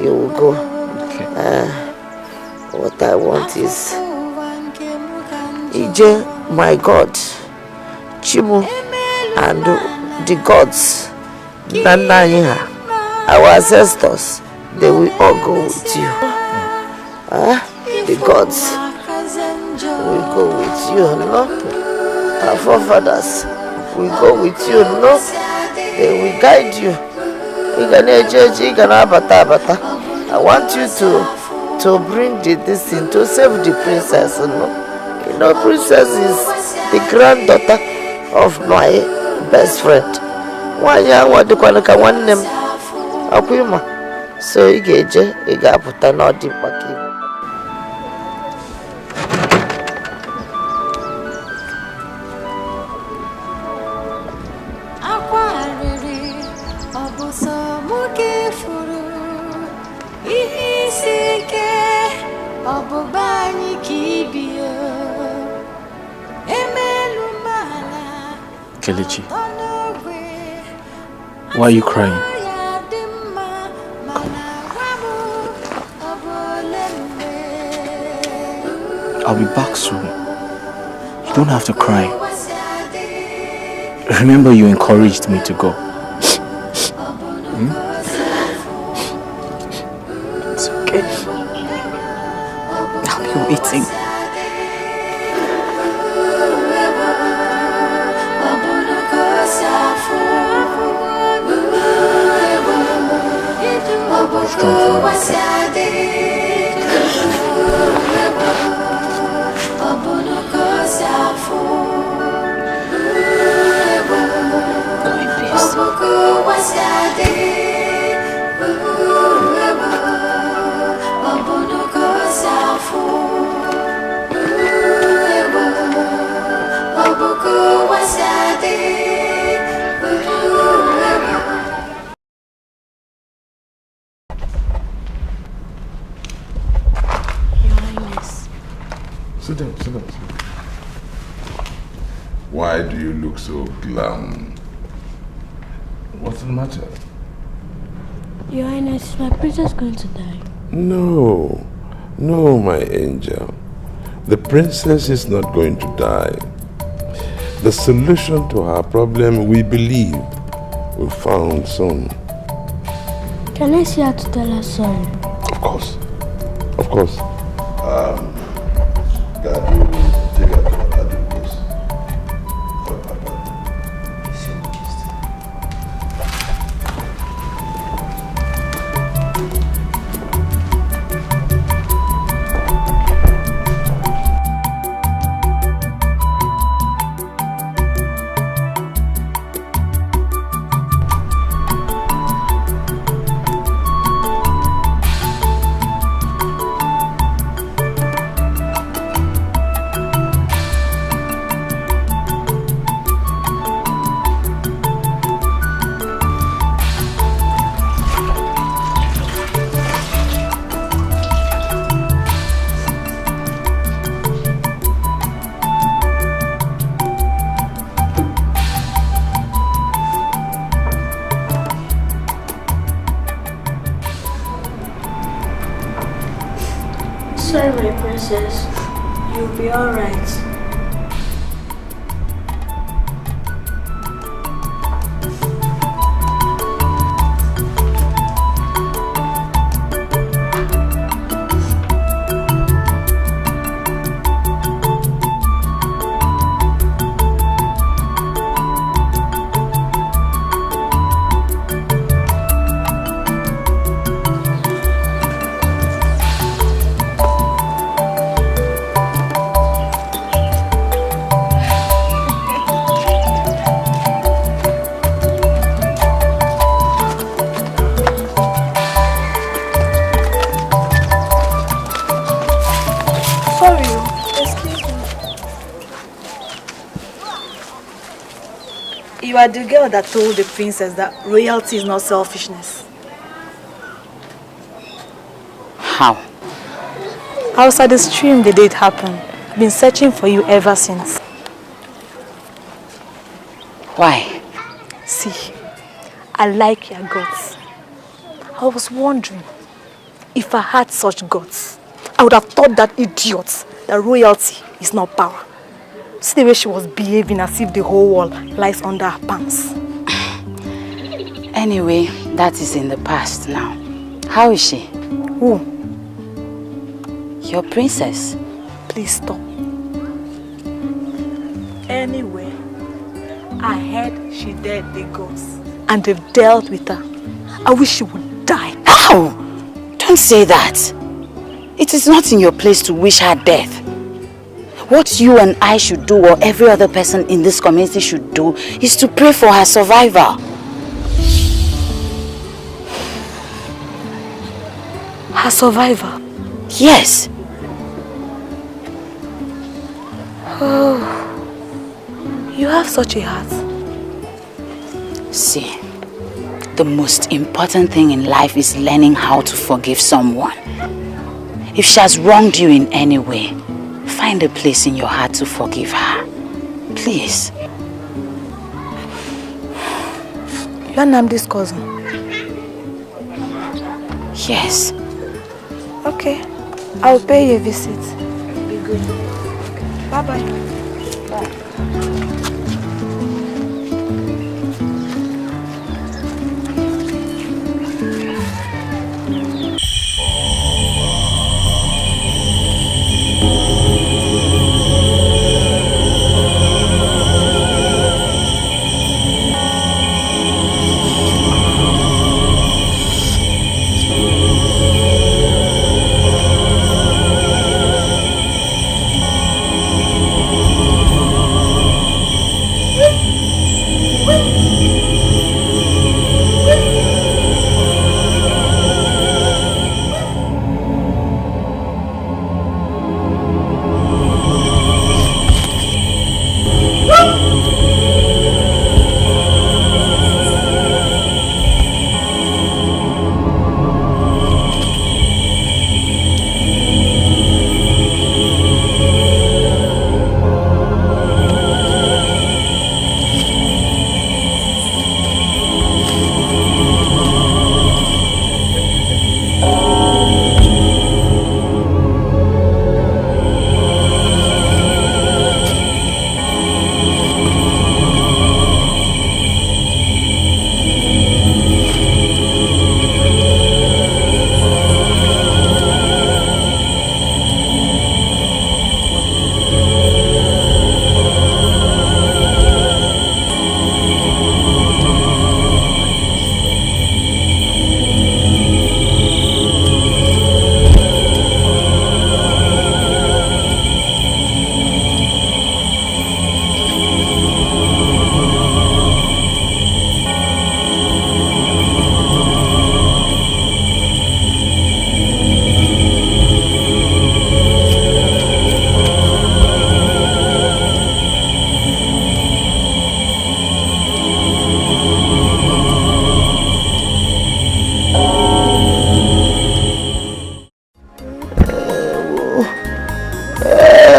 You will go. Okay. What I want is Ije, my God, Chimu, and the gods, Nanaiha, our ancestors, they will all go with you. The gods will go with you, no? Our forefathers will go with you, no? They will guide you. I want you to bring this thing to save the princess. No? You know, princess is the granddaughter of my best friend. So you get put another back. Kelechi, why are you crying? Come. I'll be back soon. You don't have to cry. Remember, you encouraged me to go. It's okay. I'll be waiting. Sit down. Why do you look so glum? What's the matter? Your Highness, is my princess going to die? No, my angel. The princess is not going to die. the solution to her problem, we believe, will be found soon. Can I see her to tell her sorry? Of course. Of course. Dad will take her to her house. Sorry, my princess. You'll be alright. You are the girl that told the princess that royalty is not selfishness. How? I was at the stream the day it happened. I've been searching for you ever since. Why? See, I like your guts. I was wondering, if I had such guts, I would have taught that idiot that royalty is not power. See the way she was behaving as if the whole world lies under her pants. Anyway, that is in the past now. How is she? Who? Your princess. Please stop. Anyway, I heard she dared the gods and they've dealt with her. I wish she would die. Ow! Don't say that. It is not in your place to wish her death. What you and I should do, or every other person in this community should do, is to pray for her survival. Her survival? Yes. Oh, you have such a heart. See, the most important thing in life is learning how to forgive someone. If she has wronged you in any way, find a place in your heart to forgive her. Please. You're Namdi's cousin? Yes. Okay. I'll pay you a visit. Be good. Bye-bye. Bye.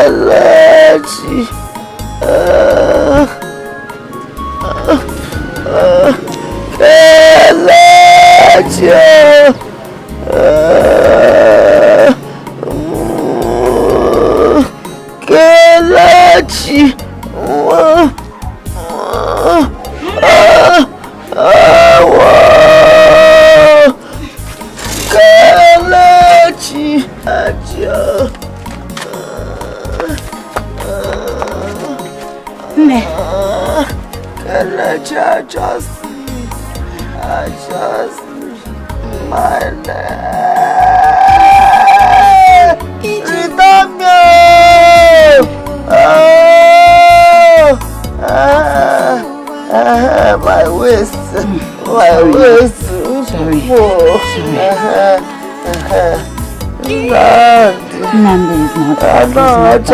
Kelechi. Kelechi. Kelechi. Kelechi, I just my name. Return me. My waist. My waist. Sorry. Nandi is not bad.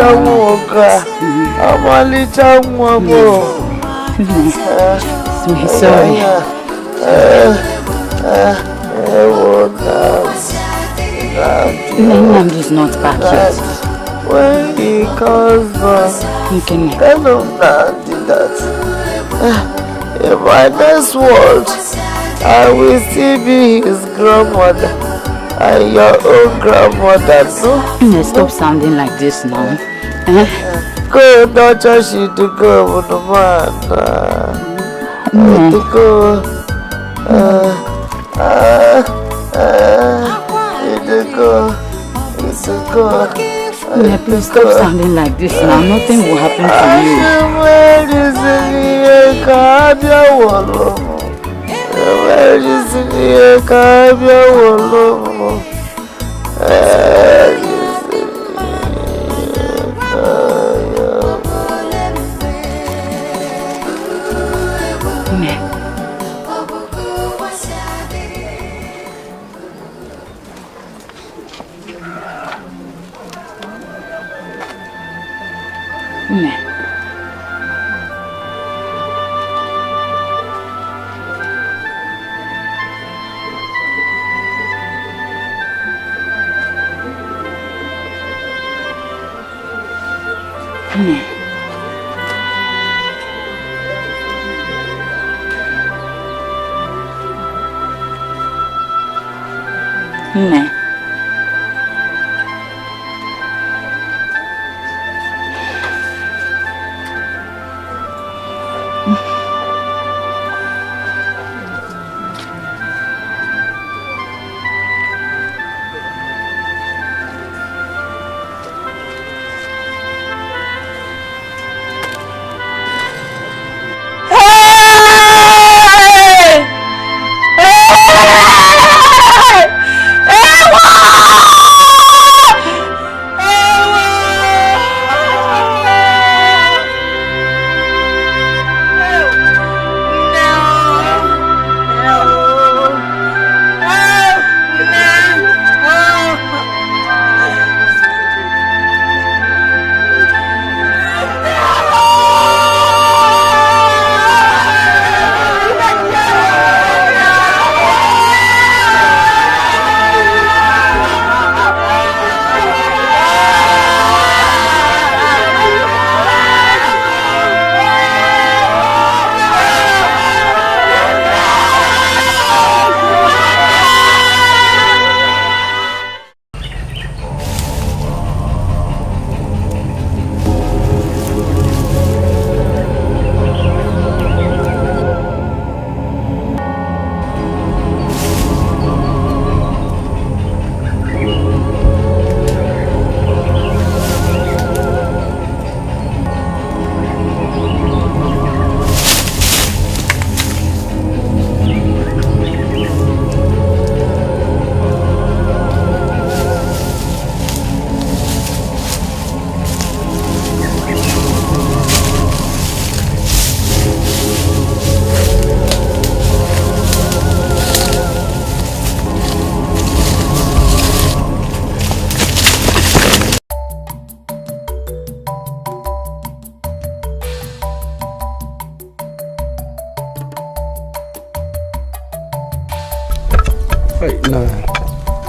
I'm only sorry. Nandi is not back yet. When he comes back, tell him Nandi that in my next world, I will still be his grandmother and your own grandmother, no? Stop sounding like this now. Go, don't trust you to go with the man. To go. Please stop sounding like this now. Nothing will happen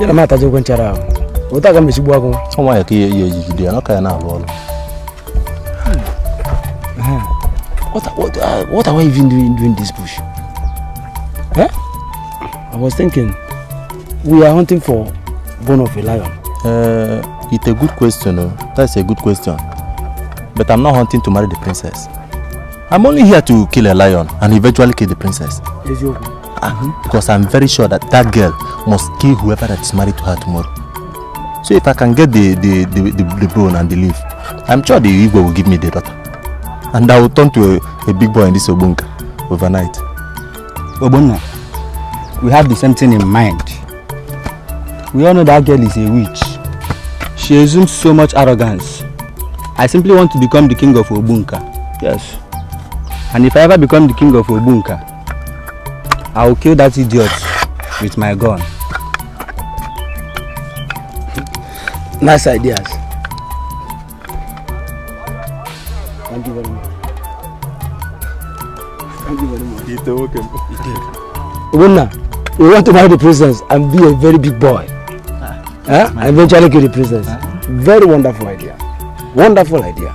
Yala mata je kwenchara. Utaka mbisigwa ko. Soma ya kiye ye jide na ka na lo. What are we even doing in this bush? Huh? I was thinking, we are hunting for bone of a lion. It's a good question. That's a good question. But I'm not hunting to marry the princess. I'm only here to kill a lion and eventually kill the princess. Because I'm very sure that that girl must kill whoever that is married to her tomorrow. So if I can get the bone and the leaf, I'm sure the Igbo will give me the daughter. And I will turn to a big boy in this Obunka overnight. Obunna, we have the same thing in mind. We all know that girl is a witch. She assumes so much arrogance. I simply want to become the king of Obunka. Yes. And if I ever become the king of Obunka, I will kill that idiot with my gun. Nice ideas. Thank you very much. Thank you very much. You're welcome. Obunna, we want to marry the princess and be a very big boy. And eventually kill the princess. Very wonderful idea. Wonderful idea.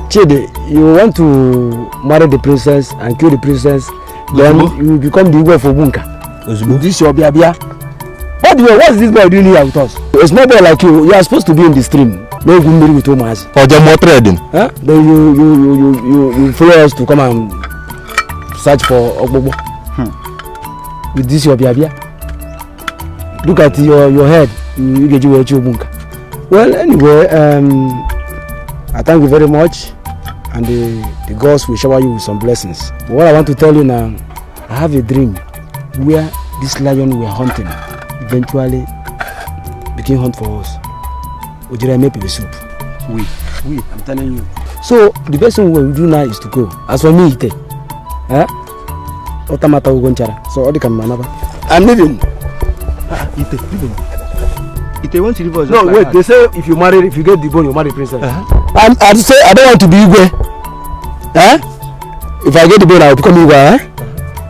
Chidi, you want to marry the princess and kill the princess, then you become the Igwe of Obunka. This your biabia. What is this boy doing here with us? A small boy like you are supposed to be in the stream. No good marry with Omas. Or the more trading. Huh? Then you follow us to come and search for Ogbobo. With this your biabia. Look at your head. You get you Obunka. Well, anyway, I thank you very much, and the gods will shower you with some blessings. But what I want to tell you now, I have a dream where this lion we're hunting eventually became hunt for us. Would you make a soup? We, I'm telling you. So the best thing we will do now is to go. As for me, Ite, Otamata Ugonchara. So all the Kamanaba. I'm leaving. Ite, leaving. If they want to divorce, no, wait. They say if you get the bone, you marry the princess. I say I don't want to be Igwe. If I get the bone, I will become Igwe.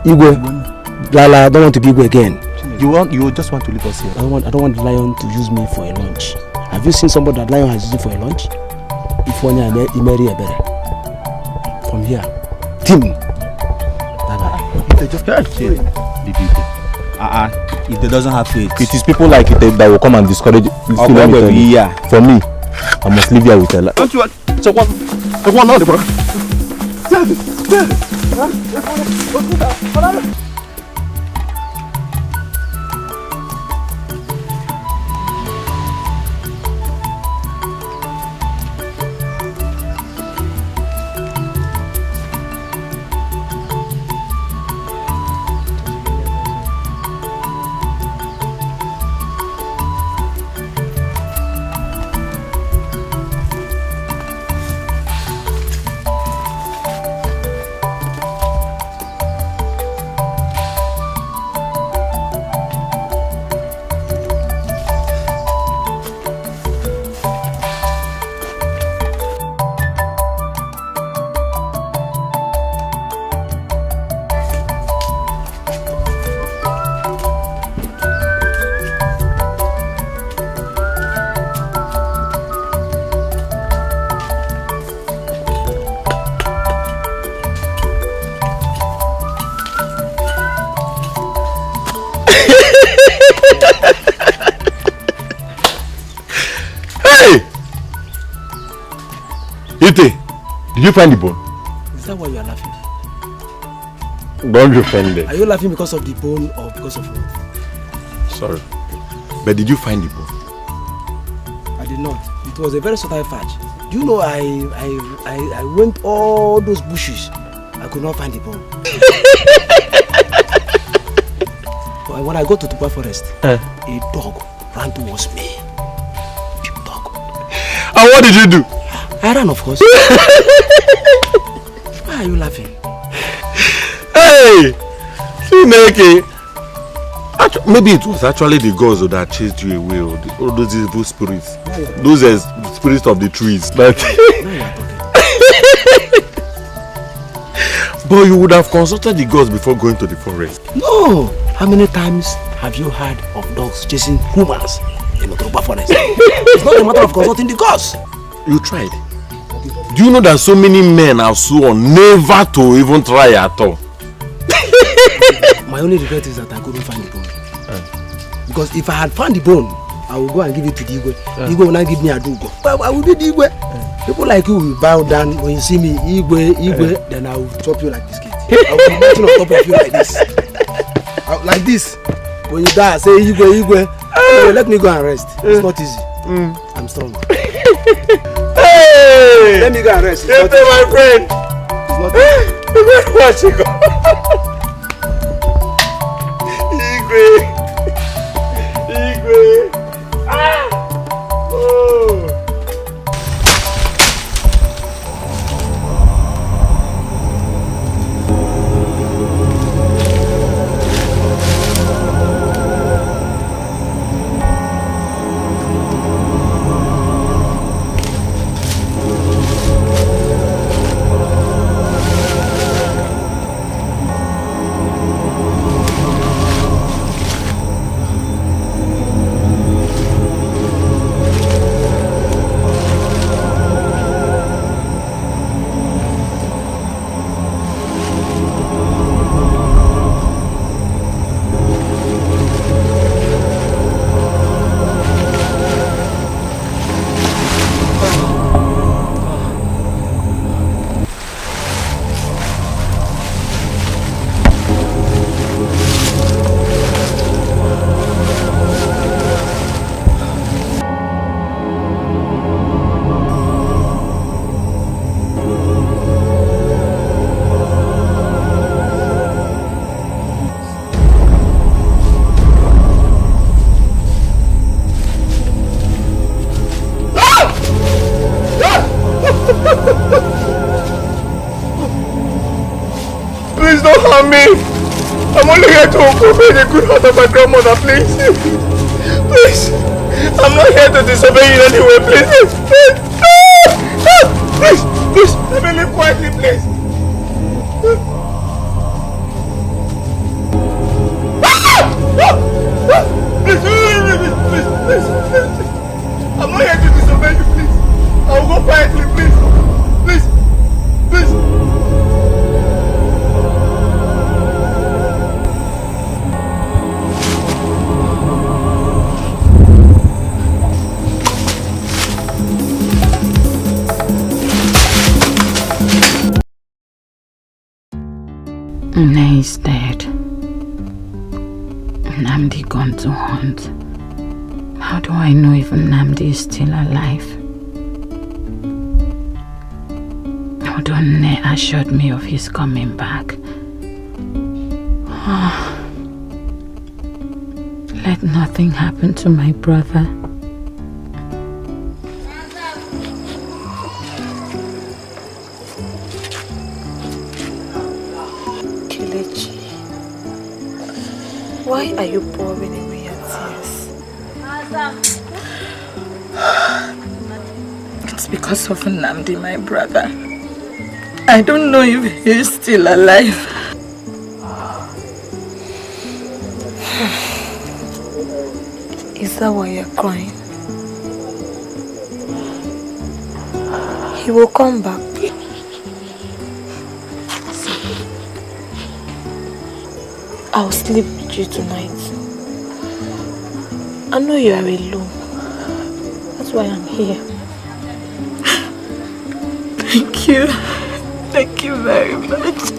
Igwe. Lala, I don't want to be Igwe again. You just want to leave us here. I don't want the lion to use me for a lunch. Have you seen somebody that lion has used it for a lunch? If one year he marry a better. From here, Tim. Bye bye. If they doesn't have faith, it is people like it that will come and discourage this for me, I must live here with a don't you want now the brother? Tell me. Did you find the bone? Is that why you are laughing? Don't you find it? Are you laughing because of the bone or because of what? Sorry. But did you find the bone? I did not. It was a very subtle fetch. Do you know I went all those bushes. I could not find the bone. But when I got to Tupa Forest, a dog ran towards me. Big dog. And what did you do? I ran, of course. Why are you laughing? Hey! Chineke! Maybe it was actually the gods that chased you away, or all those evil spirits. Those are spirits of the trees. But but you would have consulted the gods before going to the forest. No! How many times have you heard of dogs chasing humans in the Tupa Forest? It's not a matter of consulting the gods. You tried. Do you know that so many men have sworn never to even try at all? My only regret is that I couldn't find the bone. Because if I had found the bone, I will go and give it to the Igwe. Igwe will not give me a dugo. But I will be the Igwe. People like you will bow down when you see me, Igwe, then I will chop you like biscuit. I will be mounting on top of you like this. Like this. When you die, I say Igwe. Anyway, let me go and rest. It's not easy. I'm strong. Hey! Let me go and rest. It's my friend. It's not easy. Watch it go. Igwe. Please don't harm me. I'm only here to obey the good heart of my grandmother, please. Please. I'm not here to disobey you in any way, please. Please. Let me live quietly, please. Please. I'm not here to disobey you, please. I'll go quietly, please. Please. Nne is dead. Nnamdi gone to hunt. How do I know if Nnamdi is still alive? Although Nne assured me of his coming back. Let nothing happen to my brother. Why are you pouring away your tears? It's because of Nnamdi, my brother. I don't know if he's still alive. Is that why you're crying? He will come back. I'll sleep with you tonight. I know you are alone. That's why I'm here. Thank you. Thank you very much.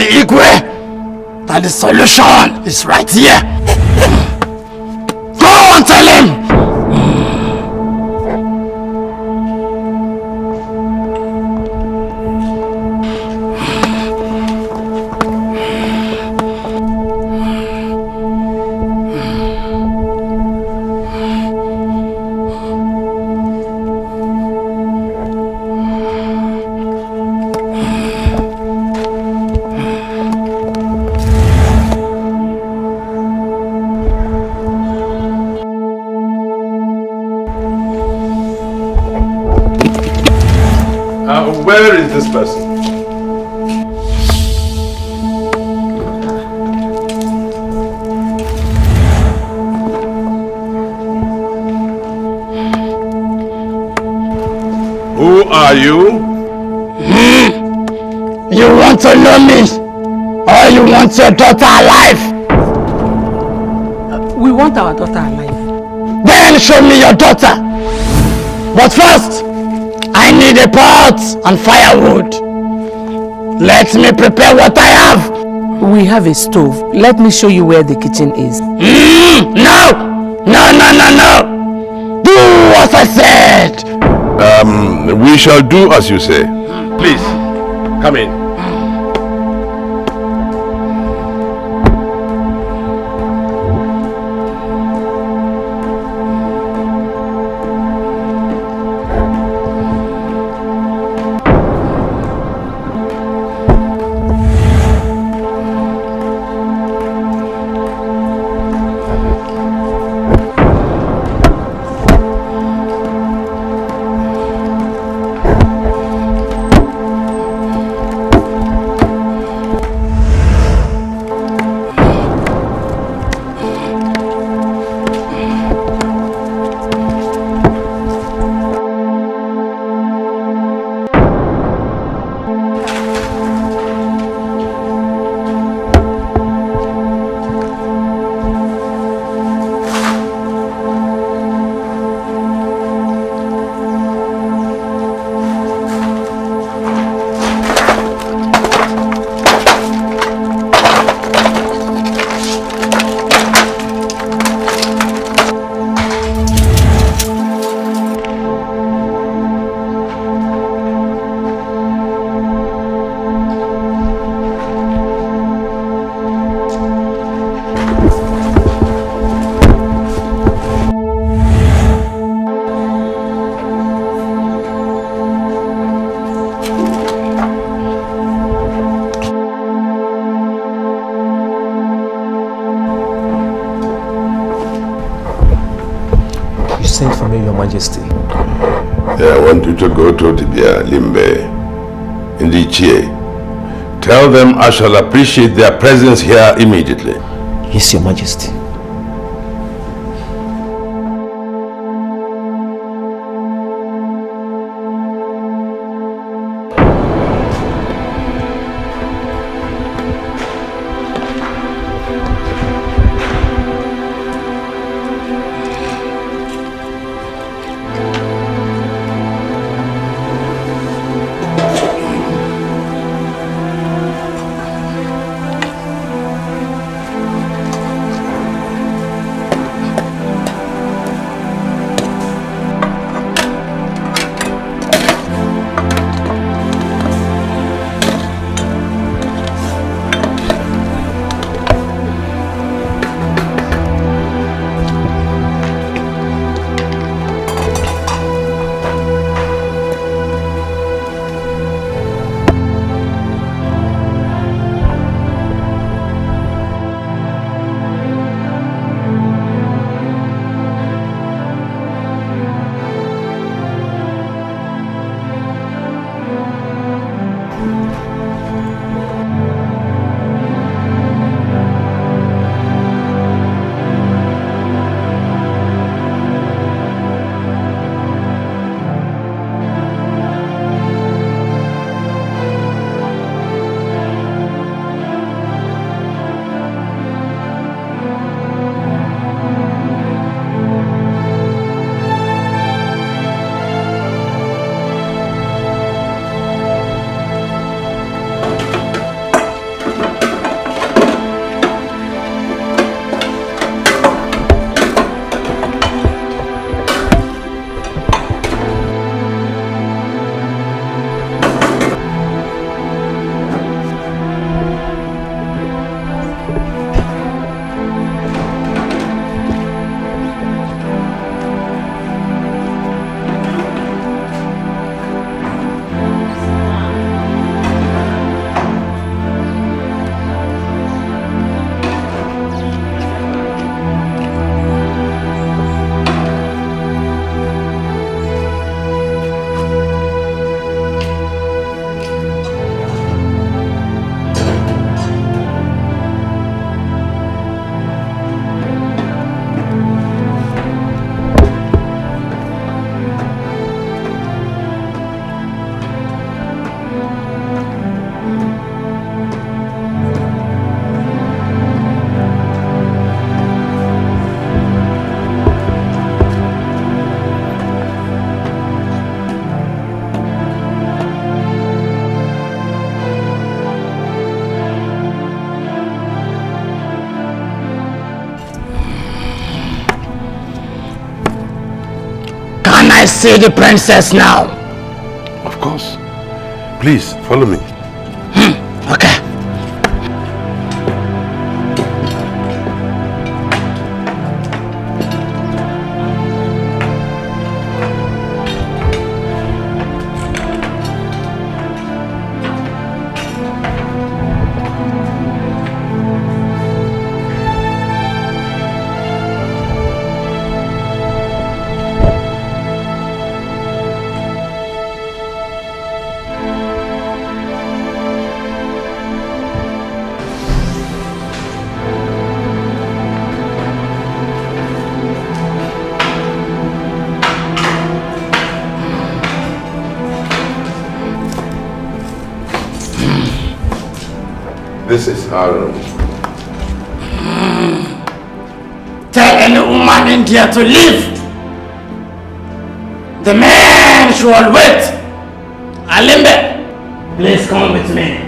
Igwe that the solution is right here. Go and tell him. Where is this person? Who are you? You want to know me? Or you want your daughter alive? We want our daughter alive. Then show me your daughter. But first, I need a pot and firewood. Let me prepare what I have. We have a stove. Let me show you where the kitchen is. No! No! Do as I said. We shall do as you say. Please, come in. Sent for me, Your Majesty. I want you to go to Dibia Limbe in the Ichie. Tell them I shall appreciate their presence here immediately. Yes, Your Majesty. I see the princess now? Of course. Please, follow me. Okay. This is our room. Tell any woman in here to leave. The man should wait. Alimbe, please come with me.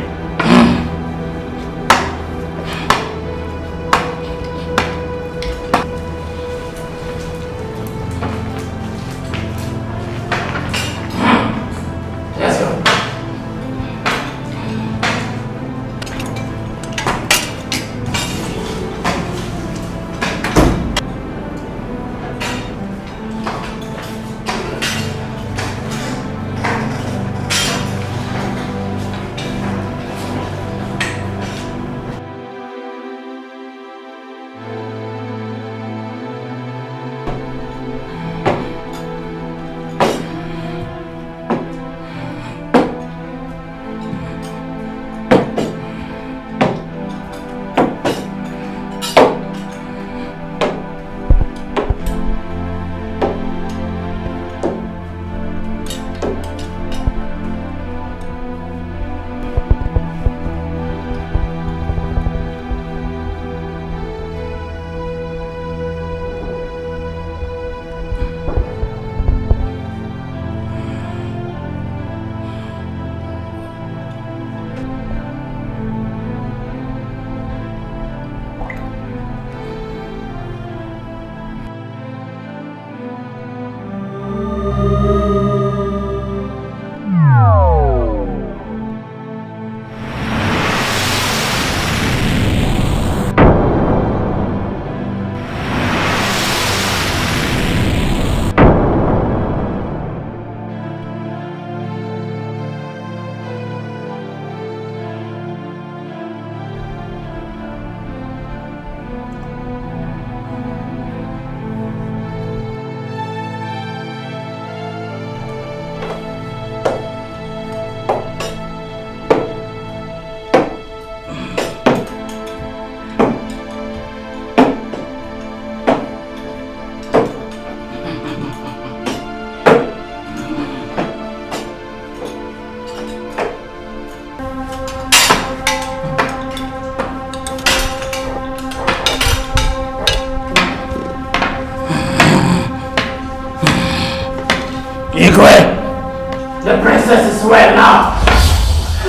The princess is well now.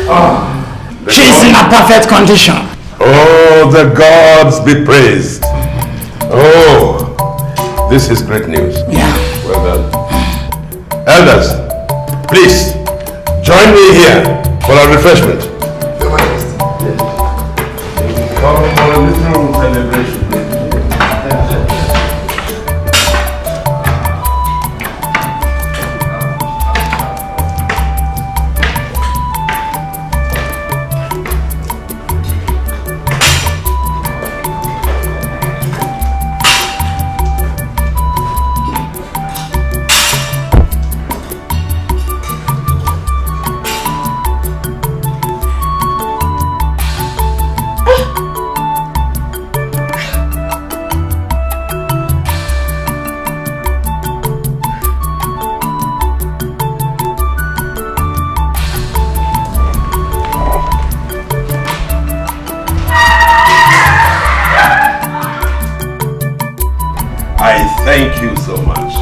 Oh, she's in a perfect condition. Oh, the gods be praised. Oh, this is great news. Yeah. Well done. Elders, please join me here for our refreshment. Come for a little celebration. Thank you so much.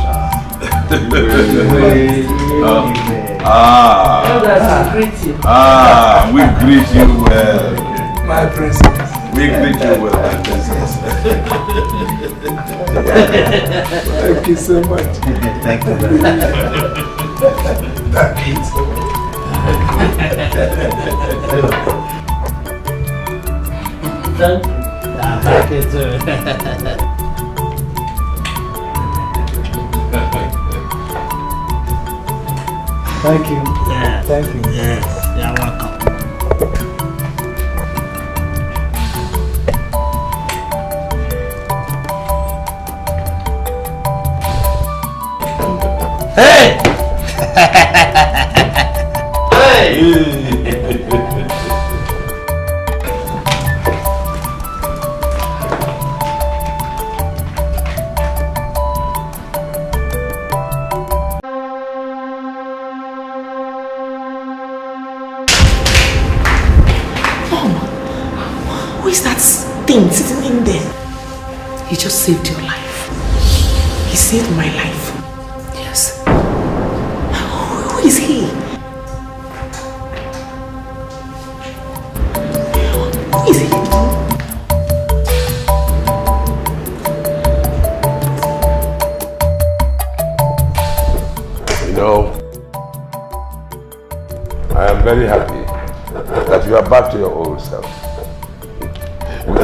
We greet you well. My princess. We greet you well, my princess. Thank you so much. Thank you. Thank you so much. Thank you too. Thank you. Yeah. Thank you. Yes, you're welcome. Hey! Hey! Who is that thing sitting in there? He just saved your life. He saved my life. Yes. Who is he? Who is he? You know, I am very happy that you are back to your old self.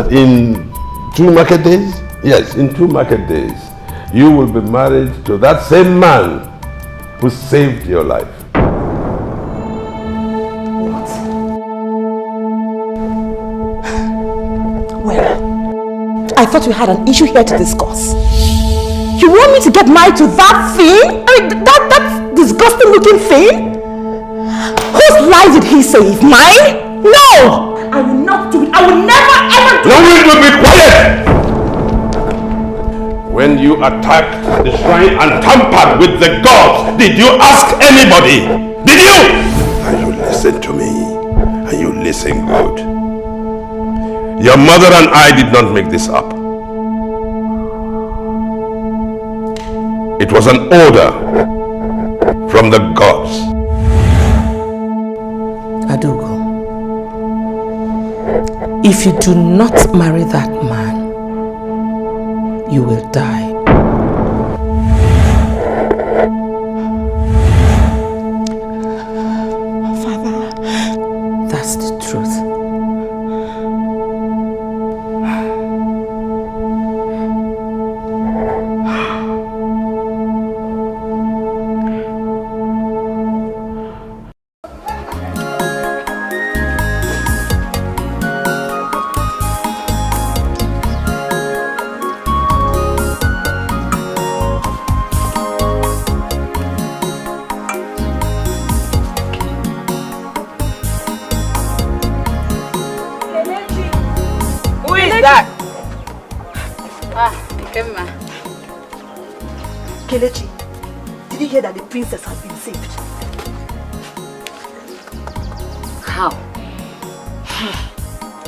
In 2 market days, yes, in 2 market days, you will be married to that same man who saved your life. What? Well, I thought we had an issue here to discuss. You want me to get married to that thing? I mean, that disgusting looking thing? Whose life did he save? Mine? No! I will not do it. I will never ever do it. No, you will be quiet! When you attacked the shrine and tampered with the gods, did you ask anybody? Did you? And you listen to me. And you listen good. Your mother and I did not make this up. It was an order from the gods. Adogo, if you do not marry that man, you will die. Father, that's the truth. Kelechi, did you hear that the princess has been saved? How?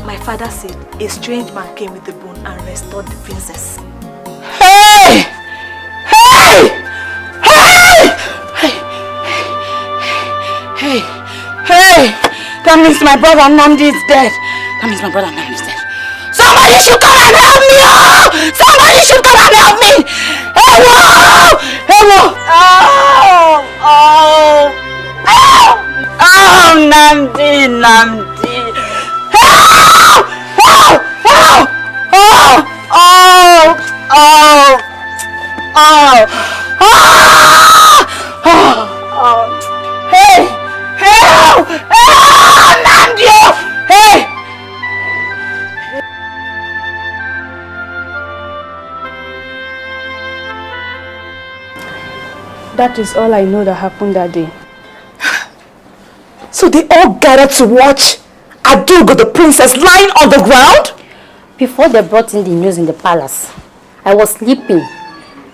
My father said a strange man came with the bone and restored the princess. Hey! Hey! Hey! Hey! Hey! That means my brother Namdi is dead. That means my brother Namdi is dead. Somebody should come and help me! Oh! Somebody should come and help me! Hey, whoa! Hey, whoa! Oh! Oh! Oh! Oh! Namdi! Namdi! Help! Help! Help! Oh! Oh! Oh! Oh! Oh! Oh! Hey! Help! Help! Namdi! Hey! That is all I know that happened that day. So they all gathered to watch Adugo, the princess, lying on the ground? Before they brought in the news in the palace, I was sleeping.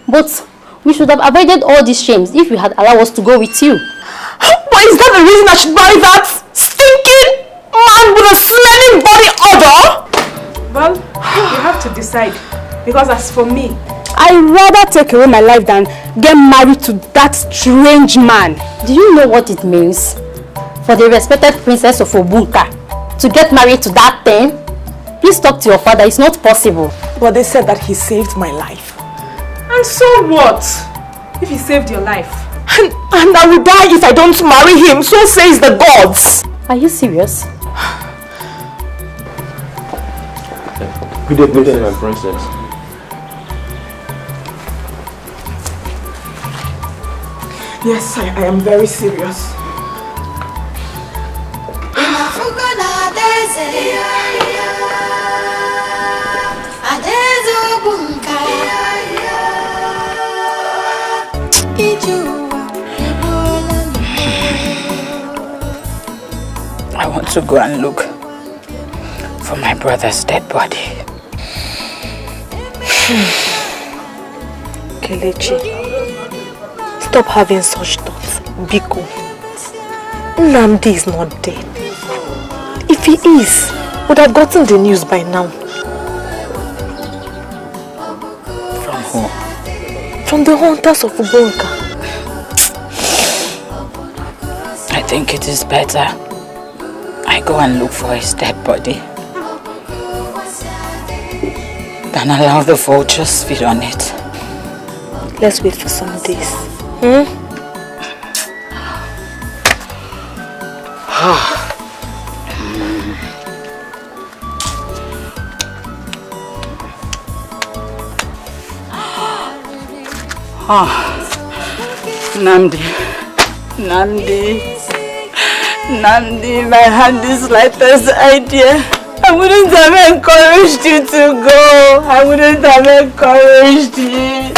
But we should have avoided all these shames if you had allowed us to go with you. But is that the reason I should marry that stinking man with a smelling body odor? Well, you have to decide. Because as for me, I'd rather take away my life than get married to that strange man. Do you know what it means for the respected princess of Obunka to get married to that thing? Please talk to your father. It's not possible. But they said that he saved my life. And so what? If he saved your life? And I will die if I don't marry him, so says the gods. Are you serious? Good day, my princess. Yes, I am very serious. I want to go and look for my brother's dead body. Kelechi, stop having such thoughts. Biko, Nnamdi is not dead. If he is, would have gotten the news by now. From who? From the hunters of Ubonka. I think it is better I go and look for his dead body than allow the vultures feed on it. Let's wait for some days. Nnamdi, if I had the slightest idea, I wouldn't have encouraged you to go. I wouldn't have encouraged you.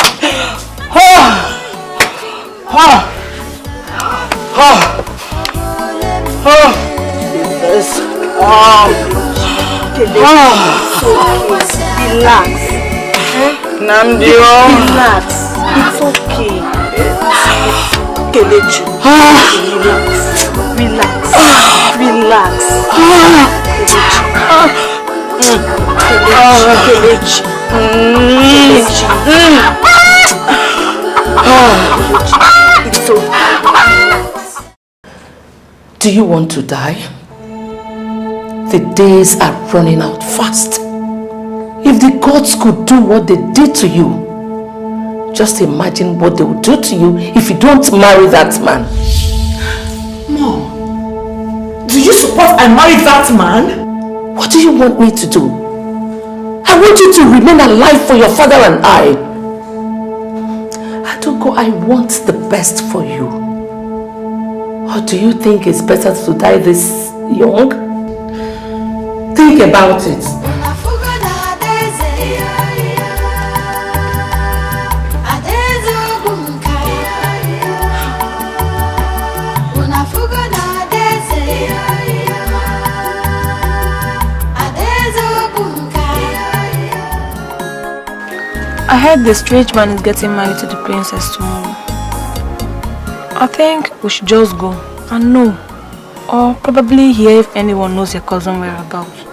Relax. Nnamdi, relax. It's okay. Kelechi, relax. Relax. Kelechi. It's okay. Do you want to die? The days are running out fast. If the gods could do what they did to you, just imagine what they will do to you if you don't marry that man. Mom, do you suppose I marry that man? What do you want me to do? I want you to remain alive for your father and I. Adugo, I want the best for you. Or do you think it's better to die this young? Think about it. I heard the strange man is getting married to the princess tomorrow. I think we should just go and know, or probably hear if anyone knows your cousin whereabouts.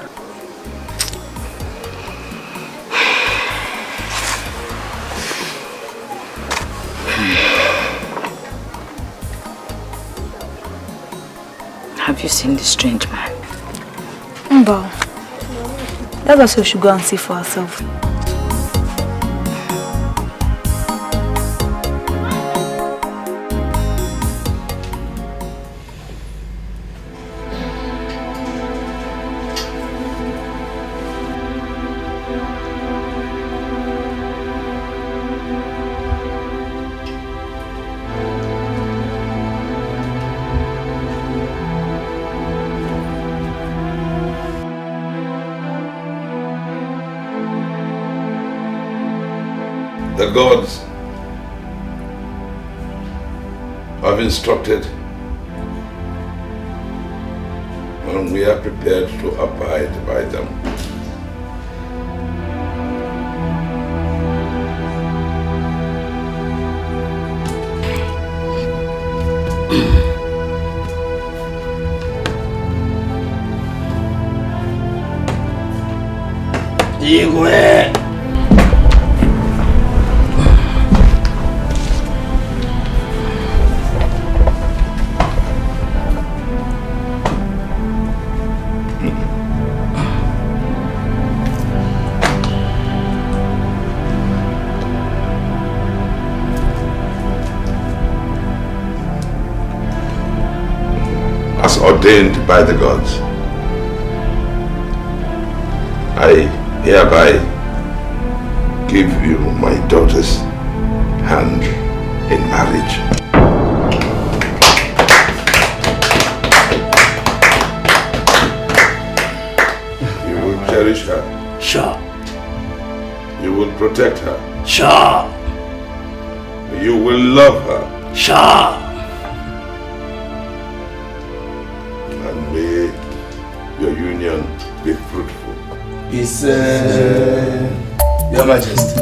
Have you seen the strange man? Mba. That's why we should go and see for ourselves. The gods have instructed, and we are prepared to abide by them. Igwe! ordained by the gods. I hereby give you my daughter's hand in marriage. You will cherish her. Sure. You will protect her. Sure. You will love her. Sure. And may your union be fruitful. It's Your Majesty.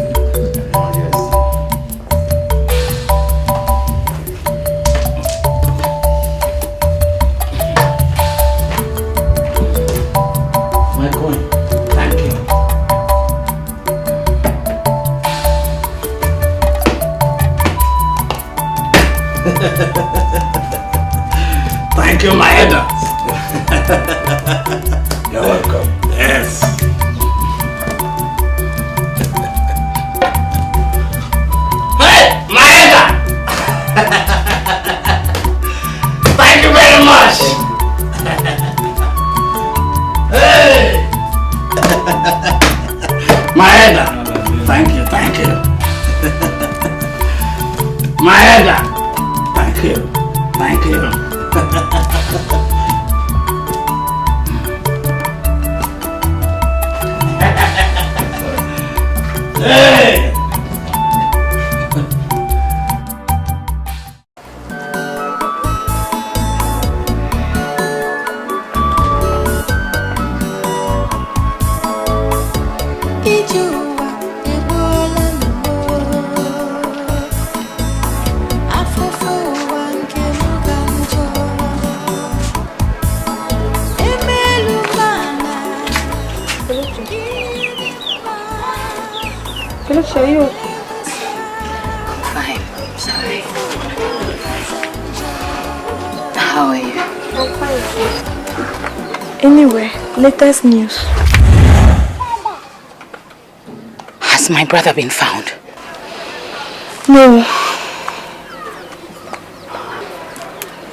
My coin. Thank you. Thank you, my elder. You're welcome. Yes. Hey, my elder. Thank you very much. Hey. My elder. Thank you, thank you. My elder. Thank you, thank you. Hey! Are you okay? Fine, sorry. How are you? I'm fine. Anyway, latest news. Has my brother been found? No.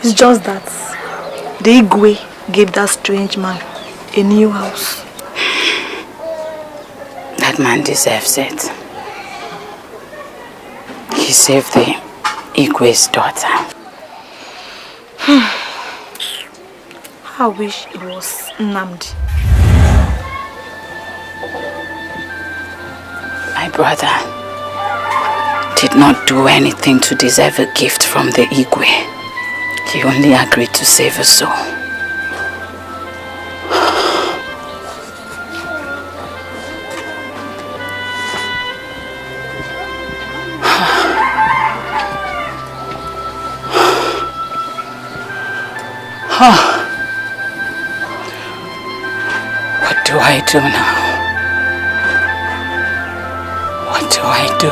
It's just that the Igwe gave that strange man a new house. That man deserves it. He saved the Igwe's daughter. I wish it was Nnamdi. My brother did not do anything to deserve a gift from the Igwe. He only agreed to save a soul. What do I do now? What do I do?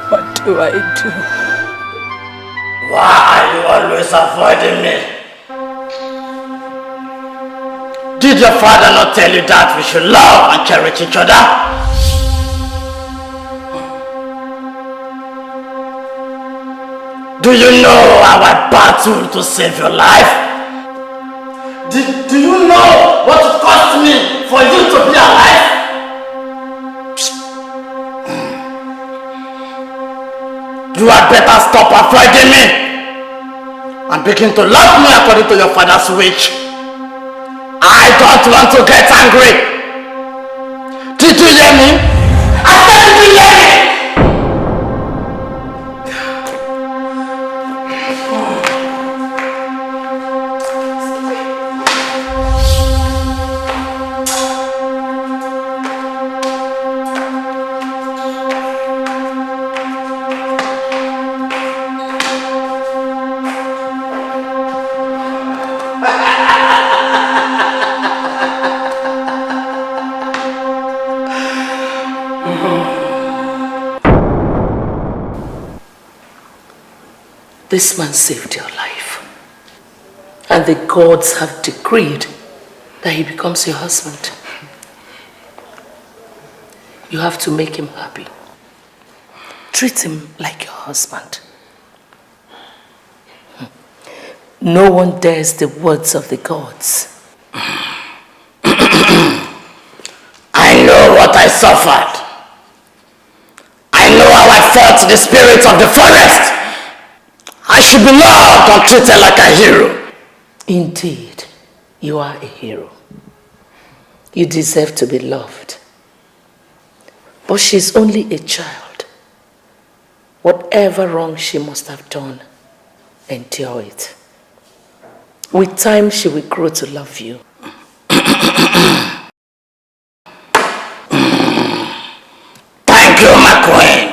What do I do? Why are you always avoiding me? Did your father not tell you that we should love and cherish each other? Do you know how I battled to save your life? Do you know what it cost me for you to be alive? You had better stop avoiding me and begin to love me according to your father's wish. I don't want to get angry. Did you hear me? I said, did you hear me? This man saved your life. And the gods have decreed that he becomes your husband. You have to make him happy. Treat him like your husband. No one dares the words of the gods. I know what I suffered. I know how I fought the spirits of the forest. I should be loved and treated like a hero. Indeed, you are a hero. You deserve to be loved. But she's only a child. Whatever wrong she must have done, endure it. With time, she will grow to love you. Thank you, my queen.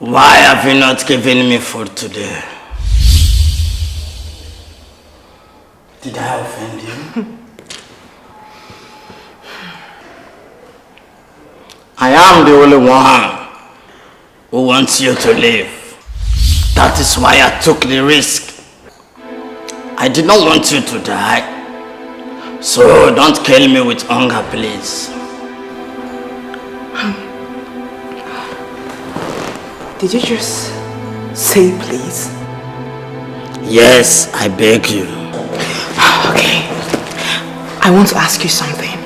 Why have you not given me food today? Did I offend you? I am the only one who wants you to live. That is why I took the risk. I did not want you to die. So don't kill me with hunger, please. Did you just say please? Yes, I beg you. Okay. I want to ask you something.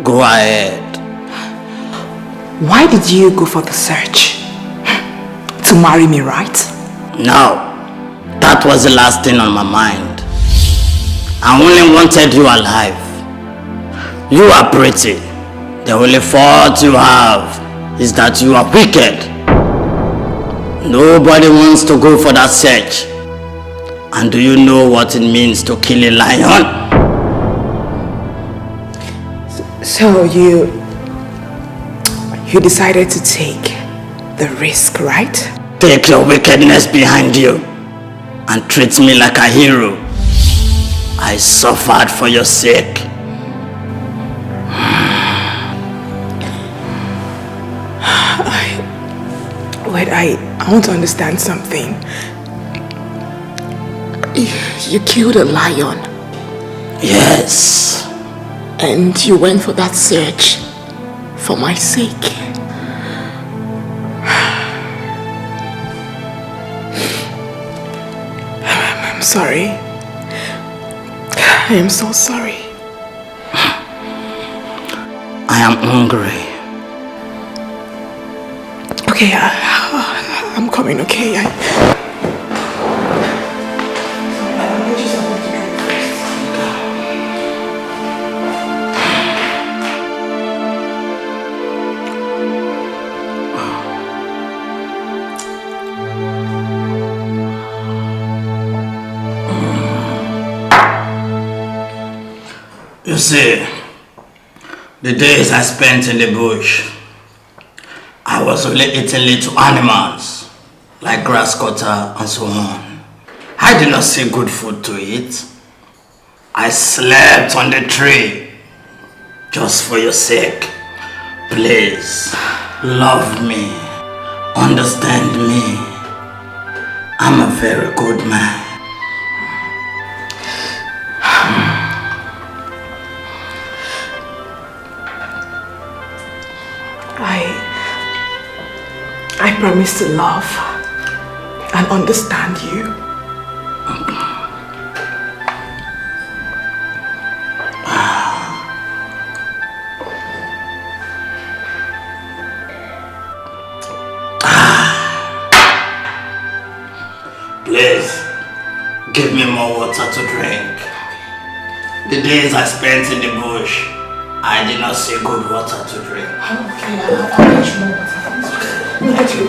Go ahead. Why did you go for the search? To marry me, right? No. That was the last thing on my mind. I only wanted you alive. You are pretty. The only fault you have is that you are wicked. Nobody wants to go for that search. And do you know what it means to kill a lion? So you decided to take the risk, right? Take your wickedness behind you and treat me like a hero. I suffered for your sake. Wait, I want to understand something. You killed a lion? Yes. And you went for that search for my sake? I'm sorry. I am so sorry. I am hungry. Okay, I'm coming, okay? You see, the days I spent in the bush, I was only eating little animals, like grass cutter and so on. I did not see good food to eat. I slept on the tree just for your sake. Please, love me, understand me. I'm a very good man. I promise to love and understand you. Please, give me more water to drink. The days I spent in the bush, I did not see good water to drink. Okay, I'll get you more water. I'll get you.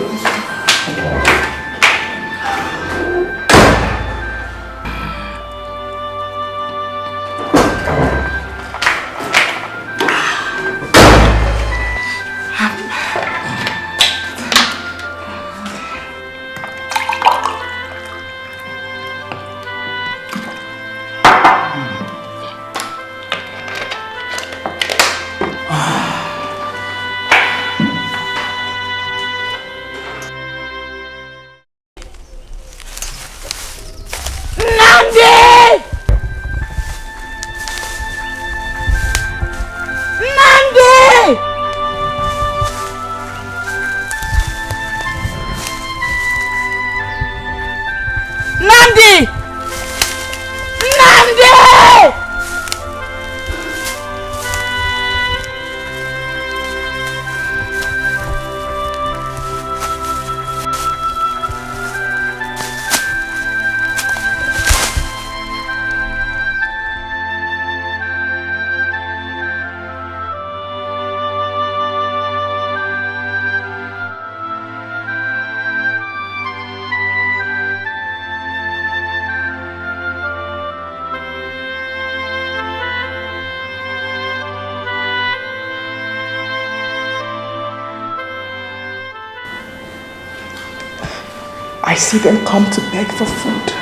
I see them come to beg for food.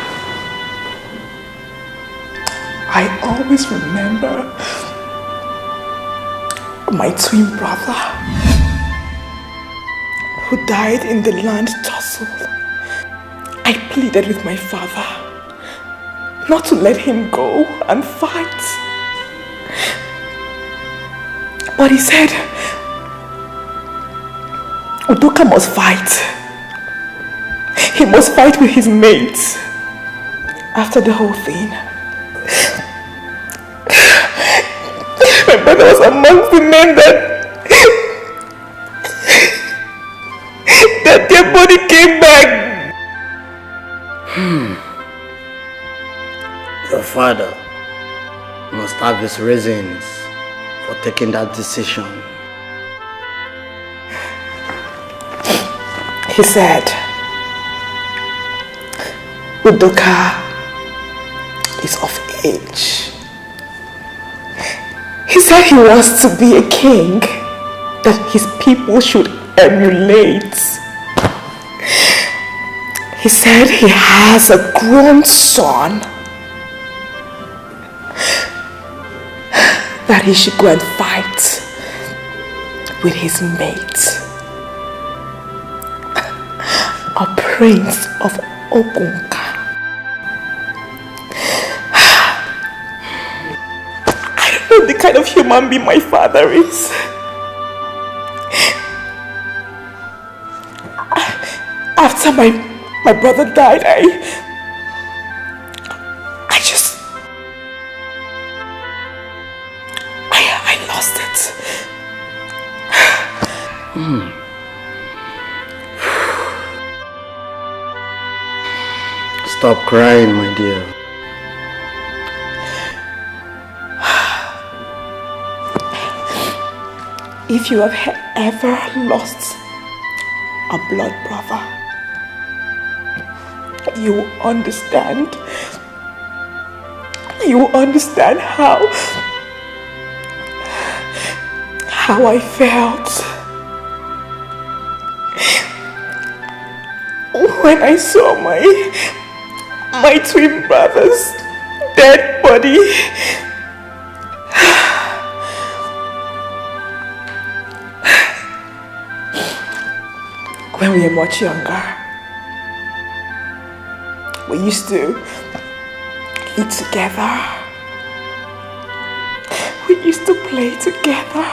I always remember my twin brother who died in the land tussle. I pleaded with my father not to let him go and fight. But he said, Udoka must fight. He must fight with his mates after the whole thing. My brother was amongst the men that their body came back. Your father must have his reasons for taking that decision. He said, Udoka is of age. He said he wants to be a king that his people should emulate. He said he has a grown son that he should go and fight with his mate, a prince of Ogunka. I don't know the kind of human being my father is. After my brother died, I lost it. Stop crying, my dear. If you have ever lost a blood brother, you will understand. You will understand how I felt when I saw my twin brothers dead body. When we were much younger, we used to eat together. We used to play together.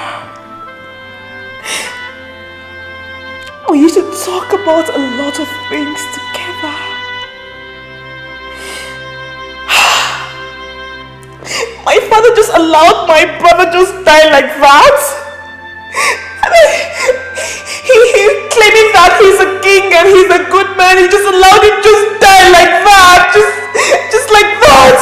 We used to talk about a lot of things together. My father just allowed my brother just die like that. He claiming that he's a king and he's a good man. He just allowed him just die like that. Just like that.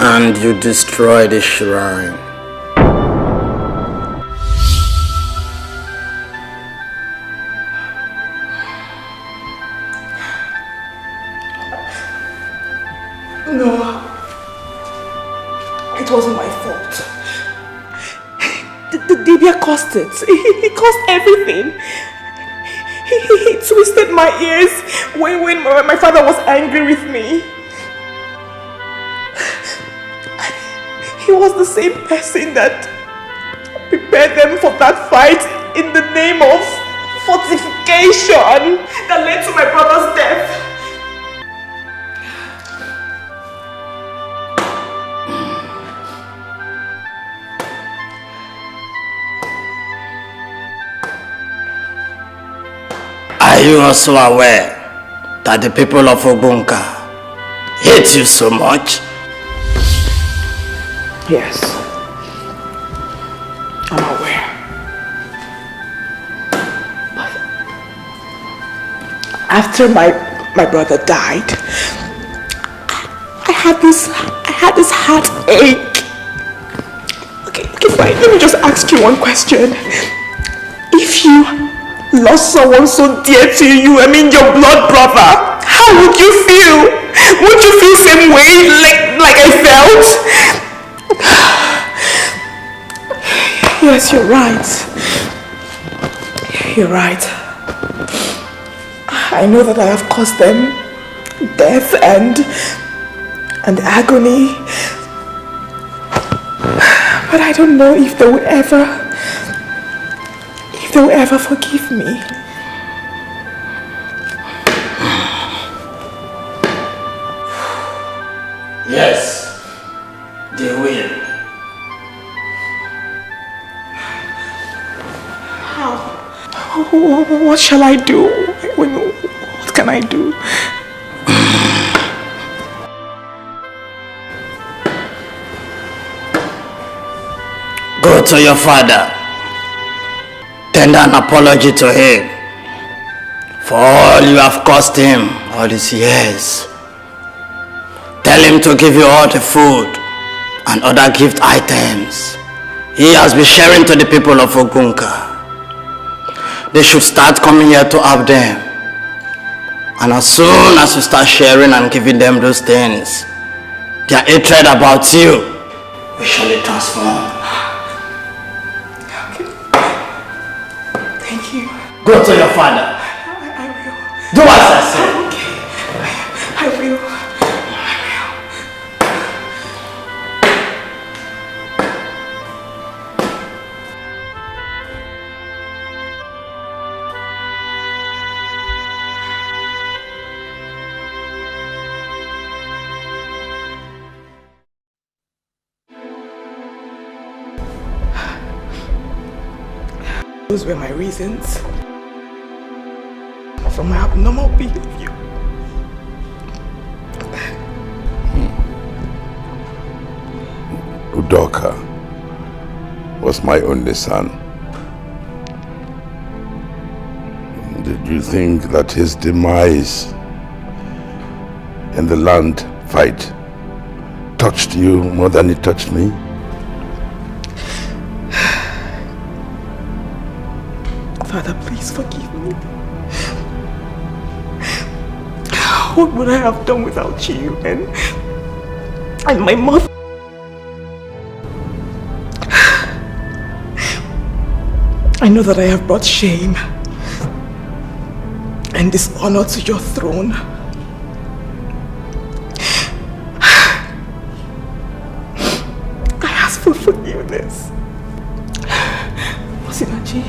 And you destroy the shrine. No, it wasn't my fault. The Dibia caused it. He caused everything. He twisted my ears when my father was angry with me. He was the same person that prepared them for that fight in the name of fortification that led to my brother's death. Are you also aware that the people of Obunka hate you so much? Yes, I'm aware. But after my brother died, I had this heartache. Okay, fine. Let me just ask you one question. If you lost someone so dear to you, I mean your blood brother, how would you feel? Would you feel same way like I felt? Yes, you're right. You're right. I know that I have caused them death and agony. But I don't know if they will ever forgive me. Yes, they will. How? What shall I do? What can I do? Go to your father. Tender an apology to him for all you have caused him all these years. Tell him to give you all the food and other gift items he has been sharing to the people of Ogunka. They should start coming here to have them. And as soon as you start sharing and giving them those things, their hatred about you will surely transform. Thank you. Go to your father. I will. Do as I say. Okay. I will. Those were my reasons for my abnormal behavior. Udoka was my only son. Did you think that his demise in the land fight touched you more than it touched me? Father, please forgive me. What would I have done without you and my mother? I know that I have brought shame and dishonor to your throne. I ask for forgiveness. Osinachi,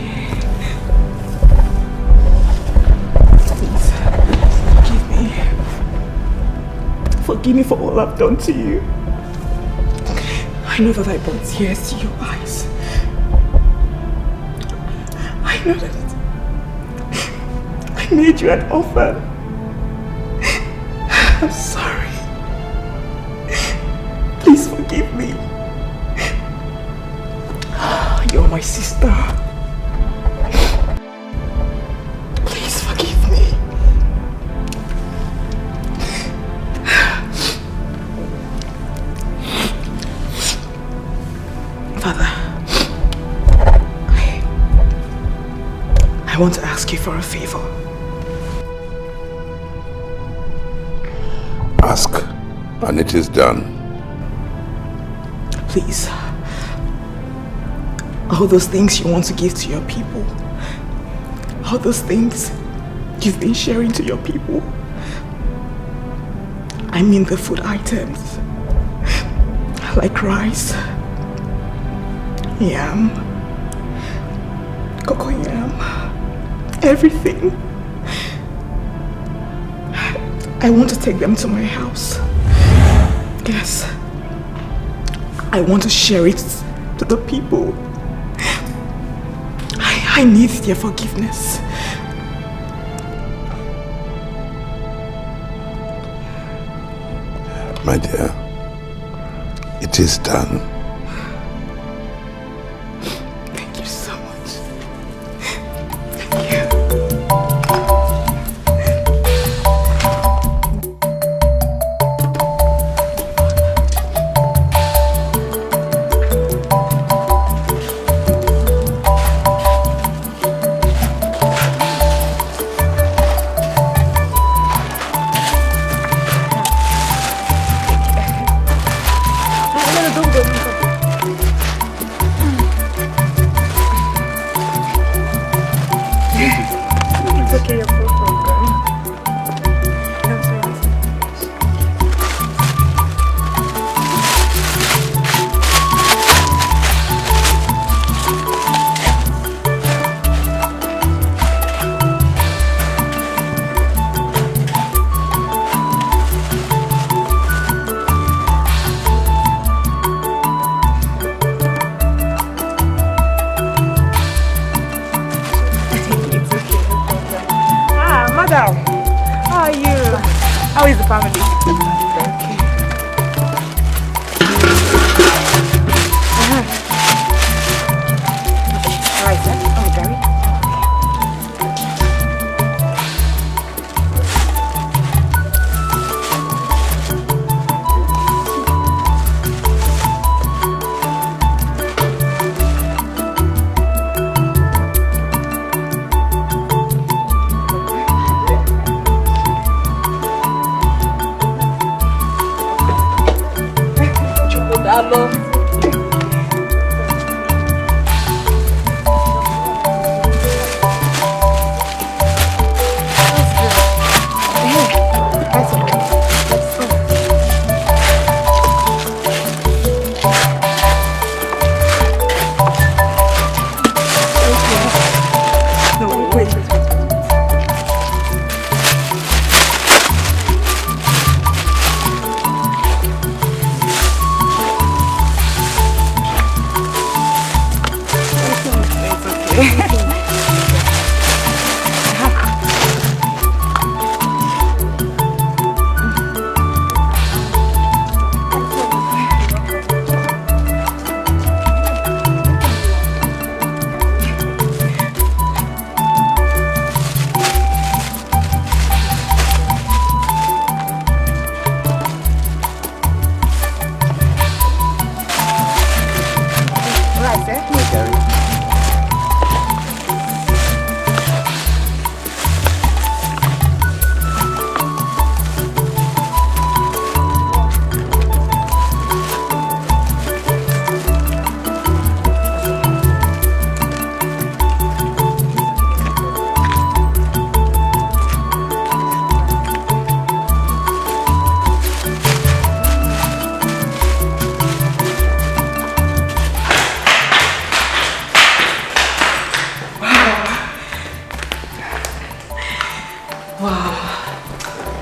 please forgive me. Forgive me for all I've done to you. I know that I brought tears to your eyes. I know that I made you an offer. I'm sorry. Please forgive me. You're my sister. Please forgive me. Father, I want to ask you for a favor. Ask, and it is done. Please. All those things you want to give to your people. All those things you've been sharing to your people. I mean the food items. Like rice, yam, cocoyam, everything. I want to take them to my house. Yes. I want to share it to the people. I need their forgiveness. My dear, it is done. Thank you so much.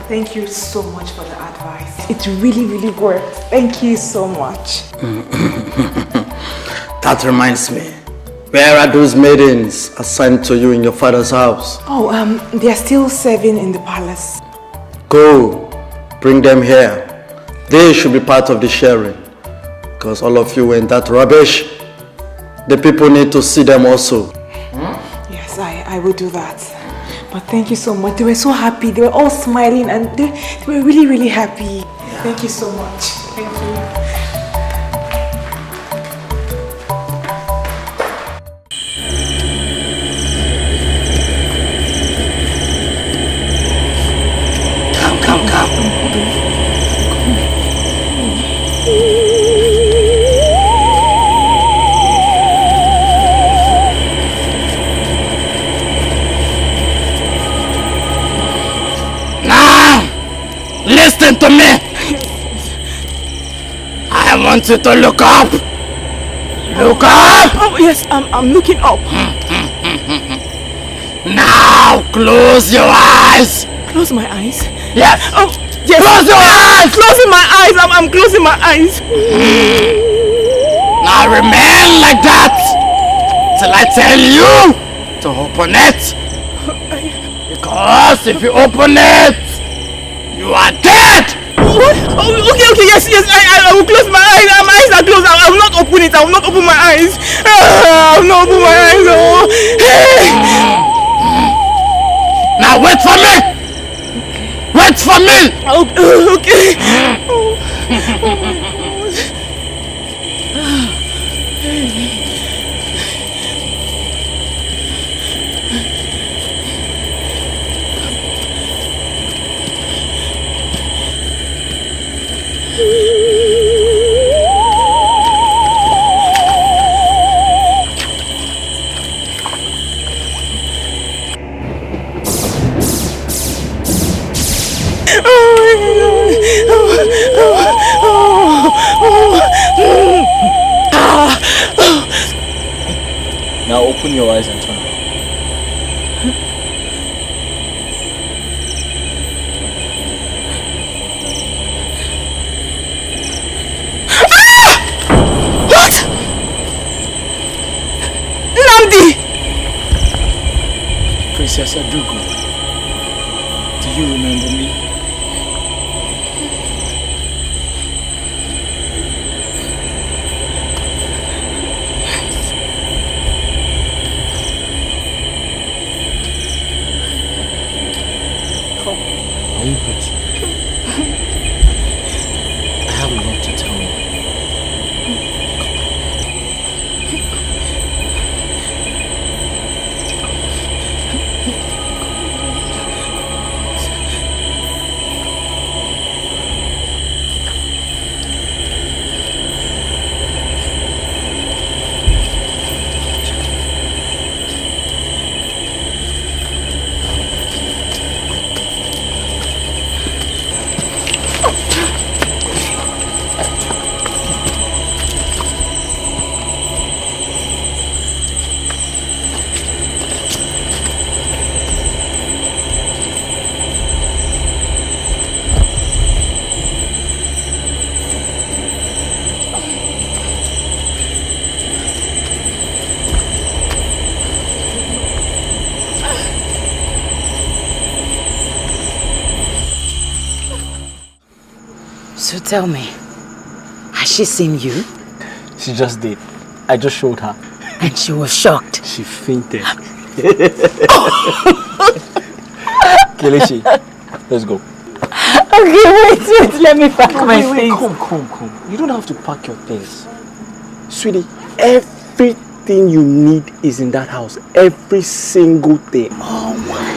Thank you so much for the advice. It really, really worked. Thank you so much. That reminds me. Where are those maidens assigned to you in your father's house? Oh, they are still serving in the palace. Go, bring them here. They should be part of the sharing. Because all of you were in that rubbish. The people need to see them also. Yes, I will do that. But thank you so much. They were so happy. They were all smiling and they were really, really happy. Yeah. Thank you so much. Thank you. Listen to me! I want you to look up! Look up! Oh yes, I'm looking up. Now close your eyes! Close my eyes? Yes! Oh, yes! Close your eyes! Closing my eyes! I'm closing my eyes! Now remain like that! Till I tell you to open it! Because if you open it, you are dead! What? Oh, okay, yes, I will close my eyes. My eyes are closed. I will not open it. I will not open my eyes. I will not open my eyes. Oh. Hey. Now wait for me! Wait for me! Okay. Now open your eyes and turn around. What? Nandi! Princess Adugo, do you remember me? I have a lot to tell you. So tell me, has she seen you? She just did. I just showed her. And she was shocked. She fainted. Kelechi, let's go. Okay, wait, let me pack my things. Come. You don't have to pack your things. Sweetie, everything you need is in that house. Every single thing. Oh my.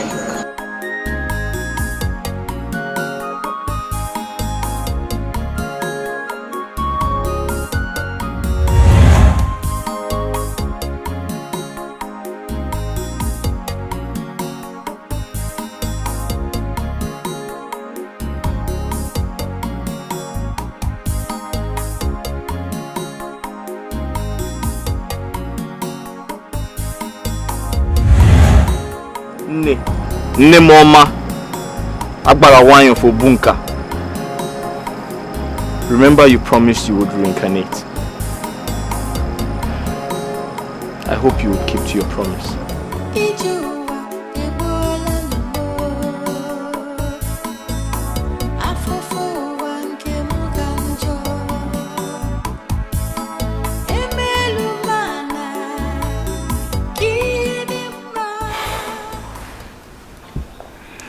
Nne Mama, Agbara wine for bunka. Remember you promised you would reincarnate. I hope you will keep to your promise.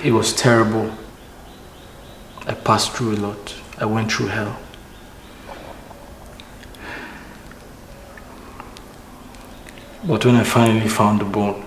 It was terrible. I passed through a lot. I went through hell. But when I finally found the bone,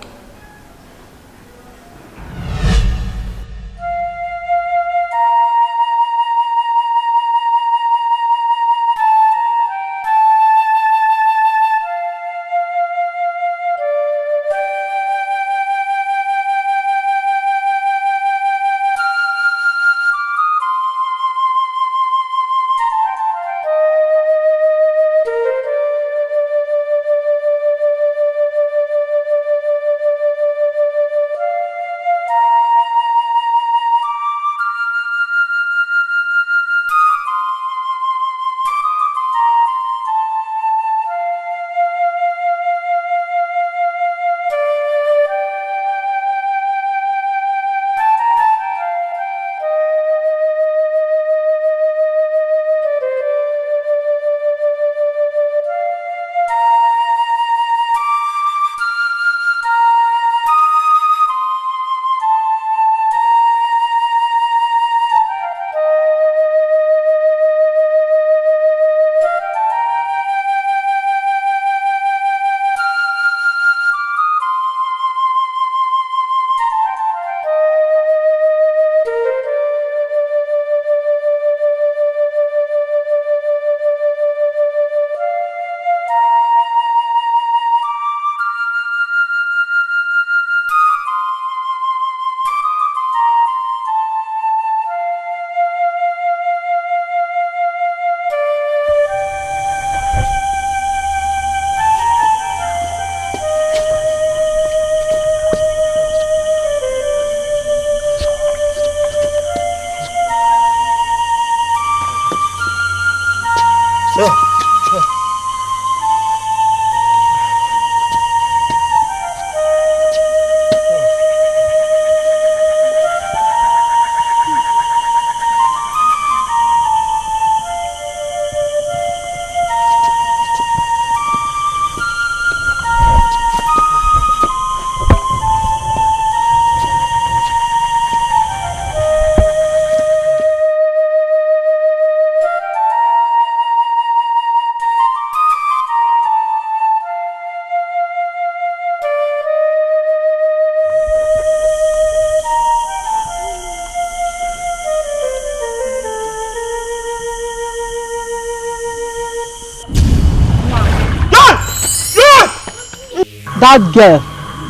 that girl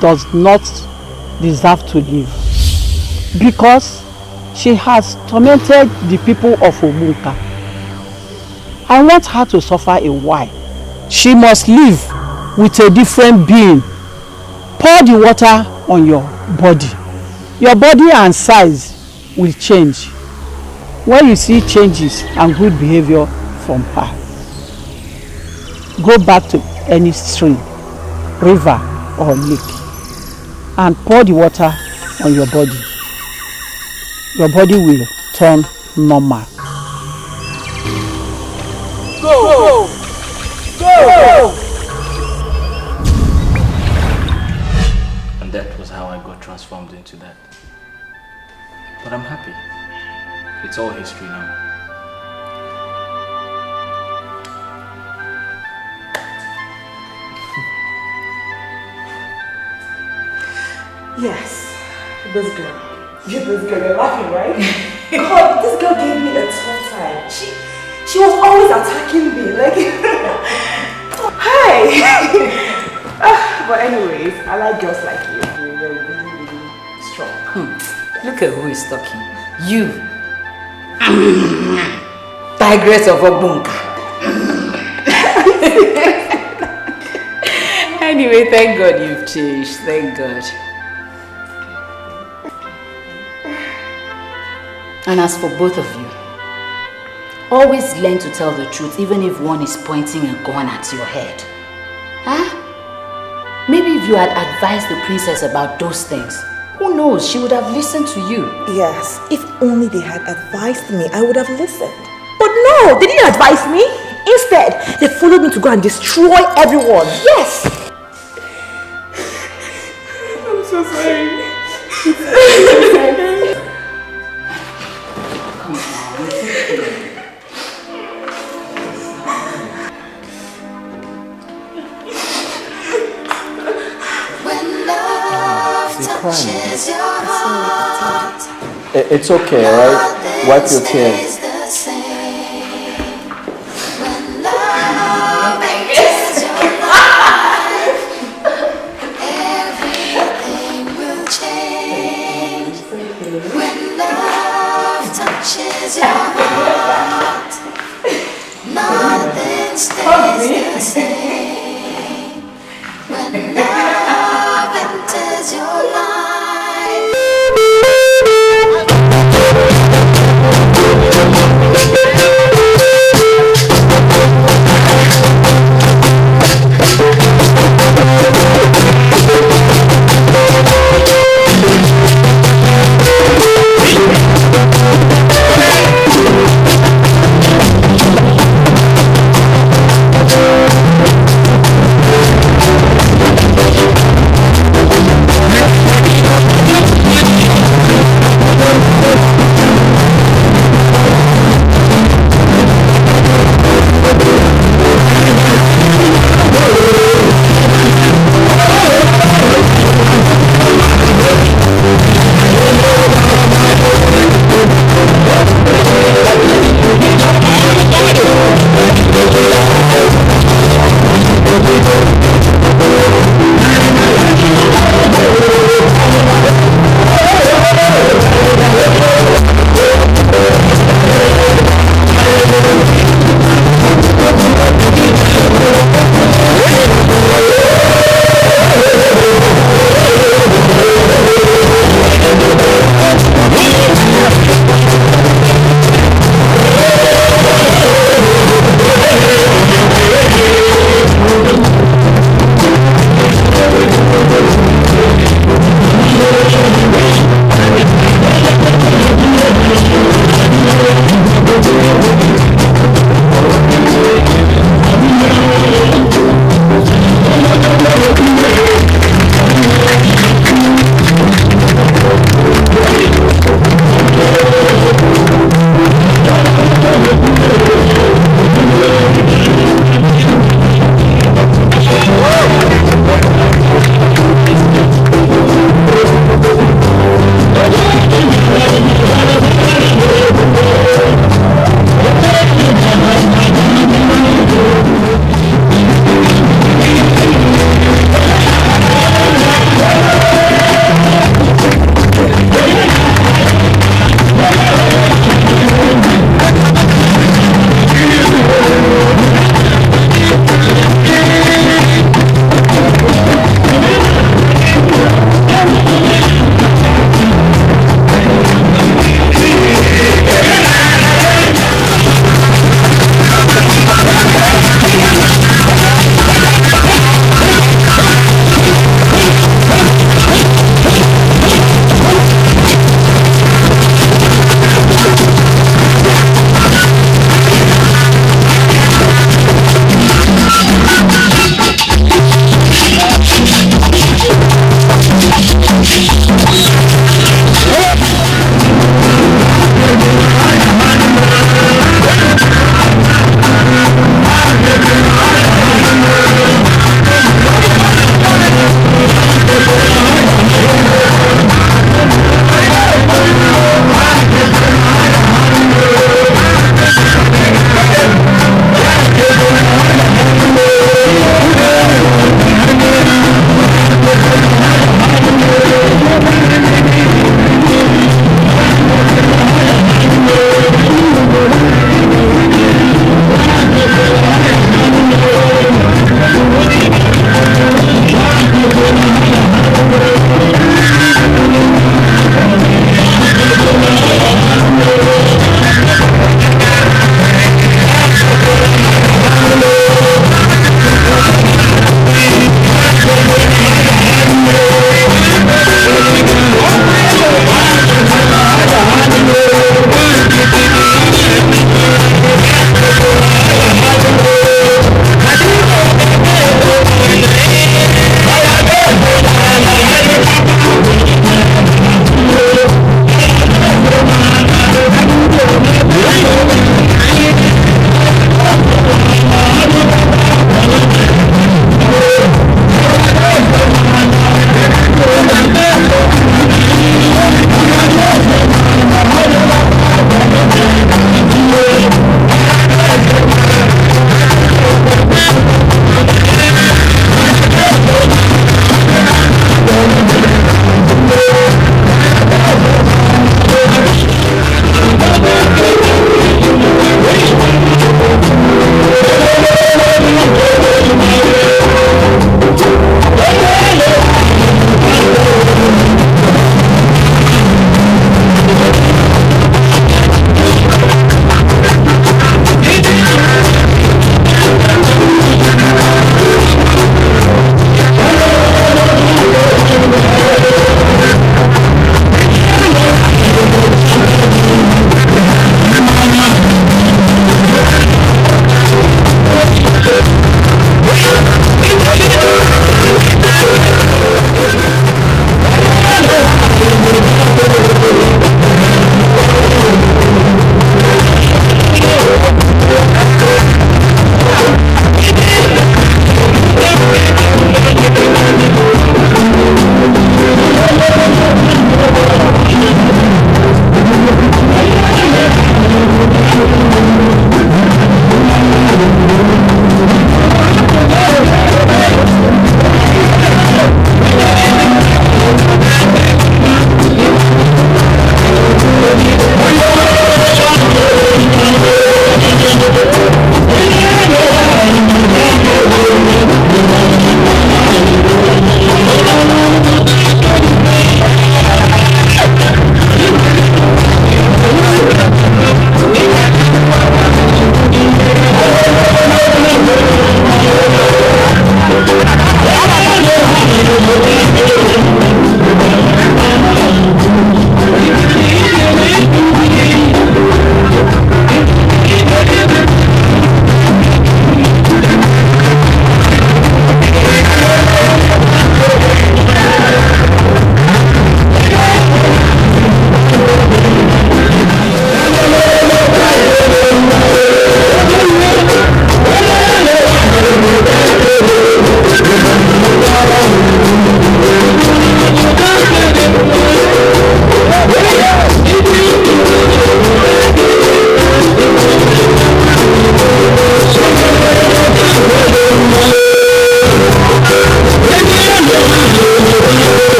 does not deserve to live because she has tormented the people of Omunka. I want her to suffer a while. She must live with a different being. Pour the water on your body. Your body and size will change when you see changes and good behavior from her. Go back to any stream, river or lake and pour the water on your body. Your body will turn normal. Go! Go! And that was how I got transformed into that. But I'm happy. It's all history now. Yes, this girl. This girl, you're laughing, right? God, this girl gave me a tough time. She was always attacking me, like, hi! But anyways, I like girls like you. You're really strong. Look at who is talking. You. Tigress of Obunka. Anyway, thank God you've changed. Thank God. And as for both of you, always learn to tell the truth even if one is pointing a gun at your head. Huh? Maybe if you had advised the princess about those things, who knows, she would have listened to you. Yes, if only they had advised me, I would have listened. But no, they didn't advise me. Instead, they followed me to go and destroy everyone. Yes! I'm so sorry. Touches your heart. It's okay, right? Wipe your tears. When love enters your life, everything will change. When love touches your heart, nothing stays the same. When love enters your life.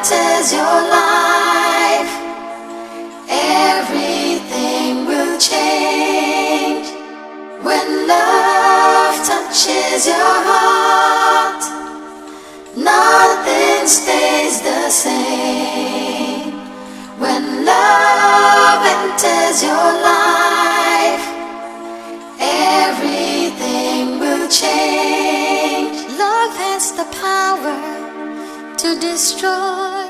enters your life, everything will change. When love touches your heart, nothing stays the same. When love enters your life, everything will change. Love has the power to destroy